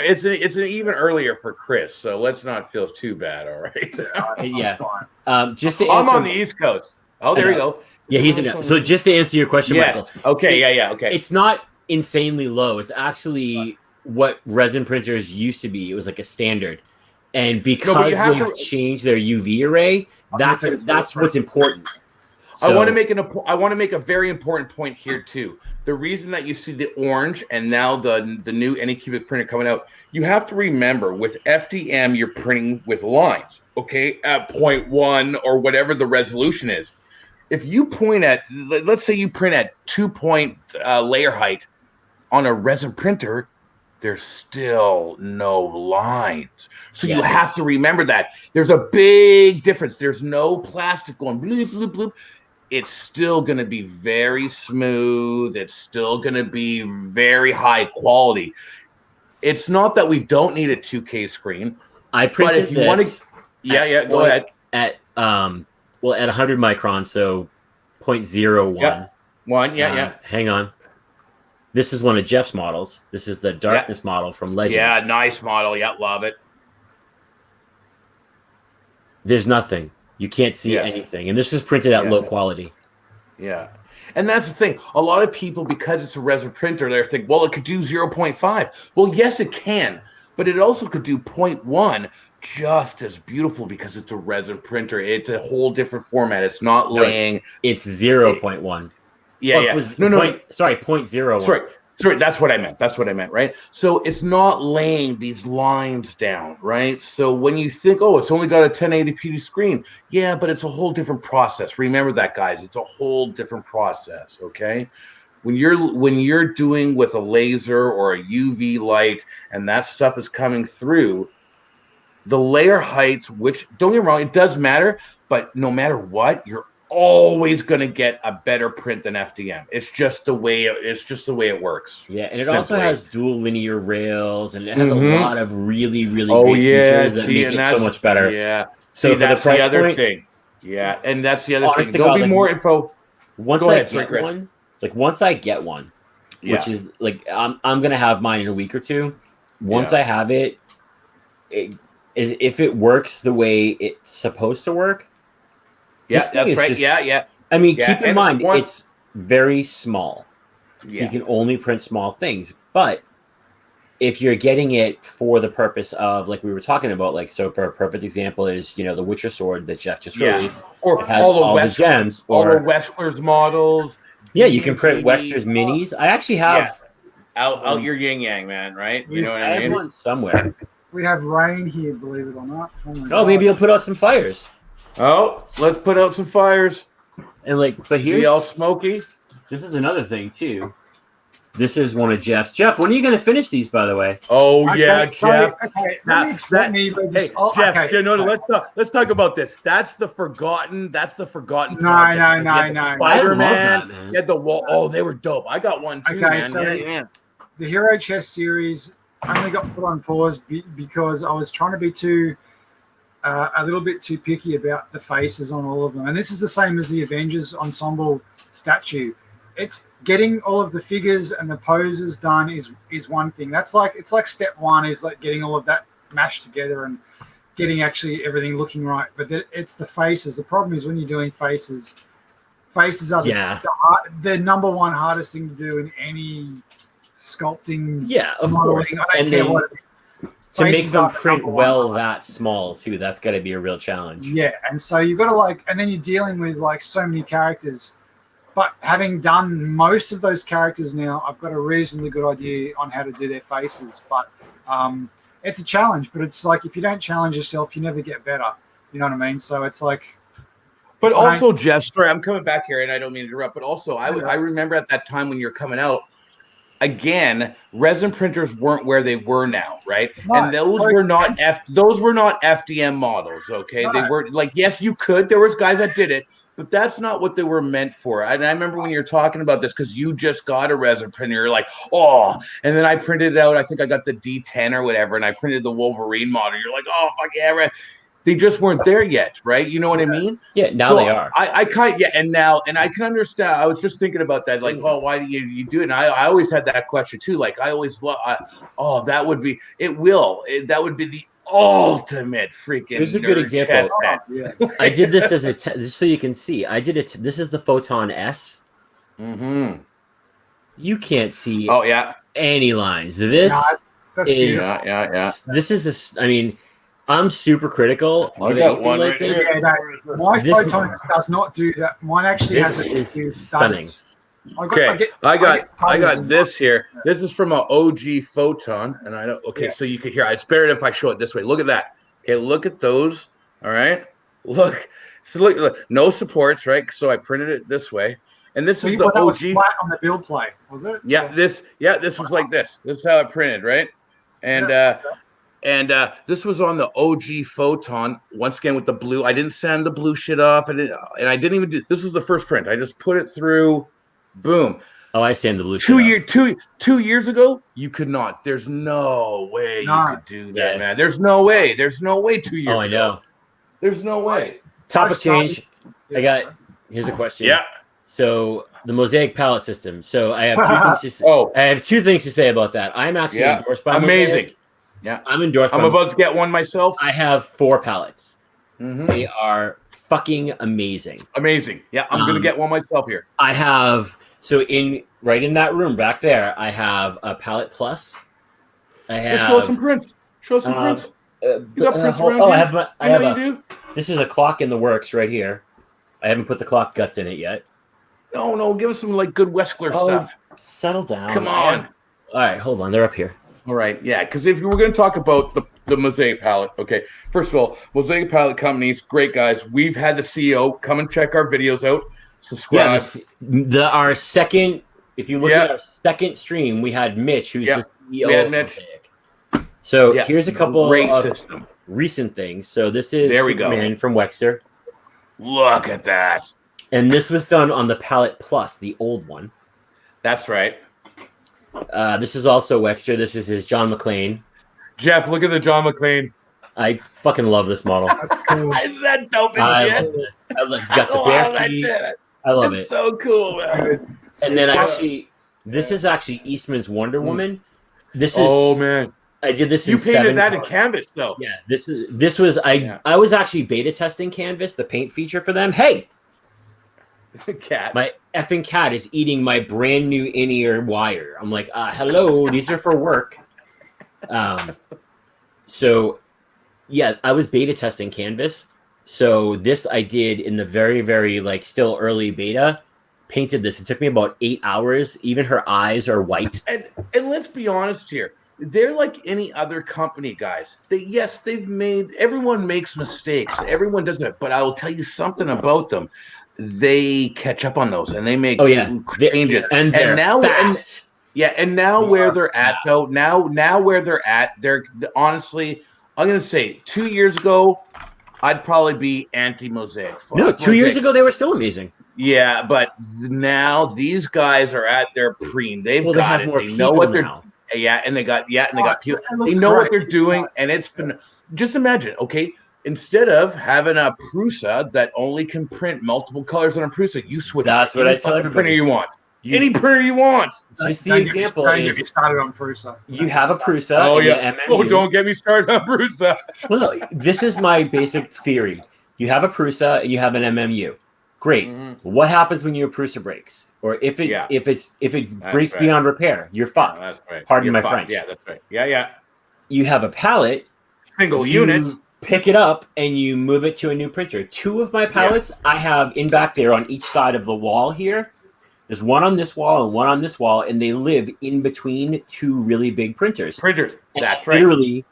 earlier for Chris. So let's not feel too bad. All right. Yeah. Fine. Just to I'm on the East Coast. Oh, there you go. Yeah, he's in. So just to answer your question, Michael. Okay. Yeah. Okay. It's not insanely low. It's actually what resin printers used to be. It was like a standard, and because they've changed their UV array, that's what's important. So, I want to make a very important point here too. The reason that you see the orange and now the new Anycubic printer coming out, you have to remember with FDM you're printing with lines, okay, at 0.1 or whatever the resolution is. If you point at, let's say you print at 2-point layer height on a resin printer, there's still no lines. So you have to remember that. There's a big difference. There's no plastic going bloop, bloop, bloop. It's still going to be very smooth. It's still going to be very high quality. It's not that we don't need a 2K screen. I printed this. Go ahead. At 100 microns, so 0.01. Hang on. This is one of Geoff's models. This is the darkness model from Legend. Yeah, nice model. Yeah, love it. There's nothing. You can't see anything. And this is printed at low quality. Yeah. And that's the thing. A lot of people, because it's a resin printer, they're thinking, well, it could do 0.5. Well, yes, it can. But it also could do 0.1 just as beautiful because it's a resin printer. It's a whole different format. It's not laying. It's 0.1. Yeah. Sorry, 0.01. Sorry, that's what I meant, right? So it's not laying these lines down, right? So when you think, oh, it's only got a 1080p screen, yeah, but it's a whole different process. Remember that, guys. It's a whole different process, okay? When you're doing with a laser or a UV light and that stuff is coming through, the layer heights, which, don't get me wrong, it does matter, but no matter what, you're always going to get a better print than FDM. It's just the way it works. Yeah, and it also has dual linear rails, and it has a lot of really, really great features that make it so much better. Yeah. So that's the other thing. Yeah, and that's the other thing. There'll be more info. Once I get one, which is like I'm gonna have mine in a week or two. Once I have it, if it works the way it's supposed to work. Yeah, that's right. Yeah. I mean, keep in mind, it's very small. So you can only print small things. But if you're getting it for the purpose of, like we were talking about, like, so for a perfect example is, the Witcher sword that Geoff just released. Or it has all the gems. Or Wexler's models. Yeah, you can print Wexler's minis. I actually have... Out your yin-yang, man, right? You know what I mean? I have one somewhere. We have rain here, believe it or not. Maybe you'll put out some fires. Oh, let's put out some fires. And but here's GL Smoky. This is another thing too. This is one of Geoff's. Geoff, when are you going to finish these, by the way? Oh yeah, Geoff. Okay, Geoff. Let's talk about this. That's the forgotten. No. Spider-Man. You had the wall. Oh, they were dope. I got one too, man. So the Hero Chest series only got put on pause because I was trying to be too a little bit too picky about the faces on all of them. And this is the same as the Avengers ensemble statue. It's getting all of the figures and the poses done is one thing. It's like step one is like getting all of that mashed together and getting actually everything looking right. But it's the faces. The problem is when you're doing faces are the number one hardest thing to do in any sculpting. Yeah, of course. I don't care what it is. To make them print well that small too, that's got to be a real challenge. Yeah, and so you've got to and then you're dealing with like so many characters. But having done most of those characters now, I've got a reasonably good idea on how to do their faces. But it's a challenge. But it's like if you don't challenge yourself, you never get better. You know what I mean? So it's like. But also, Geoff, sorry, I'm coming back here, and I don't mean to interrupt. But also, I remember at that time when you're coming out. Again, resin printers weren't where they were now, right? No, and those were not FDM models, okay? No. They were like, yes, you could. There was guys that did it, but that's not what they were meant for. And I remember when you're talking about this because you just got a resin printer, you're like, oh, and then I printed it out. I think I got the D10 or whatever, and I printed the Wolverine model. You're like, oh, fuck yeah, right. They just weren't there yet, right? You know what I mean? Yeah, now they are. I can understand. I was just thinking about that, like, oh, why do you do it? And I always had that question too. Like, I always love. That would be the ultimate freaking. Here's a good example. I did this just so you can see. I did it. This is the Photon S. Mm-hmm. You can't see. Oh yeah. Any lines. This is. Yeah. This is. I mean. I'm super critical. I got one like right this. Yeah, my Photon does not do that. Mine actually has a stunning. I got this here. This is from an OG Photon, and I don't. Okay, so you can hear. It's better if I show it this way. Look at that. Okay, look at those. All right, look. So look, no supports, right? So I printed it this way, and this is the OG. Was flat on the build plate, was it? Yeah, this was like this. This is how it printed, right? And this was on the OG Photon, once again with the blue. I didn't sand the blue shit off, and I didn't even do. This was the first print. I just put it through, boom. Oh, I sand the blue shit off. 2 years ago, you could not. There's no way you could do that, man. There's no way. There's no way 2 years ago. Oh, I know. There's no way. Topic change. Here's a question. Yeah. So the Mosaic palette system. So I have two things to I have two things to say about that. I'm actually endorsed by Mosaic. Yeah, I'm endorsed. I'm about to get one myself. I have 4 palettes. Mm-hmm. They are fucking amazing. Amazing. Yeah, I'm gonna get one myself here. I have right in that room back there. I have a palette plus. Just show some prints. Show some prints. You got prints around here? I have This is a clock in the works right here. I haven't put the clock guts in it yet. No, give us some like good Westler stuff. Settle down. Come on. All right, hold on. They're up here. All right, yeah, because if we're going to talk about the Mosaic palette, okay, first of all, Mosaic Palette Companies, great guys. We've had the CEO come and check our videos out. Subscribe. Yeah, our second, if you look at our second stream, we had Mitch, who's the CEO. We had Mitch. So here's a couple of recent things. So this is Superman from Wexter. Look at that. And this was done on the Palette Plus, the old one. That's right. This is also Wexter. This is his John McClane. Geoff, look at the John McClane. I fucking love this model. That's cool. Isn't that dope as shit? He's got the bare feet. I love it. It's so cool, man. And then this is actually Eastman's Wonder Woman. This is. Oh man. I did this. You painted that in Canvas, though. Yeah. This was. I was actually beta testing Canvas, the paint feature for them. Hey. Cat. My effing cat is eating my brand new in-ear wire. I'm like, hello, these are for work. So, yeah, I was beta testing Canvas. So this I did in the very, very still early beta. Painted this. It took me about 8 hours. Even her eyes are white. And let's be honest here. They're like any other company, guys. Everyone makes mistakes. Everyone does it. But I will tell you something about them. They catch up on those and they make changes. And now fast. And now where they're at though, now where they're at, they're honestly, I'm gonna say 2 years ago, I'd probably be anti-Mosaic. No, 2 years ago they were still amazing. Yeah, but now these guys are at their preen. They know what they're people. They know what they're doing, and it's been. Just imagine, okay. instead of having a Prusa that only can print multiple colors on a Prusa, you switch. That's what I tell everybody. Printer you want. Any printer you want. Just the example is you started on Prusa. You have a Prusa. Oh yeah. MMU. Oh, don't get me started on Prusa. Well, this is my basic theory. You have a Prusa and you have an MMU. Great. What happens when your Prusa breaks, or if it breaks beyond repair? You're fucked. That's right. Pardon my French. Yeah, that's right. Yeah. You have a pallet. Single unit. Pick it up and you move it to a new printer. 2 of my pallets I have in back there on each side of the wall here. There's one on this wall and one on this wall, and they live in between 2 really big printers. That's right. Literally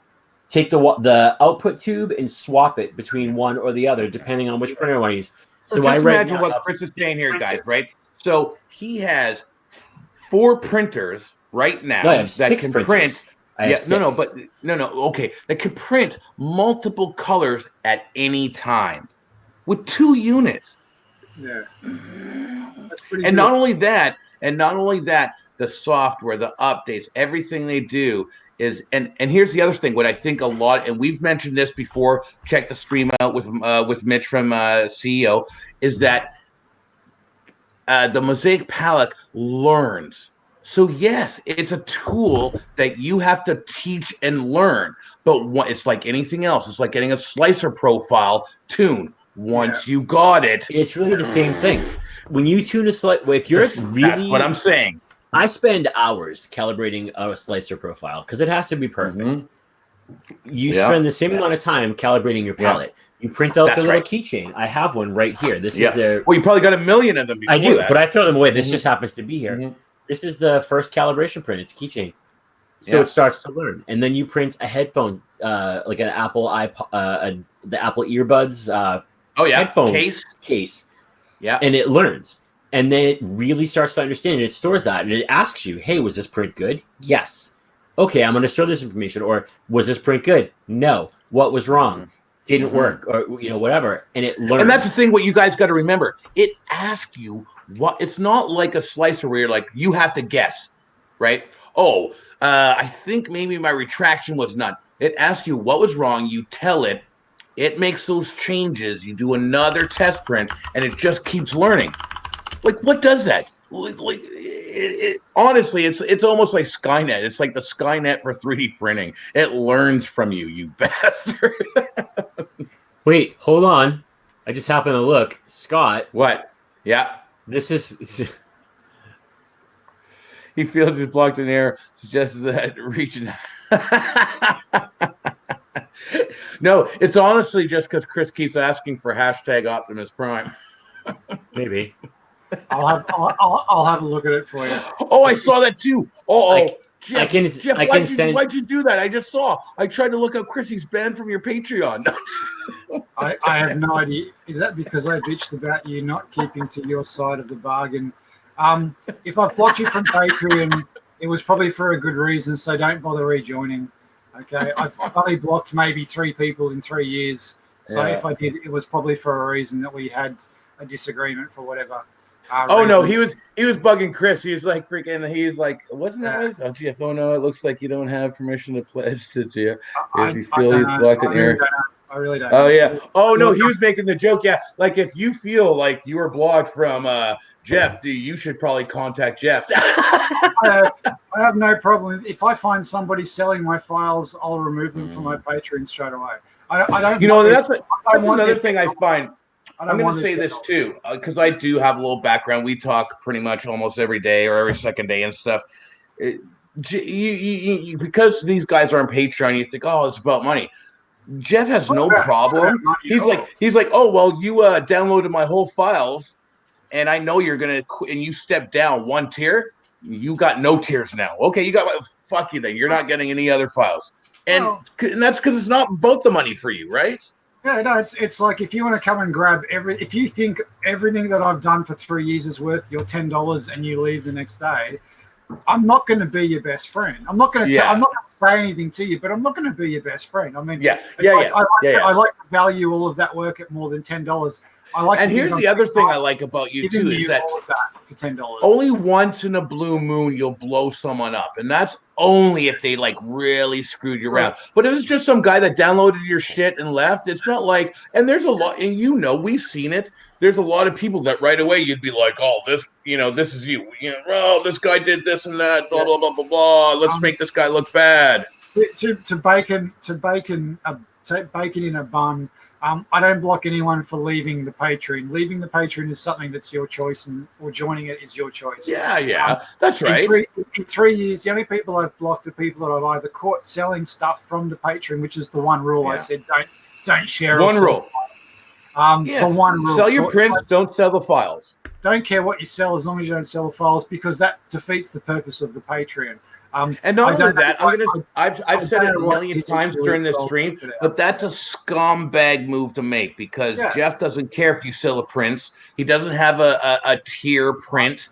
take the output tube and swap it between one or the other, depending on which printer I want to use. So just imagine what Chris is saying here, guys, right? So he has 4 printers right now that can print. Okay, that can print multiple colors at any time with 2 units. Yeah. That's pretty And good. not only that, the software, the updates, everything they do is, and here's the other thing, what I think a lot, and we've mentioned this before, check the stream out with Mitch from CEO, is that the Mosaic palette learns. So yes, it's a tool that you have to teach and learn, but it's like anything else. It's like getting a slicer profile tune. Once you got it, it's really the same thing. When you tune a slicer, that's what I'm saying. I spend hours calibrating a slicer profile because it has to be perfect. You spend the same amount of time calibrating your palette. You print out the little keychain. I have one right here. This is their. Well, you probably got a million of them before I do, that. but I throw them away. This just happens to be here. This is the first calibration print. It's a keychain. So it starts to learn. And then you print a headphone, like an Apple iPod, the Apple earbuds headphone case. Yeah. And it learns. And then it really starts to understand and it stores that. And it asks you, hey, was this print good? Yes. Okay, I'm going to store this information. Or was this print good? No. What was wrong? Didn't work. Or, whatever. And it learns. And that's the thing, what you guys got to remember. It asks you what. It's not like a slicer where you're like, you have to guess, right? Oh, I think maybe my retraction was none. It asks you what was wrong. You tell it. It makes those changes. You do another test print, and it just keeps learning. Like, what does that? Honestly, it's almost like Skynet. It's like the Skynet for 3D printing. It learns from you, you bastard. Wait, hold on. I just happened to look. Scott. What? Yeah. This is... He feels he's blocked in air, suggests that region... No, it's honestly just because Chris keeps asking for hashtag Optimus Prime. Maybe. I'll have a look at it for you. Oh, I saw that too. Jeff, why'd you do that? I just saw. I tried to look up Chrissy's banned from your Patreon. I have no idea. Is that because I bitched about you not keeping to your side of the bargain? If I blocked you from Patreon, it was probably for a good reason, so don't bother rejoining. Okay, I've only blocked maybe 3 people in 3 years. So if I did, it was probably for a reason that we had a disagreement for whatever. No, he was bugging Chris. He was like he's like, wasn't that what? Oh, Geoff, no, it looks like you don't have permission to pledge to Geoff. If you feel he's blocked in air. I really don't. Oh yeah. Oh no, he was making the joke. Yeah, like if you feel like you were blocked from Geoff, you should probably contact Geoff. I have no problem. If I find somebody selling my files, I'll remove them from my Patreon straight away. I don't. That's another thing I find. I'm going to say this too, because I do have a little background. We talk pretty much almost every day or every second day and stuff. Because these guys are on Patreon, you think, oh, it's about money. Geoff has no problem. He's like, oh, well, you downloaded my whole files, and I know you're going to, and you stepped down 1 tier. You got no tiers now. Okay, you got, fuck you then. You're not getting any other files. And that's because it's not both the money for you, right? Yeah, no, it's like if you want to come and grab if you think everything that I've done for 3 years is worth your $10 and you leave the next day, I'm not going to be your best friend. I'm not going to I'm not going to say anything to you, but I'm not going to be your best friend. I mean, I like to value all of that work at more than $10. I like. And here's the other thing I like about you too is that all of that for $10. only once in a blue moon you'll blow someone up, and that's only if they like really screwed you around. But if it's just some guy that downloaded your shit and left, it's not like. And there's a lot, and we've seen it. There's a lot of people that right away you'd be like, oh, this is you. Oh, this guy did this and that. Blah blah blah blah blah. Let's make this guy look bad. To bacon in a bun. I don't block anyone for leaving the Patreon. Leaving the Patreon is something that's your choice, or joining it is your choice. Yeah, that's right. In 3 years, the only people I've blocked are people that I've either caught selling stuff from the Patreon, which is the one rule I said don't share. One rule. The one rule. Sell your prints, don't sell the files. Don't care what you sell as long as you don't sell the files, because that defeats the purpose of the Patreon. And not only that, I've said it a million times during this stream, but that's a scumbag move to make, because Geoff doesn't care if you sell a print. He doesn't have a tier print.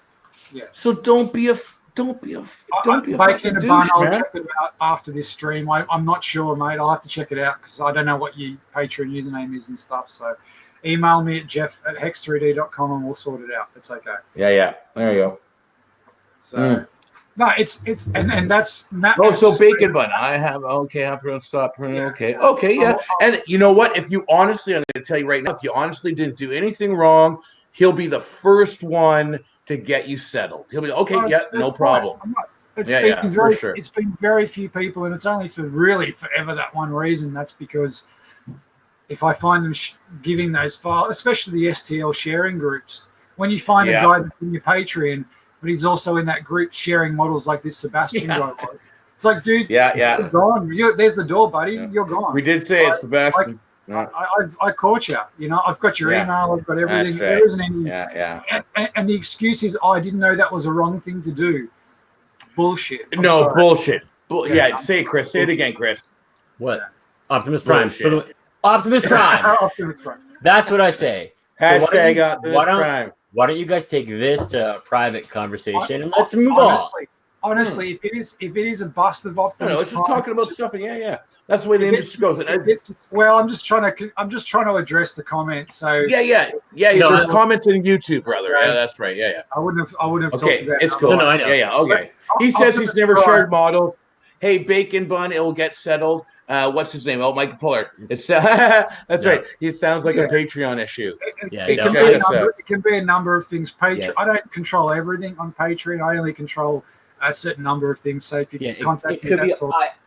Yeah. So don't be a fucking douche, man. I'll check it out after this stream. I'm not sure, mate. I'll have to check it out because I don't know what your Patreon username is and stuff. So email me at jeff@hex3d.com and we'll sort it out. It's okay. Yeah. There you go. So. No, it's and that's Matt. Oh, so bacon bun. I have I'm gonna stop printing. Okay, yeah. And you know what? If you honestly, I'm gonna tell you right now, if you honestly didn't do anything wrong, he'll be the first one to get you settled. He'll be no problem. It's been very few people, and it's only for really forever that one reason. That's because if I find them giving those files, especially the STL sharing groups, when you find a guy that's in your Patreon, but he's also in that group sharing models like this Sebastian guy was. It's like, dude, you're gone. There's the door, buddy. You're gone. We did say it's Sebastian. I caught you. I've got your email. I've got everything. Right. There isn't any. And the excuse is, I didn't know that was a wrong thing to do. Bullshit. Bullshit. Say it, Chris. Say it again, Chris. What? Optimus Prime. Optimus Prime. Optimus Prime. That's what I say. Hashtag Optimus Prime. Why don't you guys take this to a private conversation and let's move on? Honestly, if it is a bust of Optimus, it's just talking about stuff. That's the way the industry goes. I'm just trying to address the comments. So there's comments in YouTube, brother. Yeah, that's right. Yeah. I wouldn't have talked about. It's cool. No, I know. Yeah. Okay. He says he's never shared model. Hey, Bacon Bun, it will get settled. What's his name? Oh, Michael Puller. It's that's right. He sounds like a Patreon issue. It can be a number of things. Patreon. I don't control everything on Patreon. I only control a certain number of things. So if you can contact me,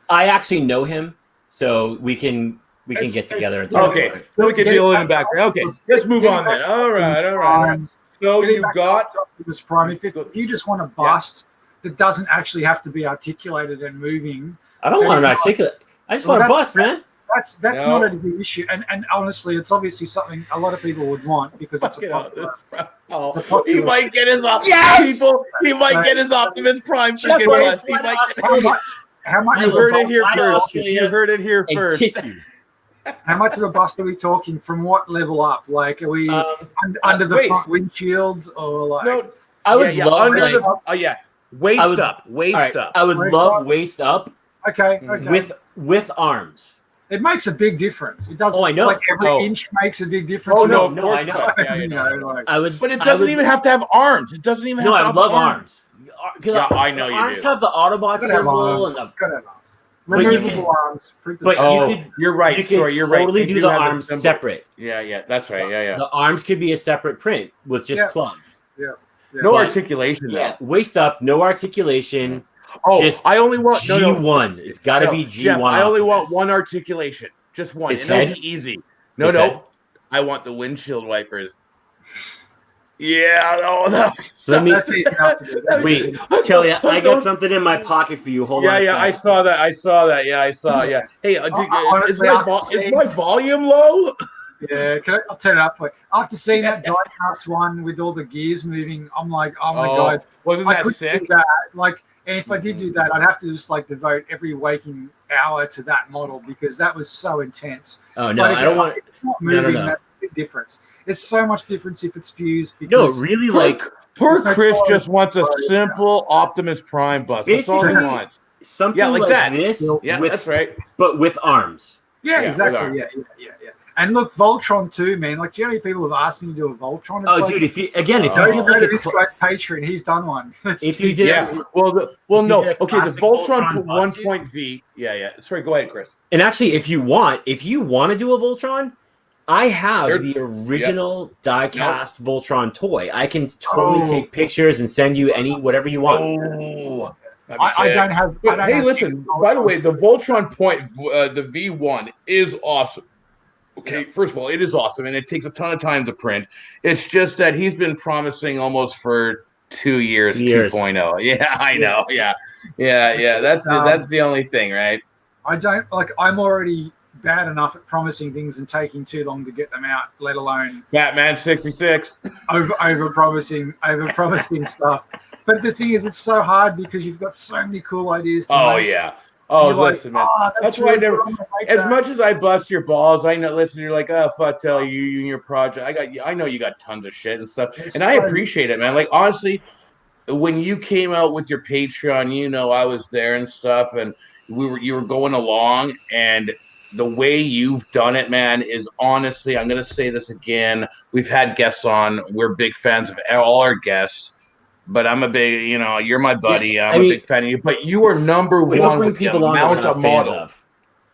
I actually know him, so we can get together. And talk so we can deal in the background. Okay, let's move on then. All right. So you got Optimus Prime. If you just want to bust. That doesn't actually have to be articulated and moving. I don't want to articulate. I just want to bust, man. That's not a big issue. And honestly, it's obviously something a lot of people would want because it's a popular. He might get his Optimus people. He might get his Optimus Prime freaking bust. How much? You heard it here first. You heard it here first. How much of a bust are we talking? From what level up? Like, are we under the front windshields or like? No, I would love Waist up. I would love waist up. Okay. With arms. It makes a big difference. It does. Oh, I know. Like every inch makes a big difference. Oh no, I know. But it doesn't even have to have arms. It doesn't even have to have arms. Yeah, I know you do. Arms have the Autobot symbol and the removable arms. You're right. You could totally do the arms separate. Yeah, that's right. Yeah. The arms could be a separate print with just plugs. Yeah. No articulation. Yeah, waist up, no articulation. I only want G1. It's got to be G1. Jeff, I only want one articulation, just one. It'll be easy. No. I want the windshield wipers. Yeah, that's easy enough to do. Wait, tell you, I got something in my pocket for you. Hold on. Yeah, I saw that. Yeah, I saw. Yeah. Hey, is my volume low? Yeah, I'll turn it up for you. After seeing that diecast one with all the gears moving, I'm like, oh my god, wasn't that sick? Do that. Like, and if I did do that, I'd have to just like devote every waking hour to that model because that was so intense. Oh no, I don't want. It's not moving. No. That's a big difference. It's so much difference if it's fused. Because really, poor Chris just wants a simple Optimus Prime bus. That's all he wants. Something like that. This, that's right. But with arms. Yeah, exactly. Yeah. And look, Voltron too, man. Like, do you know how many people have asked me to do a Voltron? It's dude, if you did like this guy's Patreon, he's done one. If you did, no. Okay, the Voltron Voltron 1.V. Yeah. Sorry, go ahead, Chris. And actually, if you want to do a Voltron, I have the original die-cast Voltron toy. I can totally take pictures and send you whatever you want. Oh, I don't have. Hey, listen. By the way, the Voltron the V1 is awesome. Okay, first of all, it is awesome, and it takes a ton of time to print. It's just that he's been promising almost for 2 years 2.0. Yeah, I know. Yeah. That's the only thing, right? I don't like. I'm already bad enough at promising things and taking too long to get them out, let alone Batman 66 over promising stuff. But the thing is, it's so hard because you've got so many cool ideas to make. Yeah. Oh, listen, man. That's why I never. As much as I bust your balls, I know. Listen, you're like, oh, fuck, tell you and your project. I know you got tons of shit and stuff, and I appreciate it, man. Like, honestly, when you came out with your Patreon, I was there and stuff, and you were going along, and the way you've done it, man, is honestly, I'm gonna say this again. We've had guests on. We're big fans of all our guests. But I'm a big, you're my buddy. I'm a big fan of you. But you are number one with the amount of models.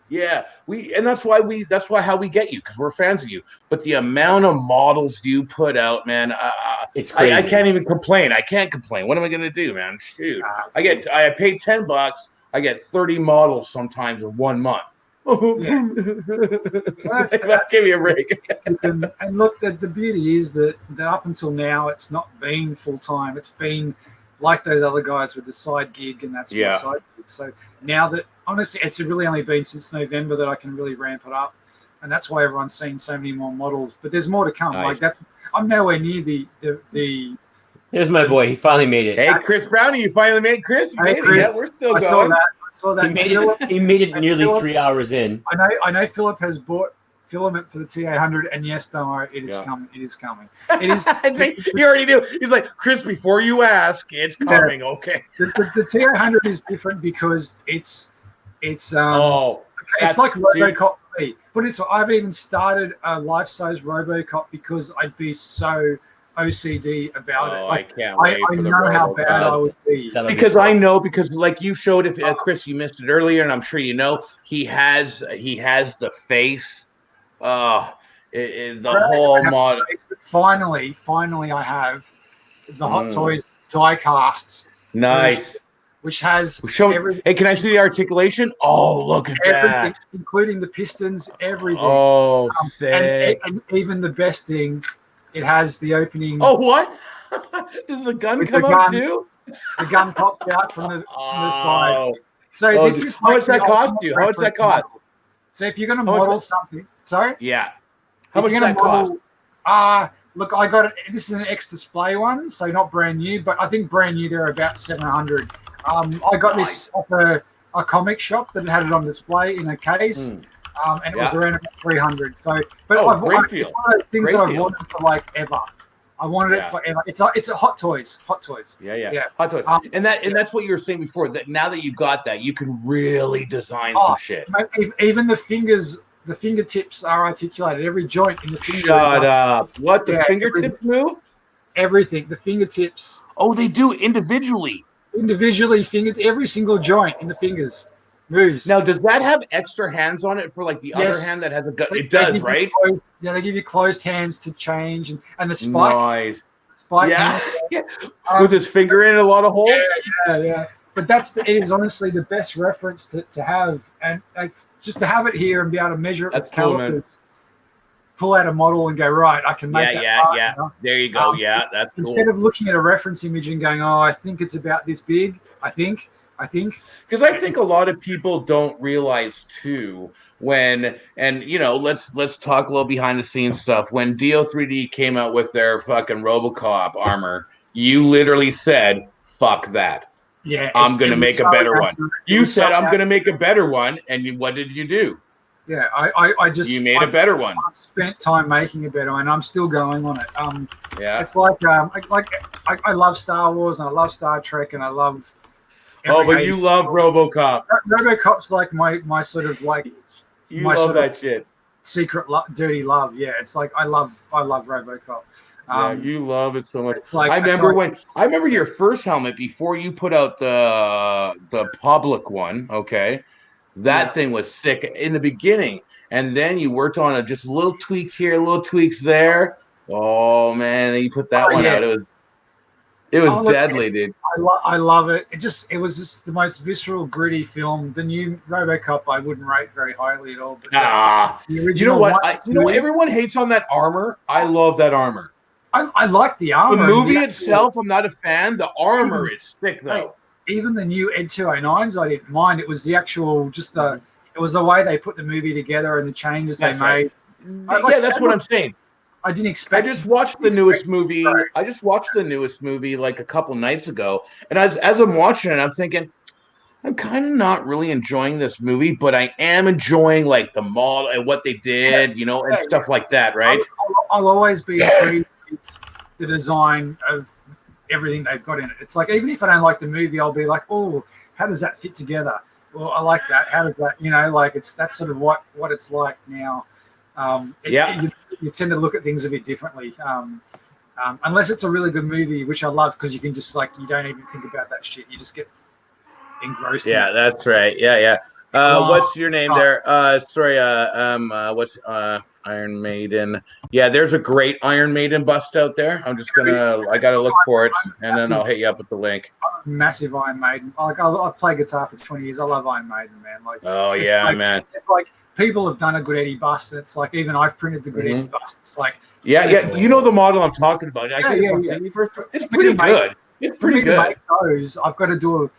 Yeah, that's why how we get you, because we're fans of you. But the amount of models you put out, man, it's crazy. I can't even complain. I can't complain. What am I gonna do, man? Shoot, I paid $10. I get 30 models sometimes in 1 month. Give me a break. And look, the beauty is that up until now, it's not been full time. It's been like those other guys with the side gig, and that's my side gig. So now that, honestly, it's really only been since November that I can really ramp it up, and that's why everyone's seen so many more models. But there's more to come. Nice. Like I'm nowhere near the. Here's my boy. He finally made it. Hey, Chris Brownie, you finally made Chris. You made it. Yeah, we're still going. I saw that. He made it nearly 3 hours in. I know Philip has bought filament for the T800, and yes, don't worry, it is coming. It is coming. It is. You already knew. He's like, Chris, before you ask, it's coming. Okay. The T800 is different because it's it's like Robocop for me. But I haven't even started a life-size Robocop because I'd be so OCD about it. Like, I can't wait I know how bad I would be. Because like you showed, if Chris, you missed it earlier, and I'm sure he has the face. The whole model. Finally, I have the Hot Toys die casts. Nice. Which has everything. Hey, can I see the articulation? Oh, look at everything, that. including the pistons, everything. Oh, sick. And even the best thing, it has the opening. Oh, what? Does the gun come out too? The gun pops out from the side. So this is how much that cost you? How much that cost? So if you're going to model something, sorry? Yeah. How much does that cost? Look, I got it. This is an ex-display one, so not brand new, but I think brand new they're about $700. I got this off a comic shop that had it on display in a case, and it was around about $300. So, but it's one of those things that I've wanted for like ever. I wanted it forever. It's a Hot Toys. Yeah. Hot Toys. And that's what you were saying before. That now that you got that, you can really design some shit. Even the fingertips are articulated. Every joint in the finger. Shut up! What the fingertips move? Everything. The fingertips. Oh, they do individually. Every single joint in the fingers moves. Now, does that have extra hands on it for like the other hand that has a gun? It does, right? They give you closed hands to change, and the spike. Nice. Spike. Yeah. With his finger in a lot of holes. Yeah. But it is honestly the best reference to have, and just to have it here and be able to measure it with calipers. Pull out a model and go, right, I can make that part, you know? There you go. That's cool. Instead of looking at a reference image and going, I think it's about this big. I think. Because I think a lot of people don't realize too let's talk a little behind the scenes stuff. When Geo3D came out with their fucking Robocop armor, you literally said, "Fuck that." Yeah, I'm gonna make a better one. You said I'm gonna make a better one, and what did you do? Yeah, I just you made a better one. I spent time making a better one. I'm still going on it. It's like I love Star Wars and I love Star Trek and I love. But you love RoboCop. RoboCop's like my sort of like you love that shit. dirty love. Yeah, it's like I love RoboCop. Yeah, you love it so much. It's like I remember your first helmet before you put out the public one. Okay, that thing was sick in the beginning, and then you worked on just a little tweak here, little tweaks there. Oh man, and you put that one out. It was deadly, dude. I love it. It was just the most visceral, gritty film. The new RoboCop I wouldn't rate very highly at all. But the original, you know what? Everyone hates on that armor. I love that armor. I like the armor. The movie itself, I'm not a fan. The armor is thick, though. Even the new Ed 209s, I didn't mind. It was the actual, it was the way they put the movie together and the changes they made. That's what I'm saying. I didn't expect. I just watched the newest movie. I just watched the newest movie like a couple nights ago, and as I'm watching it, I'm thinking, I'm kind of not really enjoying this movie, but I am enjoying like the model and what they did, and stuff like that, right? I'll always be intrigued with the design of everything they've got in it. It's like, even if I don't like the movie, I'll be like, oh, how does that fit together? Well, I like that. How does that, that's sort of what it's like now. You tend to look at things a bit differently. Unless it's a really good movie, which I love, because you can just you don't even think about that shit. You just get engrossed. Yeah, that's right. Yeah. What's your name there? What's Iron Maiden? Yeah, there's a great Iron Maiden bust out there. I gotta look for it, and then I'll hit you up with the link. I'm a massive Iron Maiden. I've played guitar for 20 years. I love Iron Maiden, man. Man. It's like people have done a good Eddie bust, and it's like even I've printed the good Eddie bust. It's like you know the model I'm talking about. It's pretty good. It's pretty good. To make those, I've got to do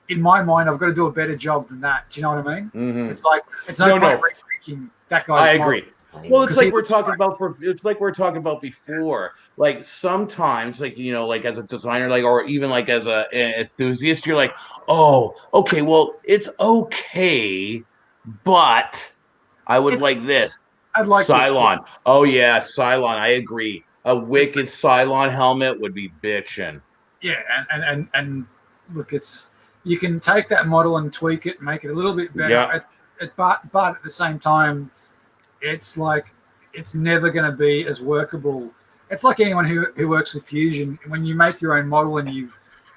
in my mind, I've got to do a better job than that. Do you know what I mean? Mm-hmm. It's like it's no point rethinking that guy's I agree. Well, it's like we're talking about before. Like sometimes, like as a designer, or even like as an enthusiast, you're like, oh, okay, well, it's okay, but I would like this. I'd like Cylon. Oh yeah, Cylon. I agree. A wicked Cylon helmet would be bitchin'. Yeah, and look, you can take that model and tweak it, and make it a little bit better. Yeah. But at the same time, it's like it's never going to be as workable. It's like anyone who works with Fusion. When you make your own model and you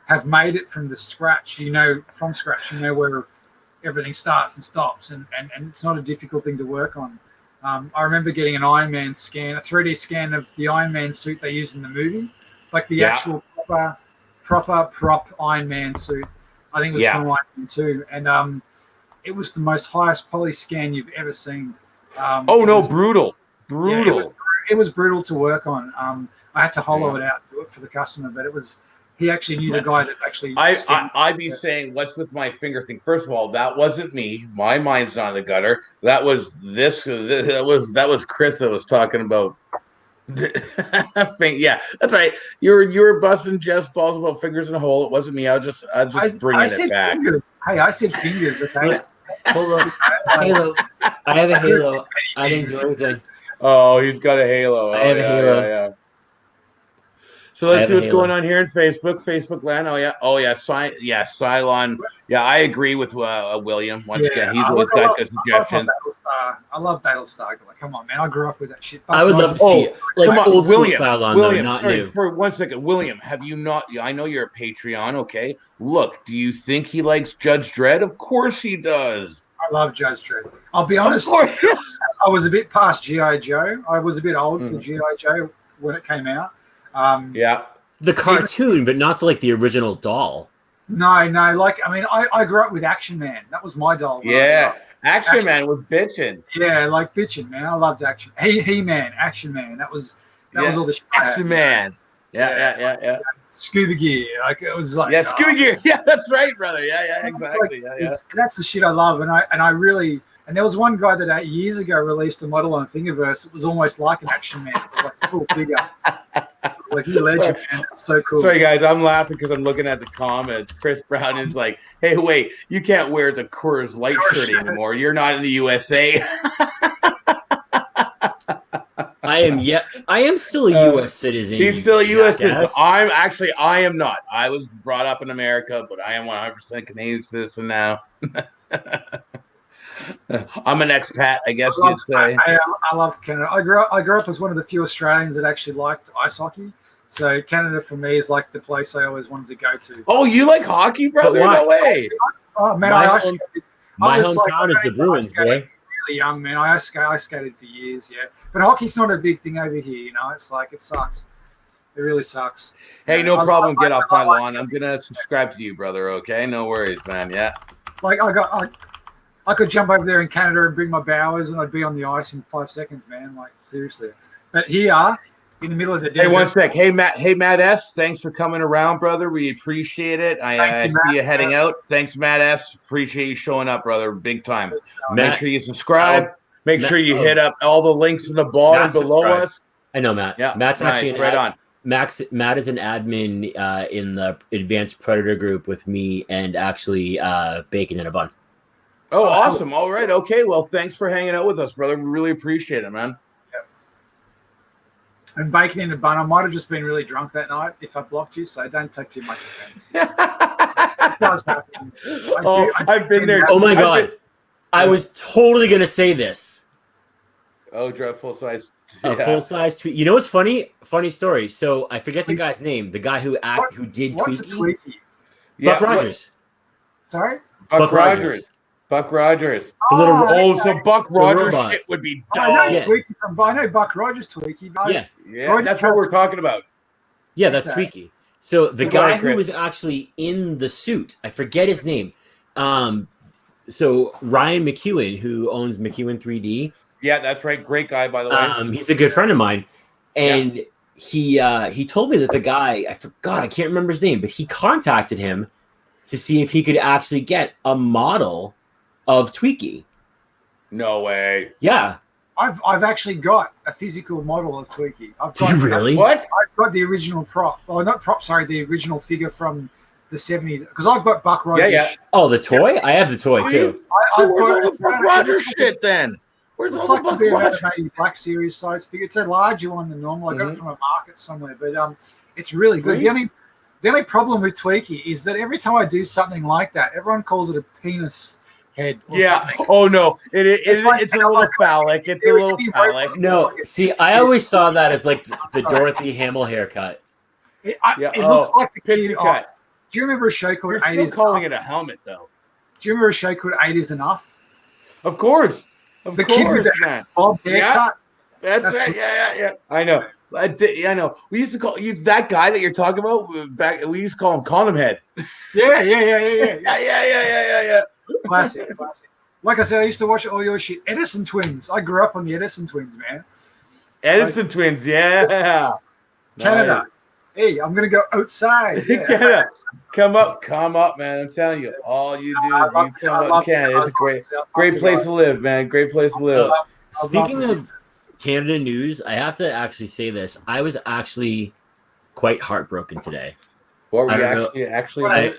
have made it from scratch, where everything starts and stops, and it's not a difficult thing to work on. I remember getting an Iron Man scan, a 3D scan of the Iron Man suit they used in the movie, like the actual proper prop Iron Man suit. I think it was from Iron Man 2, and it was the most highest poly scan you've ever seen. Brutal. Yeah, it was brutal to work on. I had to hollow it out, do it for the customer, but he actually knew the guy that actually. I'd be saying, what's with my finger thing? First of all, that wasn't me. My mind's not in the gutter. That was this. That was Chris that was talking about. Yeah, that's right. You were busting Jeff's balls about fingers in a hole. It wasn't me. I was just bringing it back. Fingers. Hey, I said fingers. Okay. Hold on. Halo. I have a Halo. I didn't do anything. Oh, he's got a Halo. I have a Halo. Yeah. So let's see what's going on here in Facebook land. Oh yeah, Cylon. Yeah, I agree with William. Once again, he's always got good suggestions. I love Battlestar. Like, come on, man, I grew up with that shit. I would love to see old William, Cylon, William, not sorry, new. For 1 second, William, have you not? I know you're a Patreon. Okay, look, do you think he likes Judge Dredd? Of course he does. I love Judge Dredd. I'll be honest. I was a bit past G.I. Joe. I was a bit old for G.I. Joe when it came out. The cartoon, but not the original doll. No. I grew up with Action Man. That was my doll. Yeah, Action Man was bitching. Yeah, bitching, man. I loved Action. He-Man, Action Man. That was all the shit. Action Man. Yeah. Scuba gear. It was scuba gear. Yeah, that's right, brother. Yeah, exactly. That's the shit I love, and I really. And there was one guy that 8 years ago released a model on Thingiverse. It was almost like an Action Man. It was like a full figure. It was like, you're a legend, man. It's so cool. Sorry, guys. I'm laughing because I'm looking at the comments. Chris Brown is like, hey, wait, you can't wear the Coors Light shirt anymore. You're not in the USA. I am still a U.S. citizen. He's still a U.S. citizen. I am not. I was brought up in America, but I am 100% Canadian citizen now. I'm an expat, I guess you'd say. I love Canada. I grew up as one of the few Australians that actually liked ice hockey. So Canada for me is like the place I always wanted to go to. Oh, you like hockey, brother? No way. Oh man, my hometown is the Bruins, boy. Really young, man. I skated for years, yeah. But hockey's not a big thing over here, you know. It's like it sucks. It really sucks. Hey, no problem. Get off my lawn. I'm gonna subscribe to you, brother. Okay, no worries, man. Yeah. Like I could jump over there in Canada and bring my bowers, and I'd be on the ice in 5 seconds, man. Like seriously. But here, in the middle of the desert. Hey, one sec. Hey, Matt S. Thanks for coming around, brother. We appreciate it. I see you heading out. Thanks, Matt S. Appreciate you showing up, brother. Big time. Make sure you subscribe. Make sure you hit up all the links in the bottom below us. I know, Matt. Yeah, Matt's actually right on. Matt is an admin in the Advanced Predator group with me and actually Bacon in a Bun. Oh, awesome. All right. Okay. Well, thanks for hanging out with us, brother. We really appreciate it, man. And Bacon in a Bun, I might have just been really drunk that night if I blocked you, so don't take too much offense. It does happen. I've been there. Oh, my God. I was totally going to say this. Oh, drive full size. A full-size tweet. You know what's funny? Funny story. So I forget the guy's name. The guy who did what's Tweaky. A Tweaky? Buck Rogers. Sorry? Buck Rogers. Buck Rogers. The little so Buck Rogers shit would be dumb. I know Buck Rogers Tweaky. Yeah, that's what we're talking about. Yeah, that's Tweaky. So the guy who was actually in the suit, I forget his name. So Ryan McEwen, who owns McEwen 3D. Yeah, that's right. Great guy, by the way. He's a good friend of mine. And he told me that the guy, I can't remember his name, but he contacted him to see if he could actually get a model of Tweaky. No way. Yeah. I've actually got a physical model of Tweaky. Really? What? I've got the original prop. Oh, not prop, sorry, the original figure from the 70s. Because I've got Buck Rogers. Yeah. Oh, the toy? I have the toy too. I've got all the Buck Rogers shit then. Where's it's all like the the Buck Rogers? maybe Black Series size figure. It's a larger one than normal. I got it from a market somewhere, but it's really good. The only problem with Tweaky is that every time I do something like that, everyone calls it a penis head. Or something. Oh no, it's a little phallic. It's a little phallic. No, see, I always saw that as like the Dorothy Hamill haircut. It looks like the kid. Cut. Do you remember a show called You're 8 still is calling Enough? it a helmet though. Do you remember a show called 8 is Enough? Of course. The kid with the bob haircut. That's right. Yeah. I know. I know. We used to call you that guy that you're talking about back. We used to call him Condom Head. Yeah. Yeah. Classic. Like I said, I used to watch all your shit. Edison Twins. I grew up on the Edison Twins, man. Edison Twins. Yeah. Canada. Nice. Hey, I'm gonna go outside. Yeah. Canada. Come up, man. I'm telling you, all you do is you come up to Canada. It's a great place to live, man. Great place to live. Speaking of Canada news, I have to actually say this. I was actually quite heartbroken today. What were you actually?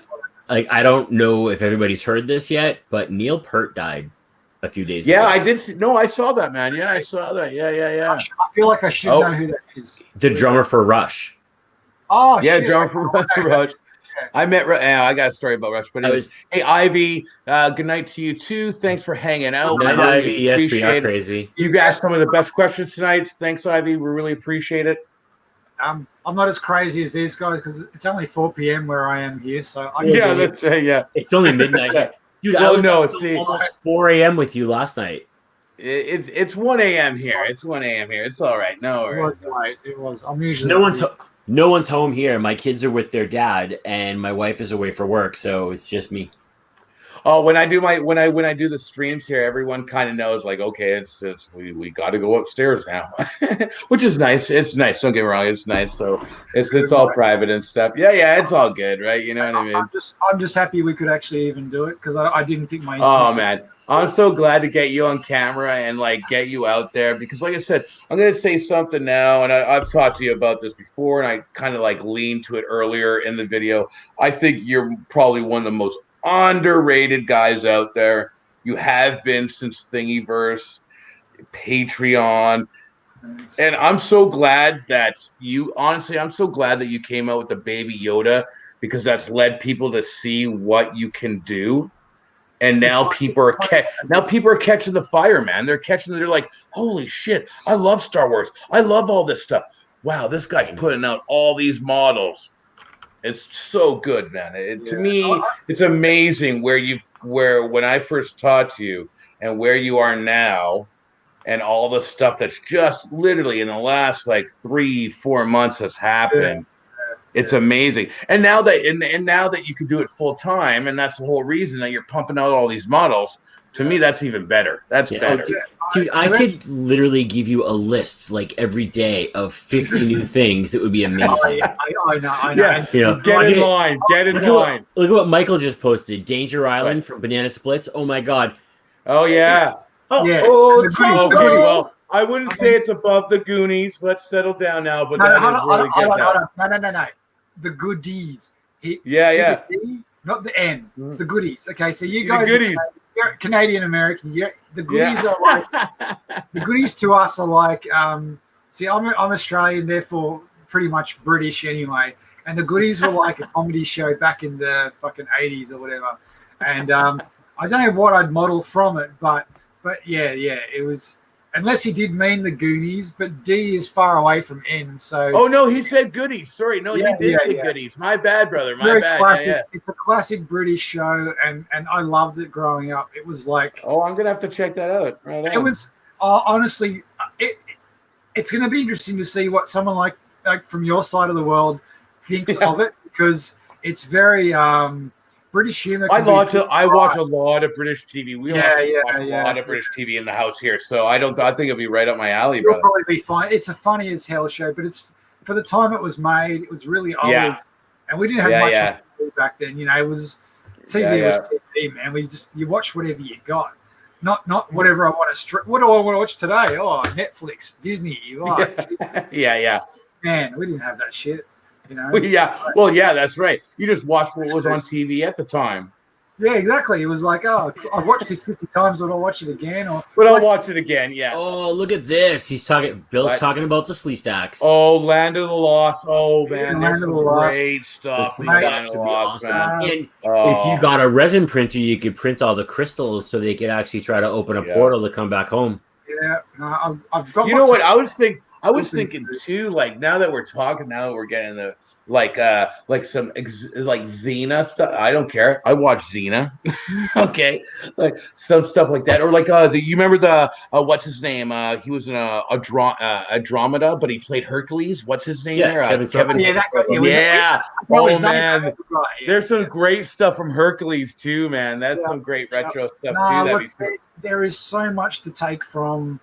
I don't know if everybody's heard this yet, but Neil Peart died a few days ago. Yeah, I did. No, I saw that, man. Yeah, I saw that. Yeah. I feel like I should know who that is. The drummer for Rush. Oh, yeah, shit. drummer for Rush. I met. I got a story about Rush, but hey, Ivy. Good night to you too. Thanks for hanging out. Good night, Ivy. Yes, we are crazy. You guys, some of the best questions tonight. Thanks, Ivy. We really appreciate it. I'm not as crazy as these guys because it's only 4 p.m. where I am here. So that's right. Yeah, it's only midnight. Dude, I was almost 4 a.m. with you last night. It's 1 a.m. here. It's 1 a.m. here. It's all right. No worries. It was. I'm usually no one's home here. My kids are with their dad, and my wife is away for work, so it's just me. Oh, when I do the streams here, everyone kind of knows, like, okay, we got to go upstairs now, which is nice. It's nice. Don't get me wrong, it's nice. So it's all private and stuff. Yeah, it's all good, right? You know what I mean? I'm just happy we could actually even do it because I didn't think my. Oh man, I'm so glad to get you on camera and like get you out there because, like I said, I'm gonna say something now, and I've talked to you about this before, and I kind of like leaned to it earlier in the video. I think you're probably one of the most underrated guys out there. You have been since Thingiverse, Patreon, and I'm so glad that I'm so glad that you came out with the Baby Yoda because that's led people to see what you can do. And now people are catching the fire, man. They're like, holy shit, I love Star Wars. I love all this stuff. Wow, this guy's putting out all these models. It's so good, man. To me, it's amazing where when I first taught you and where you are now, and all the stuff that's just literally in the last like 3-4 months has happened. It's amazing. And now that you can do it full time, and that's the whole reason that you're pumping out all these models. To me, that's even better. That's better. Dude, I could literally give you a list like every day of 50 new things that would be amazing. I know. Yeah, get in line. Look at what Michael just posted. Danger Island from Banana Splits. Oh my God. Oh yeah. Well, I wouldn't say it's above the Goonies. Let's settle down now. But No. The goodies. Yeah. Not the N. The goodies. Okay, so you guys you're Canadian American. The goodies are like the goodies to us are like. See, I'm Australian, therefore pretty much British anyway. And the goodies were like a comedy show back in the fucking 80s or whatever. And I don't know what I'd model from it, but yeah, it was. Unless he did mean the Goonies, but D is far away from N, so. Oh no, he said goodies. Sorry, no, he did say goodies. My bad, brother. My bad. Classic, It's a classic British show, and I loved it growing up. It was like. Oh, I'm gonna have to check that out. Right it was honestly, it's gonna be interesting to see what someone like from your side of the world thinks of it, because it's very British humor. I watch a lot of British TV. We watch a lot of British TV in the house here, so I think it'll be right up my alley, brother. It'll probably be fine. It's a funny as hell show, but it's for the time it was made. It was really old, and we didn't have much TV back then. You know, it was TV was TV, man. You watch whatever you got, not whatever I want to. What do I want to watch today? Oh, Netflix, Disney. Man, we didn't have that shit. You know? That's right. You just watched what was on TV at the time. Yeah, exactly. It was like, oh, I've watched this 50 times, but I'll watch it again. But I'll watch it again, yeah. Oh, look at this. Bill's talking about the Slee Stacks. Oh, Land of the Lost. Oh, man, there's some great stuff. Land of the Lost, man. And if you got a resin printer, you could print all the crystals so they could actually try to open a portal to come back home. Yeah, I've got. You know what? I was thinking too. Like now that we're talking, now that we're getting the like some like Xena stuff. I don't care. I watch Xena. Okay, like some stuff like that, or like you remember the what's his name? He was in Andromeda, but he played Hercules. What's his name there? Kevin. Oh man, there's some great stuff from Hercules too, man. That's some great retro stuff too. There is so much to take from,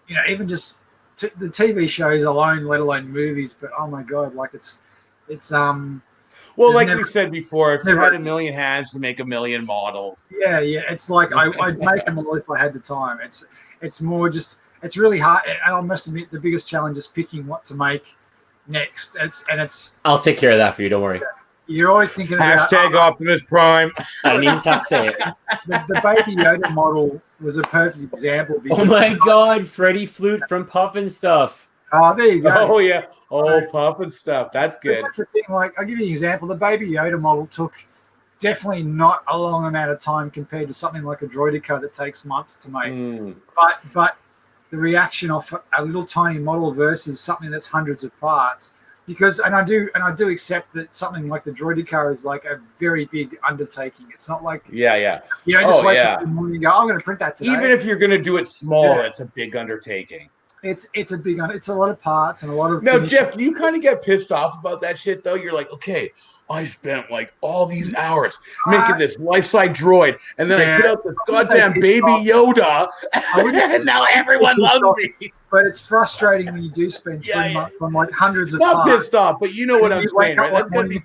you know, even just the TV shows alone, let alone movies. But oh my god, like it's well, like we said before, if you had a million hands to make a million models. Yeah, it's like I'd make them all if I had the time. It's more just it's really hard, and I must admit the biggest challenge is picking what to make next. I'll take care of that for you. Don't worry. You're always thinking about Optimus Prime. I don't even have to say it. The Baby Yoda model was a perfect example. Oh my god, Freddy Flute from Puff and Stuff. Oh, there you go. Oh yeah. Oh, Puff and Stuff. That's good. That's the thing. Like, I'll give you an example. The Baby Yoda model took definitely not a long amount of time compared to something like a Droideka that takes months to make. But the reaction of a little tiny model versus something that's hundreds of parts. Because I do accept that something like the Droideka is like a very big undertaking. It's not like you know just wake up in the morning and go, I'm going to print that today. Even if you're going to do it small, it's a big undertaking. It's a lot of parts and a lot of. Now, Jeff, do you kind of get pissed off about that shit though? You're like, okay, I spent like all these hours making this life-size droid, and then I put out the goddamn Baby Yoda, and now everyone loves me. But it's frustrating when you do spend 3 months on like hundreds of parts. Not pissed off, but you know what I'm saying, right? That's gonna be.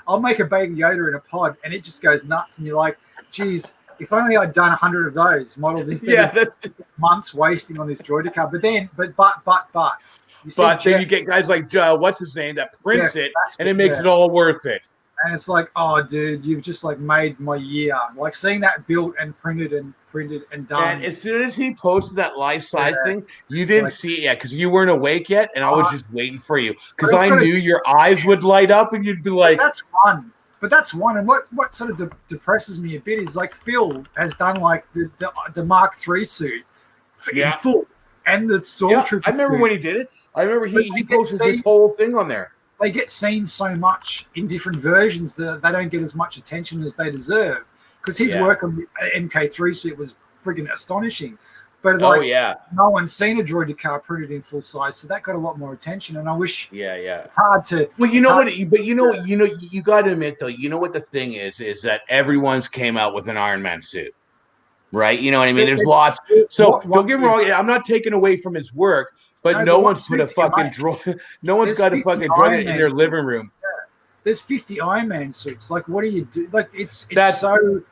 I'll make a Baby Yoda in a pod, and it just goes nuts, and you're like, geez, if only I'd done 100 of those models instead of months wasting on this Droideka. But then you get guys like what's his name that prints it, and it makes it all worth it. And it's like, oh, dude, you've just like made my year. Like seeing that built and printed and done. And as soon as he posted that life size thing, you didn't see it yet because you weren't awake yet, and I was just waiting for you because I knew your eyes would light up and you'd be like, "That's fun." But that's one. And what sort of depresses me a bit is like Phil has done like the Mark III suit in full and the Stormtrooper. I remember suit. when he did it. I remember he posted his whole thing on there. They get seen so much in different versions that they don't get as much attention as they deserve. Because his work on the MK3 suit was friggin' astonishing. But no one's seen a droided car printed in full size, so that got a lot more attention. And I wish it's hard to. Well, you got to admit though, you know what the thing is that everyone's came out with an Iron Man suit, right? You know what I mean? There's lots. So don't get me wrong. I'm not taking away from his work, but no one's put a fucking droid. No one's got a fucking droid in their living room. Yeah. There's 50 Iron Man suits. Like, what do you do? Like, it's so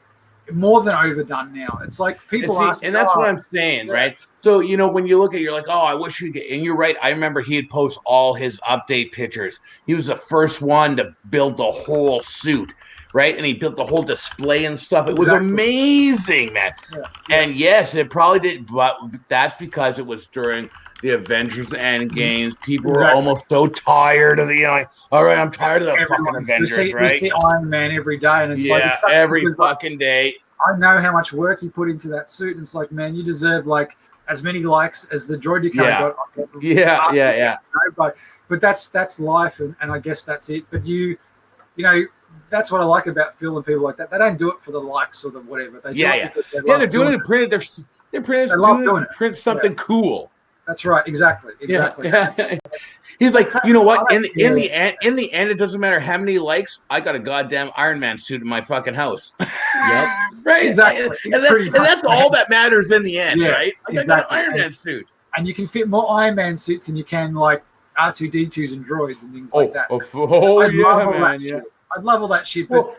more than overdone now. It's like people ask, and that's what I'm saying, right? So when you look at it, you're like, oh, I wish you'd get. And you're right. I remember he'd post all his update pictures. He was the first one to build the whole suit, right? And he built the whole display and stuff. It was amazing, man. Yeah. And yes, it probably did, but that's because it was during the Avengers Endgames. People were almost so tired of the, all right, I'm tired of the fucking Avengers, right? We see Iron Man every day, and it's like it's every fucking day. I know how much work he put into that suit, and it's like, man, you deserve like as many likes as the droid car got. Yeah. But that's life, and I guess that's it. But you know. That's what I like about Phil and people like that. They don't do it for the likes or the whatever. They do it because they're doing it to print it. They're printing to print something cool. That's right. Exactly. Yeah. He's like, you know what? In the end, it doesn't matter how many likes. I got a goddamn Iron Man suit in my fucking house. Yep. Right. Exactly. And that's all that matters in the end, right? I got an Iron Man suit. And you can fit more Iron Man suits than you can like R2D2s and droids and things like that. I'd love all that shit, but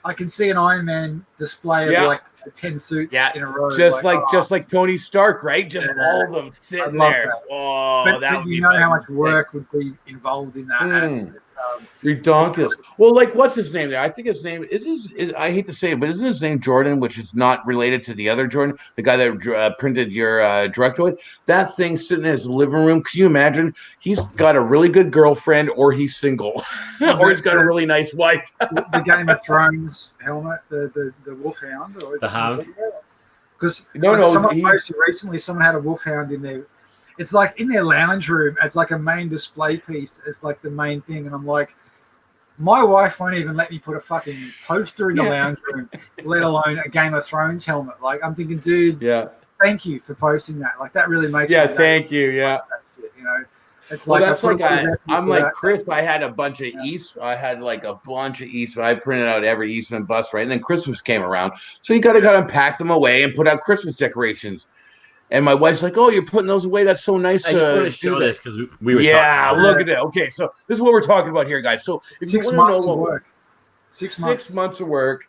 I can see an Iron Man display of like 10 suits in a row. Just like Tony Stark, right? Just all of them sitting there. That. Oh, but you know how much work would be involved in that. It's ridiculous. Well, like, what's his name there? I think his name is I hate to say it, but isn't his name Jordan, which is not related to the other Jordan, the guy that printed your Directoid? That thing sitting in his living room. Can you imagine? He's got a really good girlfriend, or he's single, or he's got a really nice wife. The Game of Thrones helmet, the Wolfhound, or because someone posted recently, someone had a Wolfhound in there. It's like in their lounge room as like a main display piece. It's like the main thing, and I'm like, my wife won't even let me put a fucking poster in the lounge room, let alone a Game of Thrones helmet. Like, I'm thinking, dude, thank you for posting that. Like, that really makes me thank you, It's well, like that's I'm like Chris. I had a bunch of I had like a bunch of Eastman. I printed out every Eastman bus, right? And then Christmas came around, so you got to pack them away and put out Christmas decorations. And my wife's like, "Oh, you're putting those away? That's so nice." I just want to show this because we were look at it. Okay, so this is what we're talking about here, guys. So if 6 you months to know of work, 6 months of work.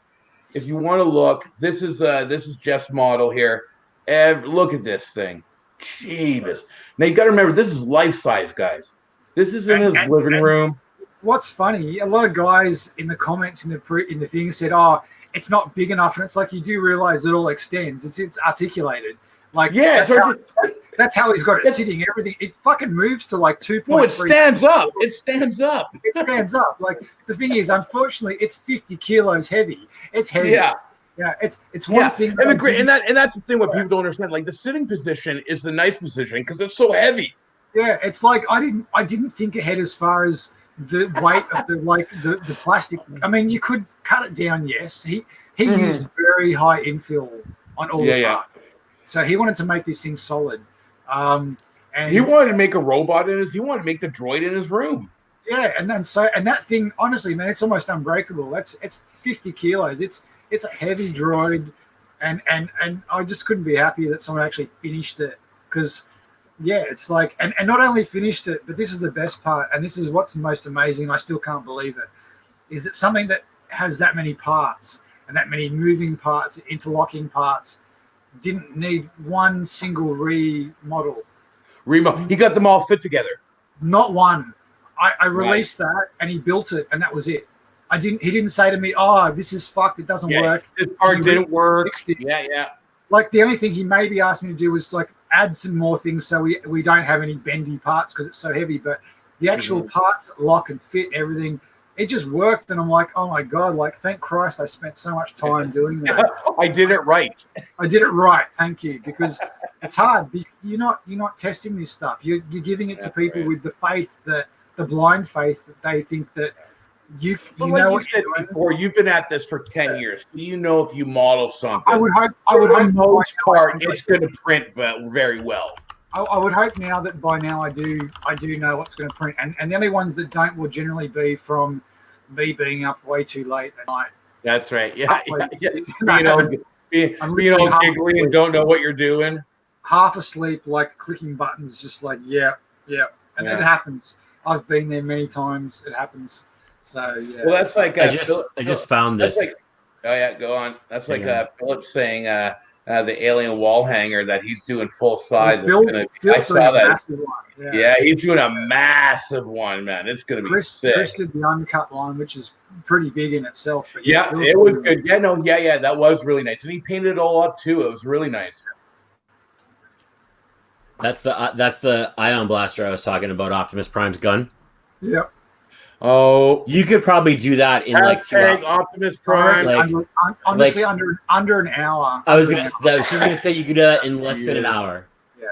If you want to look, this is Jeff's model here. Look at this thing. Jeebus. Now you got to remember, this is life size, guys. This is in his living room. What's funny? A lot of guys in the comments in the thing said, "Oh, it's not big enough," and it's like, you do realize it all extends. It's articulated. Like, that's how he's got it sitting. Everything, it fucking moves to like 2.3. No, it stands up. It stands up. It stands up. Like, the thing is, unfortunately, it's 50 kilos heavy. It's heavy. Yeah, it's one thing. And that's the thing what people don't understand. Like, the sitting position is the nice position because it's so heavy. Yeah, it's like I didn't think ahead as far as the weight of the plastic. I mean, you could cut it down. Yes, he used very high infill on all the parts. So he wanted to make this thing solid. And he wanted to make a robot he wanted to make the droid in his room. Yeah, and that thing, honestly, man, it's almost unbreakable. It's 50 kilos. It's a heavy droid, and I just couldn't be happy that someone actually finished it, because it's like, and not only finished it, but this is the best part, and this is what's most amazing. I still can't believe it, is that something that has that many parts and that many moving parts, interlocking parts, didn't need one single remodel. He got them all fit together. Not one. I released that, and he built it, and that was it. He didn't say to me, "Oh, this is fucked. It doesn't work. This part didn't work." Yeah. Like, the only thing he maybe asked me to do was like add some more things so we don't have any bendy parts because it's so heavy. But the actual parts that lock and fit everything, it just worked, and I'm like, oh my god, like thank Christ I spent so much time doing that. I did it right. I did it right, thank you, because it's hard. You're not testing this stuff. You're giving it to people with the faith, that the blind faith that they think that you But know like what you said you're doing. before, you've been at this for 10 years. Do you know if you model something? I would hope. For the most part, it's going to print very well. I would hope now that by now I do know what's going to print, and the only ones that don't will generally be from me being up way too late at night. That's right. Yeah. Being really all giggly and don't know what you're doing. Half asleep, like clicking buttons, just like and it happens. I've been there many times. It happens. So yeah. Well, that's like I just found this. Like, oh yeah, go on. That's like Philip saying the alien wall hanger that he's doing full size. I saw that. Yeah, he's doing a massive one, man. It's gonna be sick. Chris did the uncut line, which is pretty big in itself. But yeah, it was good. Yeah, that was really nice, and he painted it all up too. It was really nice. That's the ion blaster I was talking about. Optimus Prime's gun. Yep. Oh, you could probably do that in like 2 hours. Optimus Prime. Honestly, under an hour. I was just gonna say you could do that in less than an hour. Yeah.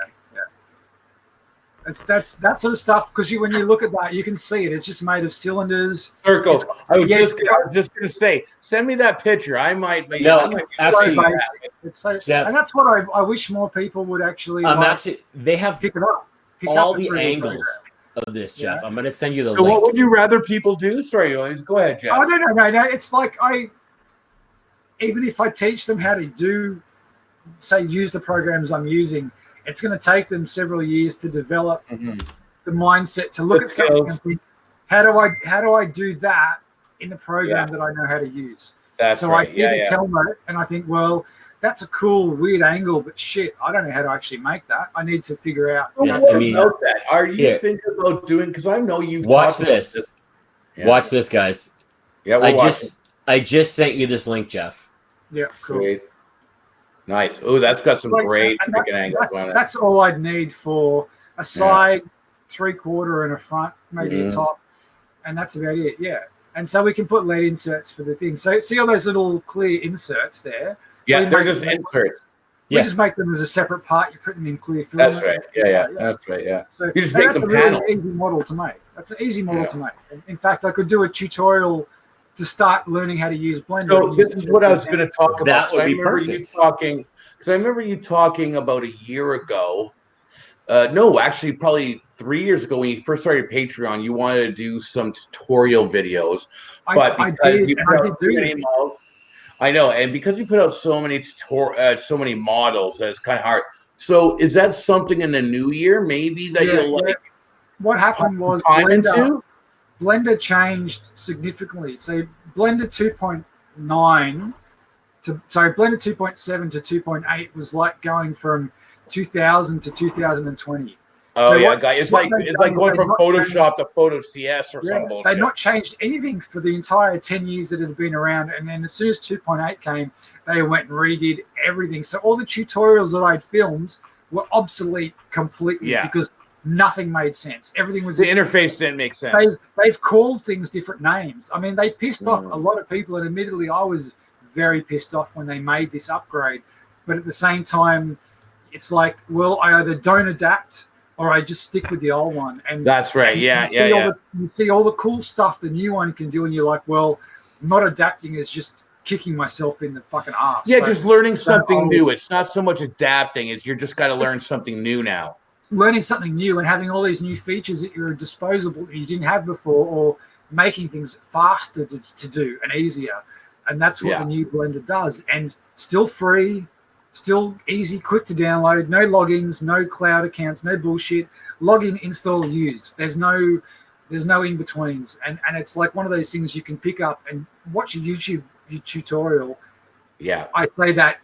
It's that sort of stuff, because when you look at that, you can see it. It's just made of cylinders, circles. I was just gonna say, send me that picture. I might. Actually, it's so, and that's what I wish more people would actually. They have pick it up. All the angles of this, Jeff. Yeah. I'm going to send you the link. What would you rather people do? Sorry, go ahead, Jeff. Oh, no. It's like even if I teach them how to use the programs I'm using, it's going to take them several years to develop the mindset to look at something and think, how do I do that in the program that I know how to use? That's right. I hear the telmo and I think, well, that's a cool, weird angle, but shit, I don't know how to actually make that. I need to figure out. About that? Are you thinking about doing? Because I know you've watch this. Yeah. Watch this, guys. Yeah, I just sent you this link, Jeff. Yeah, cool. Sweet. Nice. Oh, that's got some great freaking angles on it. That's all I'd need for a side, 3/4, and a front, maybe a top, and that's about it. Yeah, and so we can put LED inserts for the thing. So see all those little clear inserts there. Yeah, they're just inserts. We just make them as a separate part. You print them in clear film. That's right. Yeah. That's right. Yeah. So you just make them panel. That's a really easy model to make. That's an easy model to make. In fact, I could do a tutorial to start learning how to use Blender. So this is what I was going to talk about. That would be perfect. Because I remember you talking about a year ago. No, actually, probably 3 years ago when you first started Patreon, you wanted to do some tutorial videos. But I did do it. I know, and because you put out so many models, that's kind of hard. So, is that something in the new year, maybe that you'll like? What happened was Blender changed significantly. So, Blender 2.9 Blender 2.7 to 2.8 was like going from 2000 to 2020. Oh, so it's like going from Photoshop to Photo CS or something. They'd not changed anything for the entire 10 years that it had been around. And then as soon as 2.8 came, they went and redid everything. So all the tutorials that I'd filmed were obsolete completely because nothing made sense. Everything was... The interface didn't make sense. They've called things different names. I mean, they pissed off a lot of people. And admittedly, I was very pissed off when they made this upgrade. But at the same time, it's like, well, I either don't adapt or I just stick with the old one. And that's right. You see all the cool stuff the new one can do, and you're like, well, not adapting is just kicking myself in the fucking ass. Yeah, so, just learning something new. It's not so much adapting; it's you're just got to learn something new now. Learning something new and having all these new features that you're disposable that you didn't have before, or making things faster to do and easier. And that's what the new Blender does. And still free. Still easy, quick to download, no logins, no cloud accounts, no bullshit. Login, install, use. There's no in-betweens. And it's like one of those things you can pick up and watch a YouTube tutorial. Yeah. I say that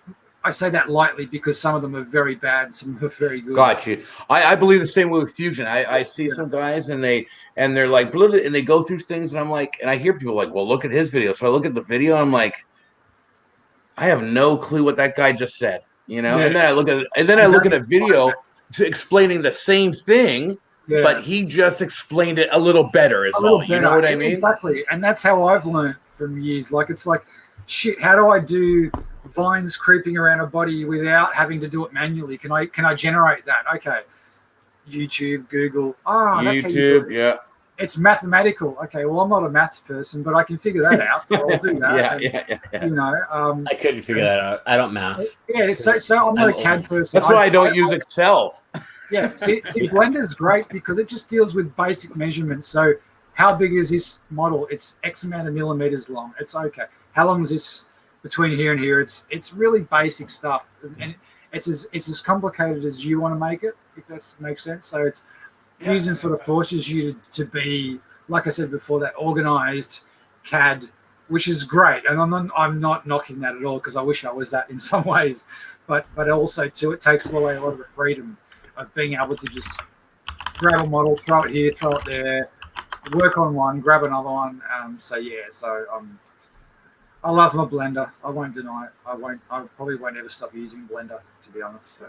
lightly because some of them are very bad, some of them are very good. Got you. I believe the same way with Fusion. I see some guys and they're like, and they go through things and I'm like, and I hear people like, well, look at his video. So I look at the video and I'm like, I have no clue what that guy just said, and then I look at a video explaining the same thing, but he just explained it a little better. Is all. You know what I mean? Exactly, and that's how I've learned from years. Like it's like, shit. How do I do vines creeping around a body without having to do it manually? Can I generate that? Okay, YouTube, Google. That's how you do it. Yeah. It's mathematical. Okay, well, I'm not a maths person, but I can figure that out, so I'll do that. Yeah. You know, I couldn't figure that out. I don't math. Yeah, so I'm not a CAD person. That's why I don't use Excel. Yeah, see, Blender's great because it just deals with basic measurements. So, how big is this model? It's X amount of millimeters long. It's okay. How long is this between here and here? It's really basic stuff, and it's as complicated as you want to make it, if that makes sense. So Fusion sort of forces you to be, like I said before, that organized CAD, which is great. And I'm not knocking that at all because I wish I was that in some ways. But also, too, it takes away a lot of the freedom of being able to just grab a model, throw it here, throw it there, work on one, grab another one. I love my Blender. I won't deny it. I probably won't ever stop using Blender, to be honest. So.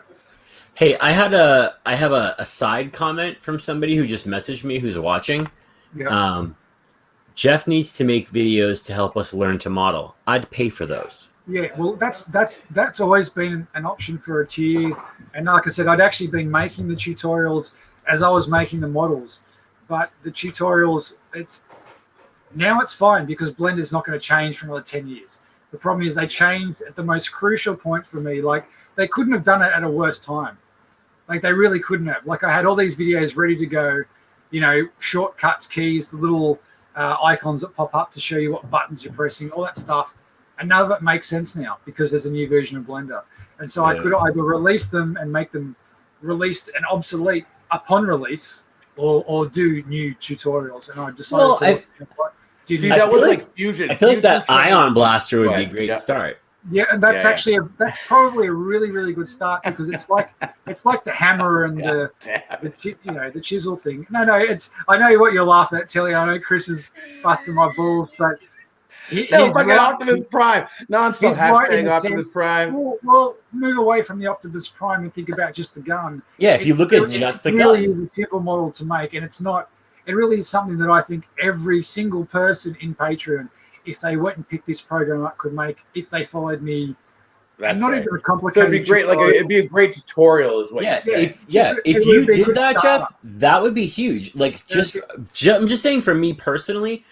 Hey, I have a side comment from somebody who just messaged me who's watching. Yeah. Geoff needs to make videos to help us learn to model. I'd pay for those. Yeah, well, that's always been an option for a tier. And like I said, I'd actually been making the tutorials as I was making the models. But the tutorials, it's fine because Blender's not going to change for another 10 years. The problem is they changed at the most crucial point for me. Like, they couldn't have done it at a worse time. Like, they really couldn't have. Like, I had all these videos ready to go, you know, shortcuts, keys, the little icons that pop up to show you what buttons you're pressing, all that stuff. And none of it makes sense now because there's a new version of Blender. And so I could either release them and make them released and obsolete upon release or do new tutorials. And I decided that was like Fusion. I feel like that Ion Blaster would be a great start. Yeah, and that's that's probably a really, really good start because it's like the hammer and the chisel thing. No, I know what you're laughing at, Tilly. I know Chris is busting my balls, but he's fucking Optimus Prime. No, I'm still hashtag Optimus Prime. Well, move away from the Optimus Prime and think about just the gun. Yeah, if you look at just the gun, it really is a simple model to make, and it's not. It really is something that I think every single person in Patreon, if they went and picked this program up, could make if they followed me. That's not even a complicated. So it'd be great. Tutorial. Like it'd be a great tutorial, is what. If you did that, Geoff, that would be huge. Like I'm just saying, for me personally,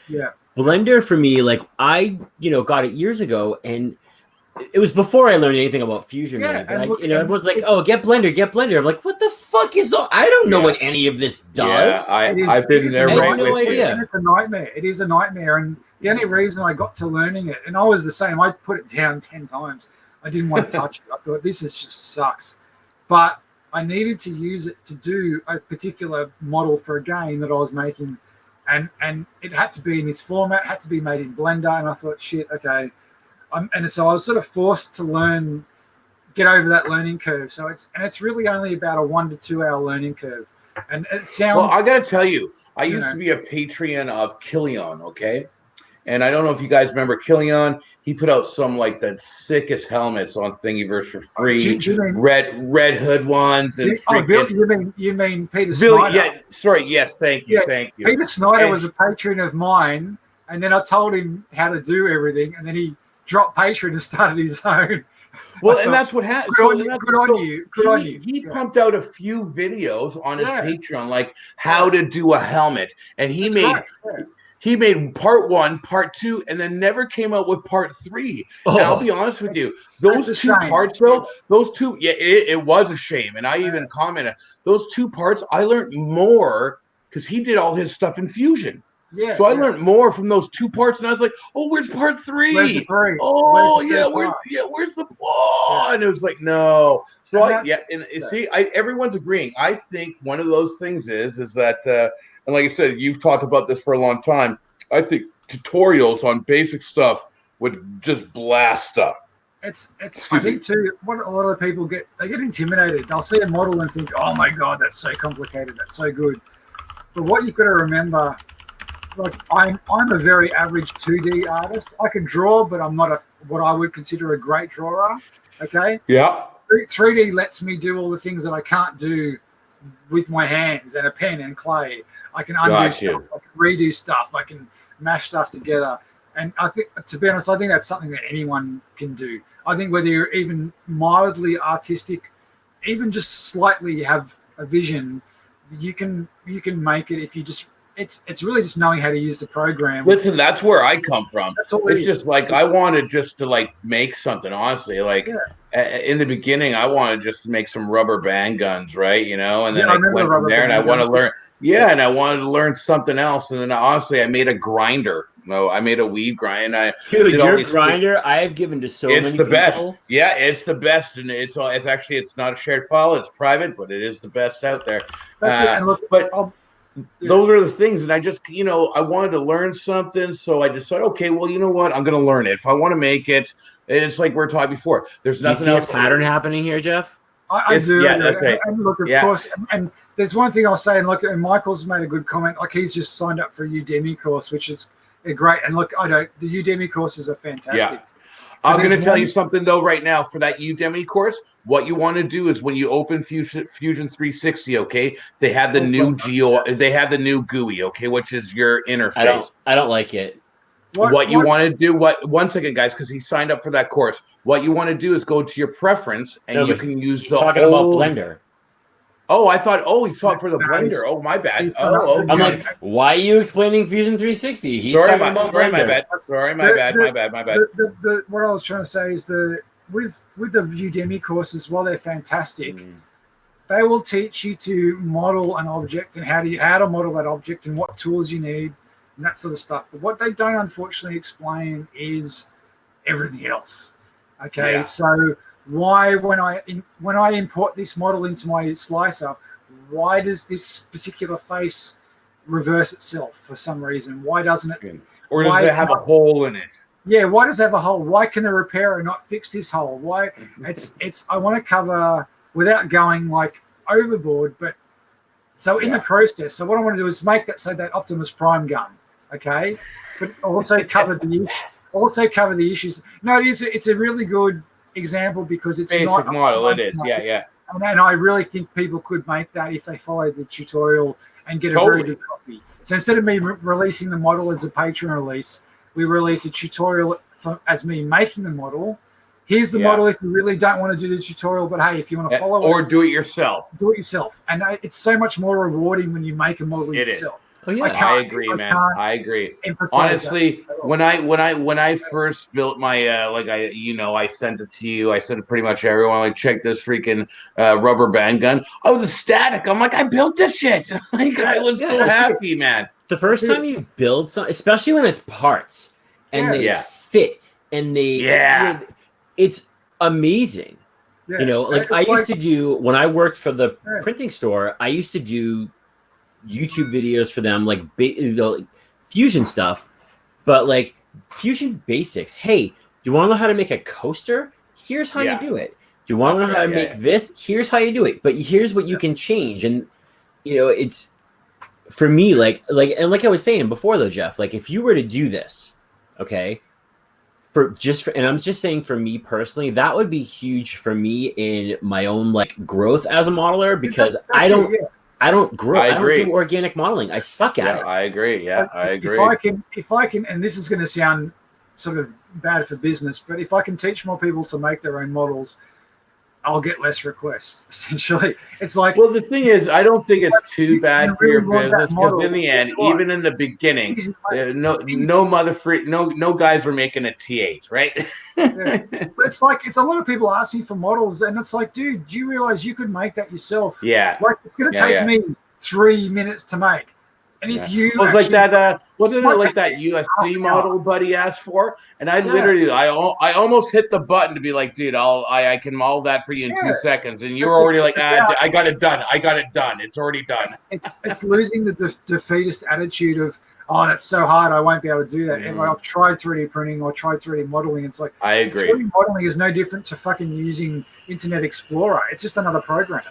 Blender for me, like I got it years ago, and it was before I learned anything about Fusion. But everyone's like, "Oh, get Blender." I'm like, "What the fuck is all? I don't know what any of this does." Yeah, I've been there. I have no idea. And it's a nightmare. It is a nightmare, and the only reason I got to learning it, and I was the same. I put it down 10 times. I didn't want to touch it. I thought this just sucks, but I needed to use it to do a particular model for a game that I was making, and it had to be in this format. Had to be made in Blender, and I thought, shit, okay. And so I was sort of forced to get over that learning curve. So it's really only about a 1 to 2 hour learning curve. And it sounds. Well, I got to tell you, I used to be a Patreon of Killian, okay? And I don't know if you guys remember Killian. He put out some like the sickest helmets on Thingiverse for free. Red Hood ones. And you mean Peter Snyder? Yeah, sorry. Yes, thank you. Peter Snyder was a patron of mine, and then I told him how to do everything, and then he dropped Patreon and started his own. Well, and that's what happened. Good on you. He pumped out a few videos on his Patreon, like how to do a helmet, and he made part 1, part 2, and then never came out with part 3. And I'll be honest with you, those two parts, though, it was a shame. And I even commented, those 2 parts, I learned more because he did all his stuff in Fusion. So I learned more from those 2 parts, and I was like, "Oh, where's part 3? Where's the 3? Where's the plot?" And it was like, "No." So everyone's agreeing. I think one of those things is that, and like I said, you've talked about this for a long time. I think tutorials on basic stuff would just blast stuff. I think too, what a lot of people get intimidated. They'll see a model and think, "Oh my god, that's so complicated, that's so good." But what you've got to remember. Like I'm a very average 2D artist. I can draw, but I'm not what I would consider a great drawer. Okay. Yeah. 3D lets me do all the things that I can't do with my hands and a pen and clay. I can undo stuff, I can redo stuff, I can mash stuff together. And I think, to be honest, I think that's something that anyone can do. I think whether you're even mildly artistic, even just slightly have a vision, you can make it if you just. It's really just knowing how to use the program. Listen, that's where I come from. It's just like I wanted just to like make something. Honestly, like in the beginning, I wanted just to make some rubber band guns, right? You know, and then I went from there, and I want to learn. Yeah, and I wanted to learn something else, and then honestly, I made a grinder. No, I made a weed grinder. Dude, your grinder, I have given to so many people. It's the best. Yeah, it's the best, and it's actually not a shared file. It's private, but it is the best out there. That's it. And look, those are the things, and I just, I wanted to learn something, so I decided, okay, well, you know what, I'm going to learn it. If I want to make it, and it's like we were talking before. There's nothing else. Pattern happening here, Jeff? I do. Yeah, okay. And look, of course, and there's one thing I'll say, and look, and Michael's made a good comment. Like he's just signed up for a Udemy course, which is great. And look, the Udemy courses are fantastic. Yeah. I'm going to tell you something though right now for that Udemy course. What you want to do is when you open Fusion 360, okay, they have the new GUI, okay, which is your interface. I don't like it. What you want to do? One second, guys, because he signed up for that course. What you want to do is go to your preference, and you can use the talking about Blender. Oh, I thought. Oh, he saw it for the Blender. Oh, my bad. Okay. I'm like, why are you explaining Fusion 360? He's sorry, talking about my Blender. bad. Sorry, my bad. What I was trying to say is with the Udemy courses, while they're fantastic, they will teach you to model an object and how to model that object and what tools you need and that sort of stuff. But what they don't unfortunately explain is everything else. Okay, Yeah. so why when I import this model into my slicer, why does this particular face reverse itself for some reason? Why doesn't it? Or does it have a hole in it? Yeah, why does it have a hole? Why can the repairer not fix this hole? Why? It's I want to cover without going like overboard, but so in the process, so what I want to do is make that Optimus Prime gun, okay? But also cover the issues. No, it's a really good example because it's basic not model. It is, yeah. And I really think people could make that if they follow the tutorial and get a very good copy. So instead of me releasing the model as a patron release, we release a tutorial as me making the model. Here's the model if you really don't want to do the tutorial, but hey, if you want to follow or do it yourself. Do it yourself. And it's so much more rewarding when you make a model yourself. Oh, yeah. I agree, man. I agree. Honestly, when I first built my I sent it to you. I sent it pretty much everyone. Like, check this freaking rubber band gun. I was ecstatic. I'm like, I built this shit. Like, I was so happy, man. The first time you build something, especially when it's parts and they fit and it's amazing. Yeah. Like I used to do when I worked for the printing store. I used to do YouTube videos for them, like Fusion stuff, but like Fusion basics. Hey, do you want to know how to make a coaster? Here's how you do it. Do you want to know how to make this? Here's how you do it. But here's what you can change. And it's for me, like I was saying before, though, Jeff. Like if you were to do this, okay, and I'm just saying for me personally, that would be huge for me in my own like growth as a modeler because I don't grow. I don't do organic modeling. I suck at it. I agree. Yeah, I agree. If I can, and this is going to sound sort of bad for business, but if I can teach more people to make their own models, I'll get less requests. Essentially, it's like. Well, the thing is, I don't think it's too bad for your business because in the end, even in the beginning, no guys were making a T8, right? But it's a lot of people ask me for models, and it's like, dude, do you realize you could make that yourself? Yeah. Like it's going to take me 3 minutes to make. And if you it was like that, wasn't it like that USC model Buddy asked for? And I literally, I almost hit the button to be like, dude, I can model that for you in 2 seconds, and you were already like, I got it done. It's already done. It's losing the defeatist attitude of, oh, that's so hard, I won't be able to do that. And I've tried 3D printing or tried 3D modeling. It's like I agree. 3D modeling is no different to fucking using Internet Explorer. It's just another program.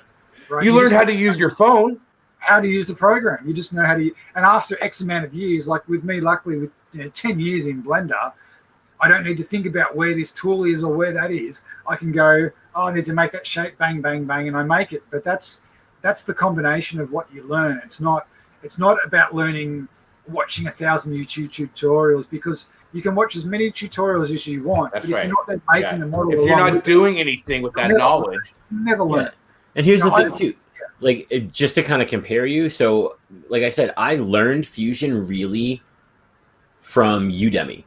Right? You learned how to use your phone. How to use the program. You just know how to. And after X amount of years, like with me, luckily with 10 years in Blender, I don't need to think about where this tool is or where that is. I can go, oh, I need to make that shape, bang, bang, bang, and I make it. But that's that's the combination of what you learn. It's not about watching 1,000 YouTube tutorials, because you can watch as many tutorials as you want. That's but if right. you're not then making the model, if you're not doing anything with that knowledge, you never learn. And here's the thing too, like just to kind of compare you. So, like I said, I learned Fusion really from Udemy.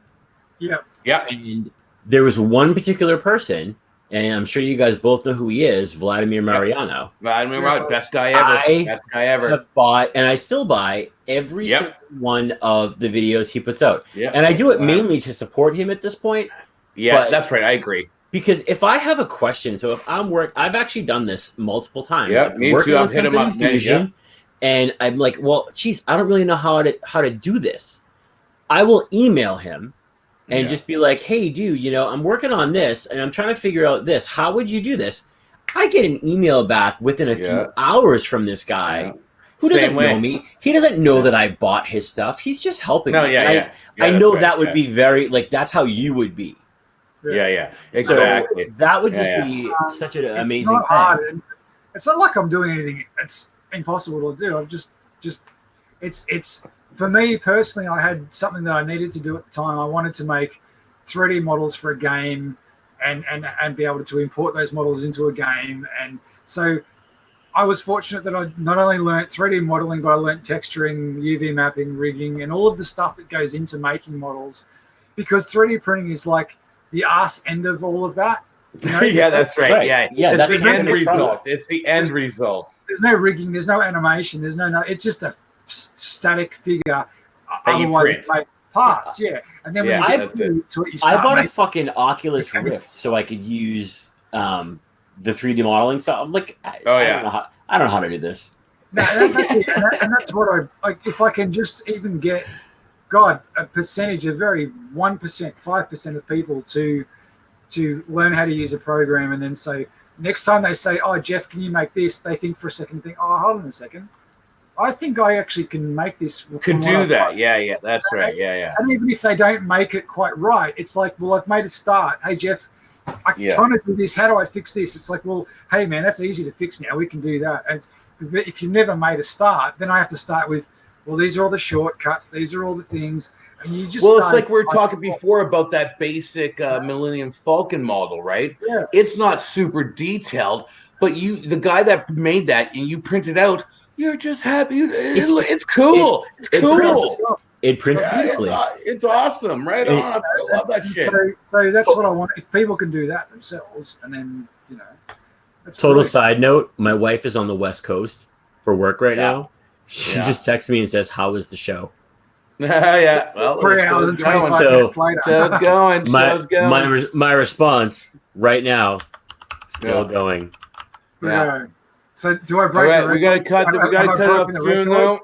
Yeah. And there was one particular person, and I'm sure you guys both know who he is, Vladimir Mariano. Vladimir, best guy ever. Best guy ever. Have bought, and I still buy every single one of the videos he puts out. Yeah. And I do it mainly to support him at this point. Yeah, that's right. I agree. Because if I have a question, so if I've actually done this multiple times. Yeah, me too. I've hit him up. Fusion, and I'm like, well, geez, I don't really know how to do this. I will email him and just be like, hey, dude, I'm working on this and I'm trying to figure out this. How would you do this? I get an email back within a few hours from this guy who doesn't know me. He doesn't know that I bought his stuff. He's just helping me. I know that would be very, like, that's how you would be. Yeah, exactly. So that would just be such an amazing thing. Hard. It's not like I'm doing anything it's impossible to do. I'm just it's for me personally, I had something that I needed to do at the time. I wanted to make 3D models for a game and be able to import those models into a game. And so I was fortunate that I not only learnt 3D modeling, but I learnt texturing, UV mapping, rigging, and all of the stuff that goes into making models, because 3D printing is like the arse end of all of that. Yeah, that's right. Yeah, that's the end result. It's the end result. There's no rigging, there's no animation, there's no. It's just a static figure. Otherwise, you make parts. And then when you get to it, you start. I bought a fucking Oculus Rift so I could use the 3D modeling. So I'm like, I don't know how to do this. No, and that's what I like. If I can just even get, a percentage, a very 1%, 5% of people to learn how to use a program, and then say next time they say, "Oh, Geoff, can you make this?" They think for a second, think, "Oh, hold on a second. I think I actually can make this." Can do that. Yeah, that's right. Yeah. And even if they don't make it quite right, it's like, well, I've made a start. Hey, Geoff, I'm trying to do this. How do I fix this? It's like, well, hey, man, that's easy to fix now. We can do that. And if you've never made a start, then I have to start with, well, these are all the shortcuts. These are all the things. And you just it's like we were talking before about that basic Millennium Falcon model, right? Yeah. It's not super detailed, but the guy that made that and you print it out, you're just happy. It's cool. It's cool. It prints beautifully. It's awesome. Right on. I love that shit. So that's what I want. If people can do that themselves, and then, that's Total great. side note, my wife is on the West Coast for work right now. She just texts me and says, "How was the show?" Well, 3 hours and 25 So- minutes later. show's going. Show's going. My response right now, still going. So do I break the record? We gotta cut it up soon though.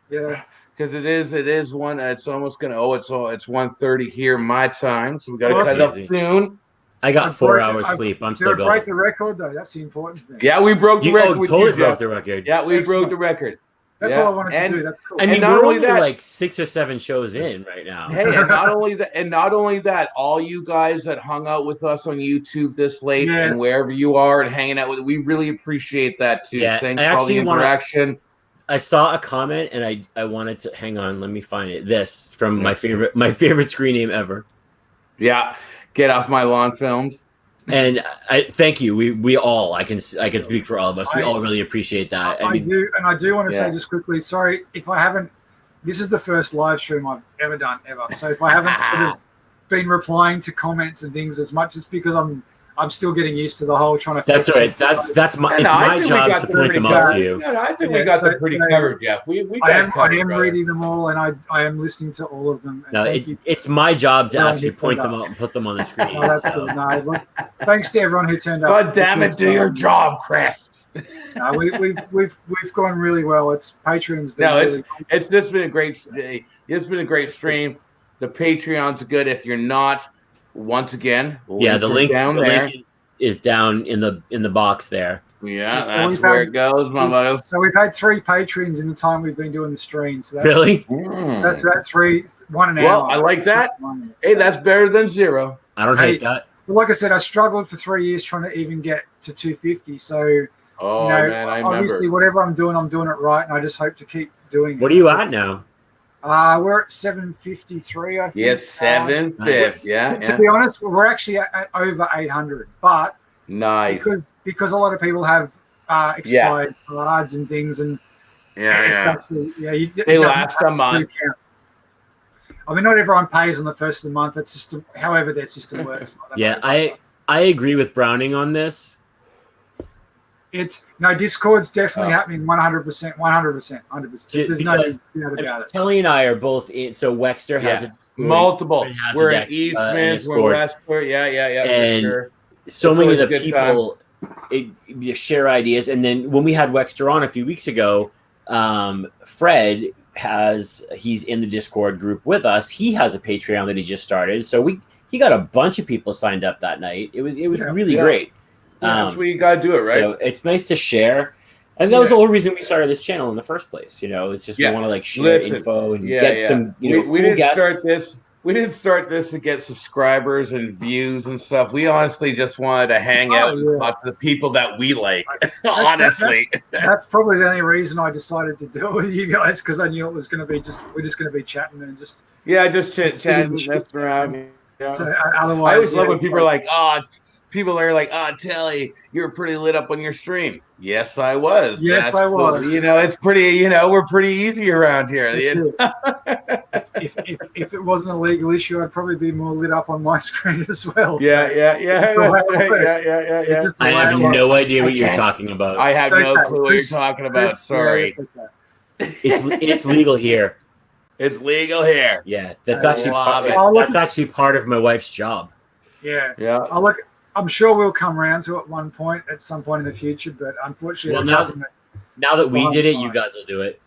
Yeah. Because it is one. It's almost gonna. It's 1:30 here my time, so we gotta cut it up soon. I got 4 hours sleep. I'm still Did I going. break the record though? That's the important thing. Yeah, we broke the record. With totally you, broke Geoff. the record. Yeah, we broke the record. That's all I wanted to do. That's cool. I mean, not we're only only that- like 6 or 7 shows in right now. Hey, and not only that, all you guys that hung out with us on YouTube this late and wherever you are and hanging out with, we really appreciate that too. Yeah, Thanks I for all the actually wanna- interaction. I saw a comment and I wanted to hang on. Let me find it. This from my favorite screen name ever. Yeah, get off my lawn films. And I thank you. We all I can speak for all of us. We all really appreciate that. I do want to say just quickly. Sorry if I haven't. This is the first live stream I've ever done ever. So if I haven't sort of been replying to comments and things as much, it's because I'm still getting used to the whole trying to. That's right. It's my job to point them out to you. Yeah, I think we got them pretty covered, Geoff. I am reading them all, and I am listening to all of them. And thank you. It's my job to actually point them out and put them on the screen. That's cool. No, look, thanks to everyone who turned up. God damn it, do your job, Chris. No, we've gone really well. It's Patreon's been really it's this been a great day. It's been a great stream. The Patreon's good. If you're not, once again, the link down there. Link is down in the box there. Yeah, that's where it goes, my buddies. So we've had 3 patrons in the time we've been doing the stream. So that's, really? So that's about 1 an hour. Well, I like that. Hey, that's better than 0. I don't hate that. But like I said, I struggled for 3 years trying to even get to 250. So Oh, you know, man, I obviously remember. whatever I'm doing it right, and I just hope to keep doing it. What are you at now? We're at 753, I think. Yes, 750. Yeah, To be honest, we're actually at over 800, but nice. because a lot of people have expired cards and things, and it's actually they last a month. I mean, not everyone pays on the first of the month. It's just however their system works. I agree with Browning on this. Discord's definitely happening 100%, 100%. There's no doubt about it. Kelly and I are both in. So Wexter has multiple. We're in Eastman, we're Westport. Yeah, and for sure. So many of the people share ideas. And then when we had Wexter on a few weeks ago, Fred he's in the Discord group with us. He has a Patreon that he just started. So he got a bunch of people signed up that night. It was really great. That's where you got to do it, right? So it's nice to share. And that was the whole reason we started this channel in the first place. It's just we want to share info and get some, we cool didn't guests. We didn't start this to get subscribers and views and stuff. We honestly just wanted to hang out and talk to the people that we like. Honestly, that's probably the only reason I decided to do it with you guys, because I knew it was going to be we're just going to be chatting and just chatting, messing around. Yeah. So otherwise, I always love when people are like, people are like, Telly, you're pretty lit up on your stream. Yes, I was. Yes, I was. Cool. It's pretty, we're pretty easy around here. If it wasn't a legal issue, I'd probably be more lit up on my screen as well. Yeah. I have no idea what you're talking about. I have no clue what you're talking about. Sorry. It's legal here. It's legal here. Yeah, that's actually part of my wife's job. Yeah. I'm sure we'll come around to it at some point in the future, but unfortunately, now that we did it, you guys will do it.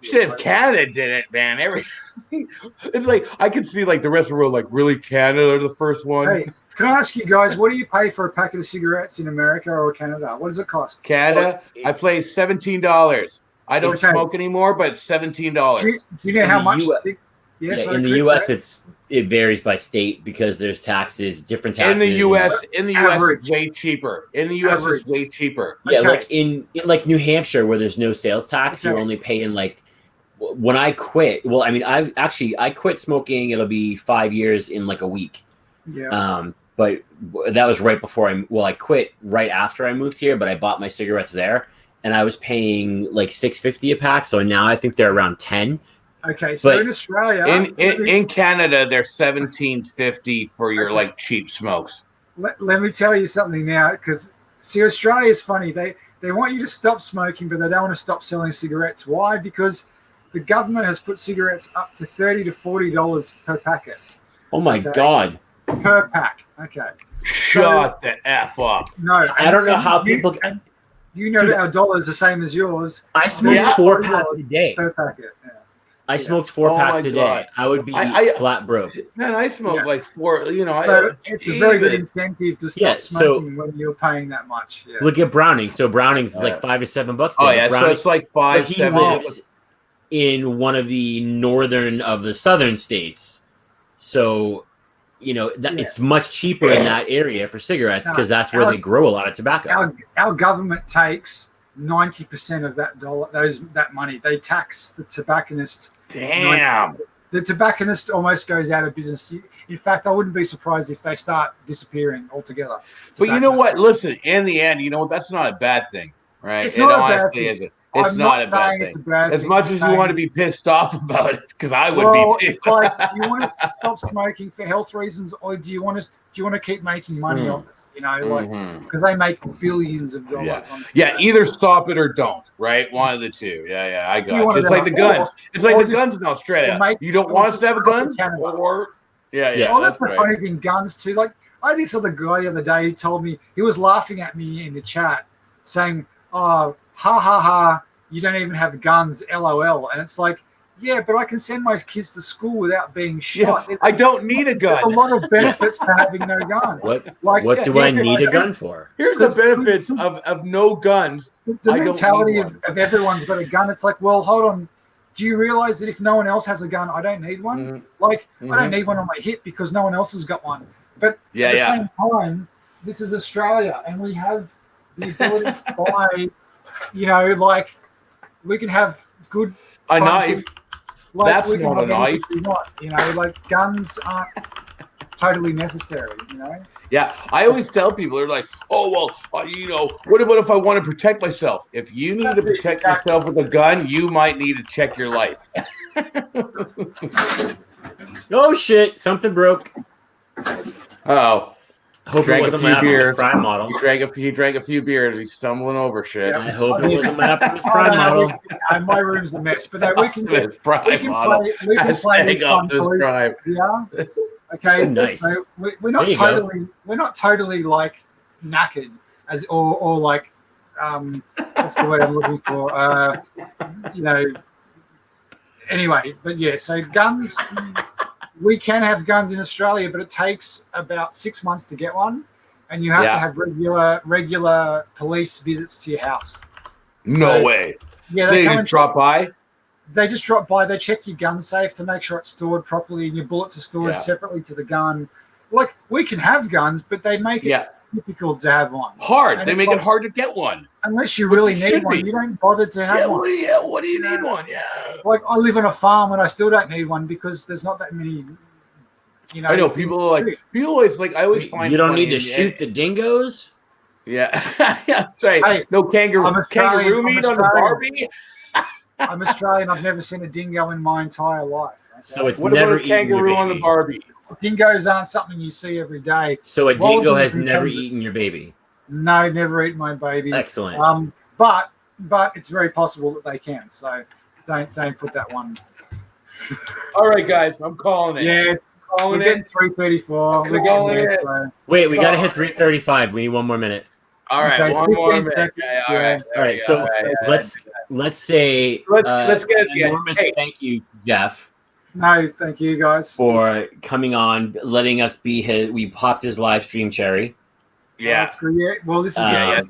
Shit, if Canada did it, man, everything. It's like I can see the rest of the world really Canada the first one. Hey, can I ask you guys, what do you pay for a packet of cigarettes in America or Canada? What does it cost? Canada, I pay $17. I don't smoke anymore, but $17. Do you know how much? In the U.S., it varies by state because there's different taxes. In the U.S., it's way cheaper. It's way cheaper. Yeah, like in New Hampshire, where there's no sales tax, you're only paying when I quit. Well, I mean, I quit smoking. It'll be 5 years in a week. Yeah. But that was right before I quit right after I moved here. But I bought my cigarettes there, and I was paying $6.50 a pack. So now I think they're around 10. Okay, so in Australia, in Canada, they're $17.50 for your cheap smokes. Let me tell you something now, because Australia is funny. They want you to stop smoking, but they don't want to stop selling cigarettes. Why? Because the government has put cigarettes up to $30 to $40 per packet. Oh my God! Per pack. Okay. Shut the F up. No, I don't know how people. Our dollar is the same as yours. I smoke 4 packs a day per packet. Yeah. I smoked 4 packs a day. I would be flat broke. Man, I smoke 4. So it's a very good incentive to stop smoking when you're paying that much. Yeah. Look at Browning. So Browning's is $5 to $7. Oh yeah, Browning, so it's $5. He lives in one of the northern of the southern states, so it's much cheaper in that area for cigarettes because that's where they grow a lot of tobacco. Our government takes 90% of that money. They tax the tobacconist. Damn. The tobacconist almost goes out of business. In fact, I wouldn't be surprised if they start disappearing altogether. But you know what? Listen, in the end, that's not a bad thing, right? It's not a bad thing. It's not a bad thing. As much as you want to be pissed off about it, because I would be too. Do you want us to stop smoking for health reasons, or do you want to keep making money off us? Because they make billions of dollars. Either stop it or don't. Right, one of the two. Yeah, I got you. It's like the guns. It's like the guns in Australia. You don't want us to have guns, or that's the funny thing. Guns too. I had this other guy the other day who told me, he was laughing at me in the chat, saying, "Oh, ha ha ha, you don't even have guns, LOL." And it's like, yeah, but I can send my kids to school without being shot. I don't need a gun. There's a lot of benefits to having no guns. What do I need a gun for? Here's the benefits of no guns. The mentality of everyone's got a gun. It's like, well, hold on. Do you realize that if no one else has a gun, I don't need one? I don't need one on my hip because no one else has got one. But at the same time, this is Australia, and we have the ability to buy, like we can have good A fun knife. things. Like, That's we can not a have anything knife. we want, like guns aren't totally necessary, Yeah, I always tell people, they're like, "Oh well, what about if I want to protect myself? If you need That's to it, protect exactly. yourself with a gun, you might need to check your life." Oh shit! Something broke. Oh, Hope it wasn't my Optimus Prime model. He drank a few beers. He's stumbling over shit. I hope it wasn't my Optimus Prime model. My room's a mess, but we can Optimus Prime model. we can play with fun Optimus toys. Prime. Yeah. Okay. Nice. So we're not totally like knackered or like what's the word I'm looking for? Anyway, but yeah, so guns. We can have guns in Australia, but it takes about 6 months to get one, and you have to have regular police visits to your house. No way. Yeah, they just drop by. They just drop by. They check your gun safe to make sure it's stored properly, and your bullets are stored separately to the gun. Like, we can have guns, but they make it difficult to have one. Hard. And they make it hard to get one. Unless you really need one, you don't bother to have one. What do you need one? Yeah. Like, I live on a farm and I still don't need one because there's not that many. I know people always like. I always find you don't need to shoot the dingoes. Yeah, yeah, that's right. Hey, no kangaroo meat on the Barbie. I'm Australian. I've never seen a dingo in my entire life. Okay? So it's what never about a kangaroo on the Barbie? Dingoes aren't something you see every day. So a dingo has never eaten your baby? No, never eaten my baby. Excellent. But it's very possible that they can. So don't put that one. All right, guys, I'm calling it. Yeah, we're getting 3:34. We're getting there. So. Wait, we got to hit 3:35. We need 1 more minute. All right, 1 more minute. Okay, all right. So let's say let's get an enormous thank you, Geoff. No, thank you guys for coming on, letting us be his. We popped his live stream cherry. Yeah, that's great. Well, this is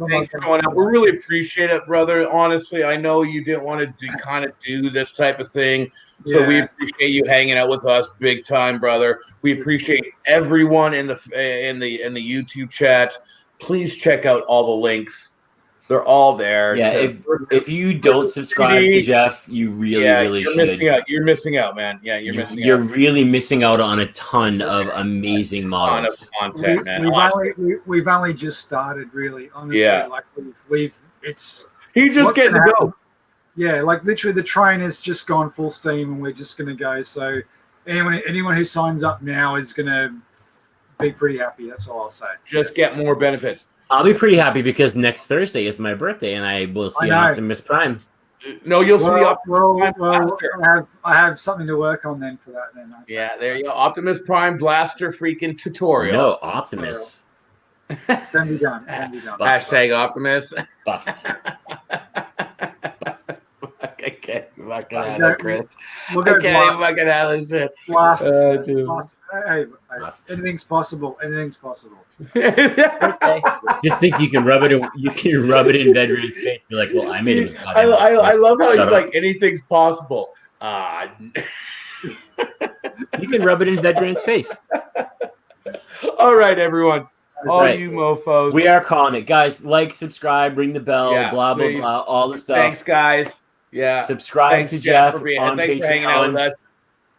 thanks for going up. We really appreciate it, brother. Honestly, I know you didn't want to kind of do this type of thing, so we appreciate you hanging out with us big time, brother. We appreciate everyone in the YouTube chat. Please check out all the links. They're all there. Yeah, if you don't subscribe to Geoff, you really should. You're missing out, man. Yeah, you're missing out. You're really missing out on a ton of amazing models. A ton of content, man. We've only just started, really. Honestly, like he's just getting to go. Yeah, like literally, the train has just gone full steam, and we're just going to go. So anyone who signs up now is going to be pretty happy. That's all I'll say. Just get more benefits. I'll be pretty happy because next Thursday is my birthday, and I will see Optimus Prime. No, you'll see Optimus Prime Blaster. I have something to work on then for that. Then. Yeah, there you go. Optimus Prime Blaster freaking tutorial. No, Optimus. Can be done. Can be done. Hashtag Optimus. Bust. Okay, fucking hell, Chris. We'll go fucking hell this shit. Blast. Hey, anything's possible. Anything's possible. Okay. Just think you can rub it in. You can rub it in Vedran's face. You're like, well, I made him. I love how he's like, anything's possible. You can rub it in Vedran's face. All right, everyone. All you mofos. We are calling it, guys. Like, subscribe, ring the bell, blah blah blah, all the stuff. Thanks, guys. Yeah. Subscribe to Geoff on Thanks for hanging out with us.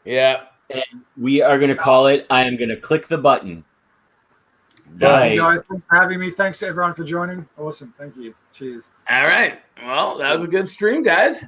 Yeah. And we are going to call it. I am going to click the button. Thank you guys for having me. Thanks to everyone for joining. Awesome. Thank you. Cheers. All right. Well, that was a good stream, guys.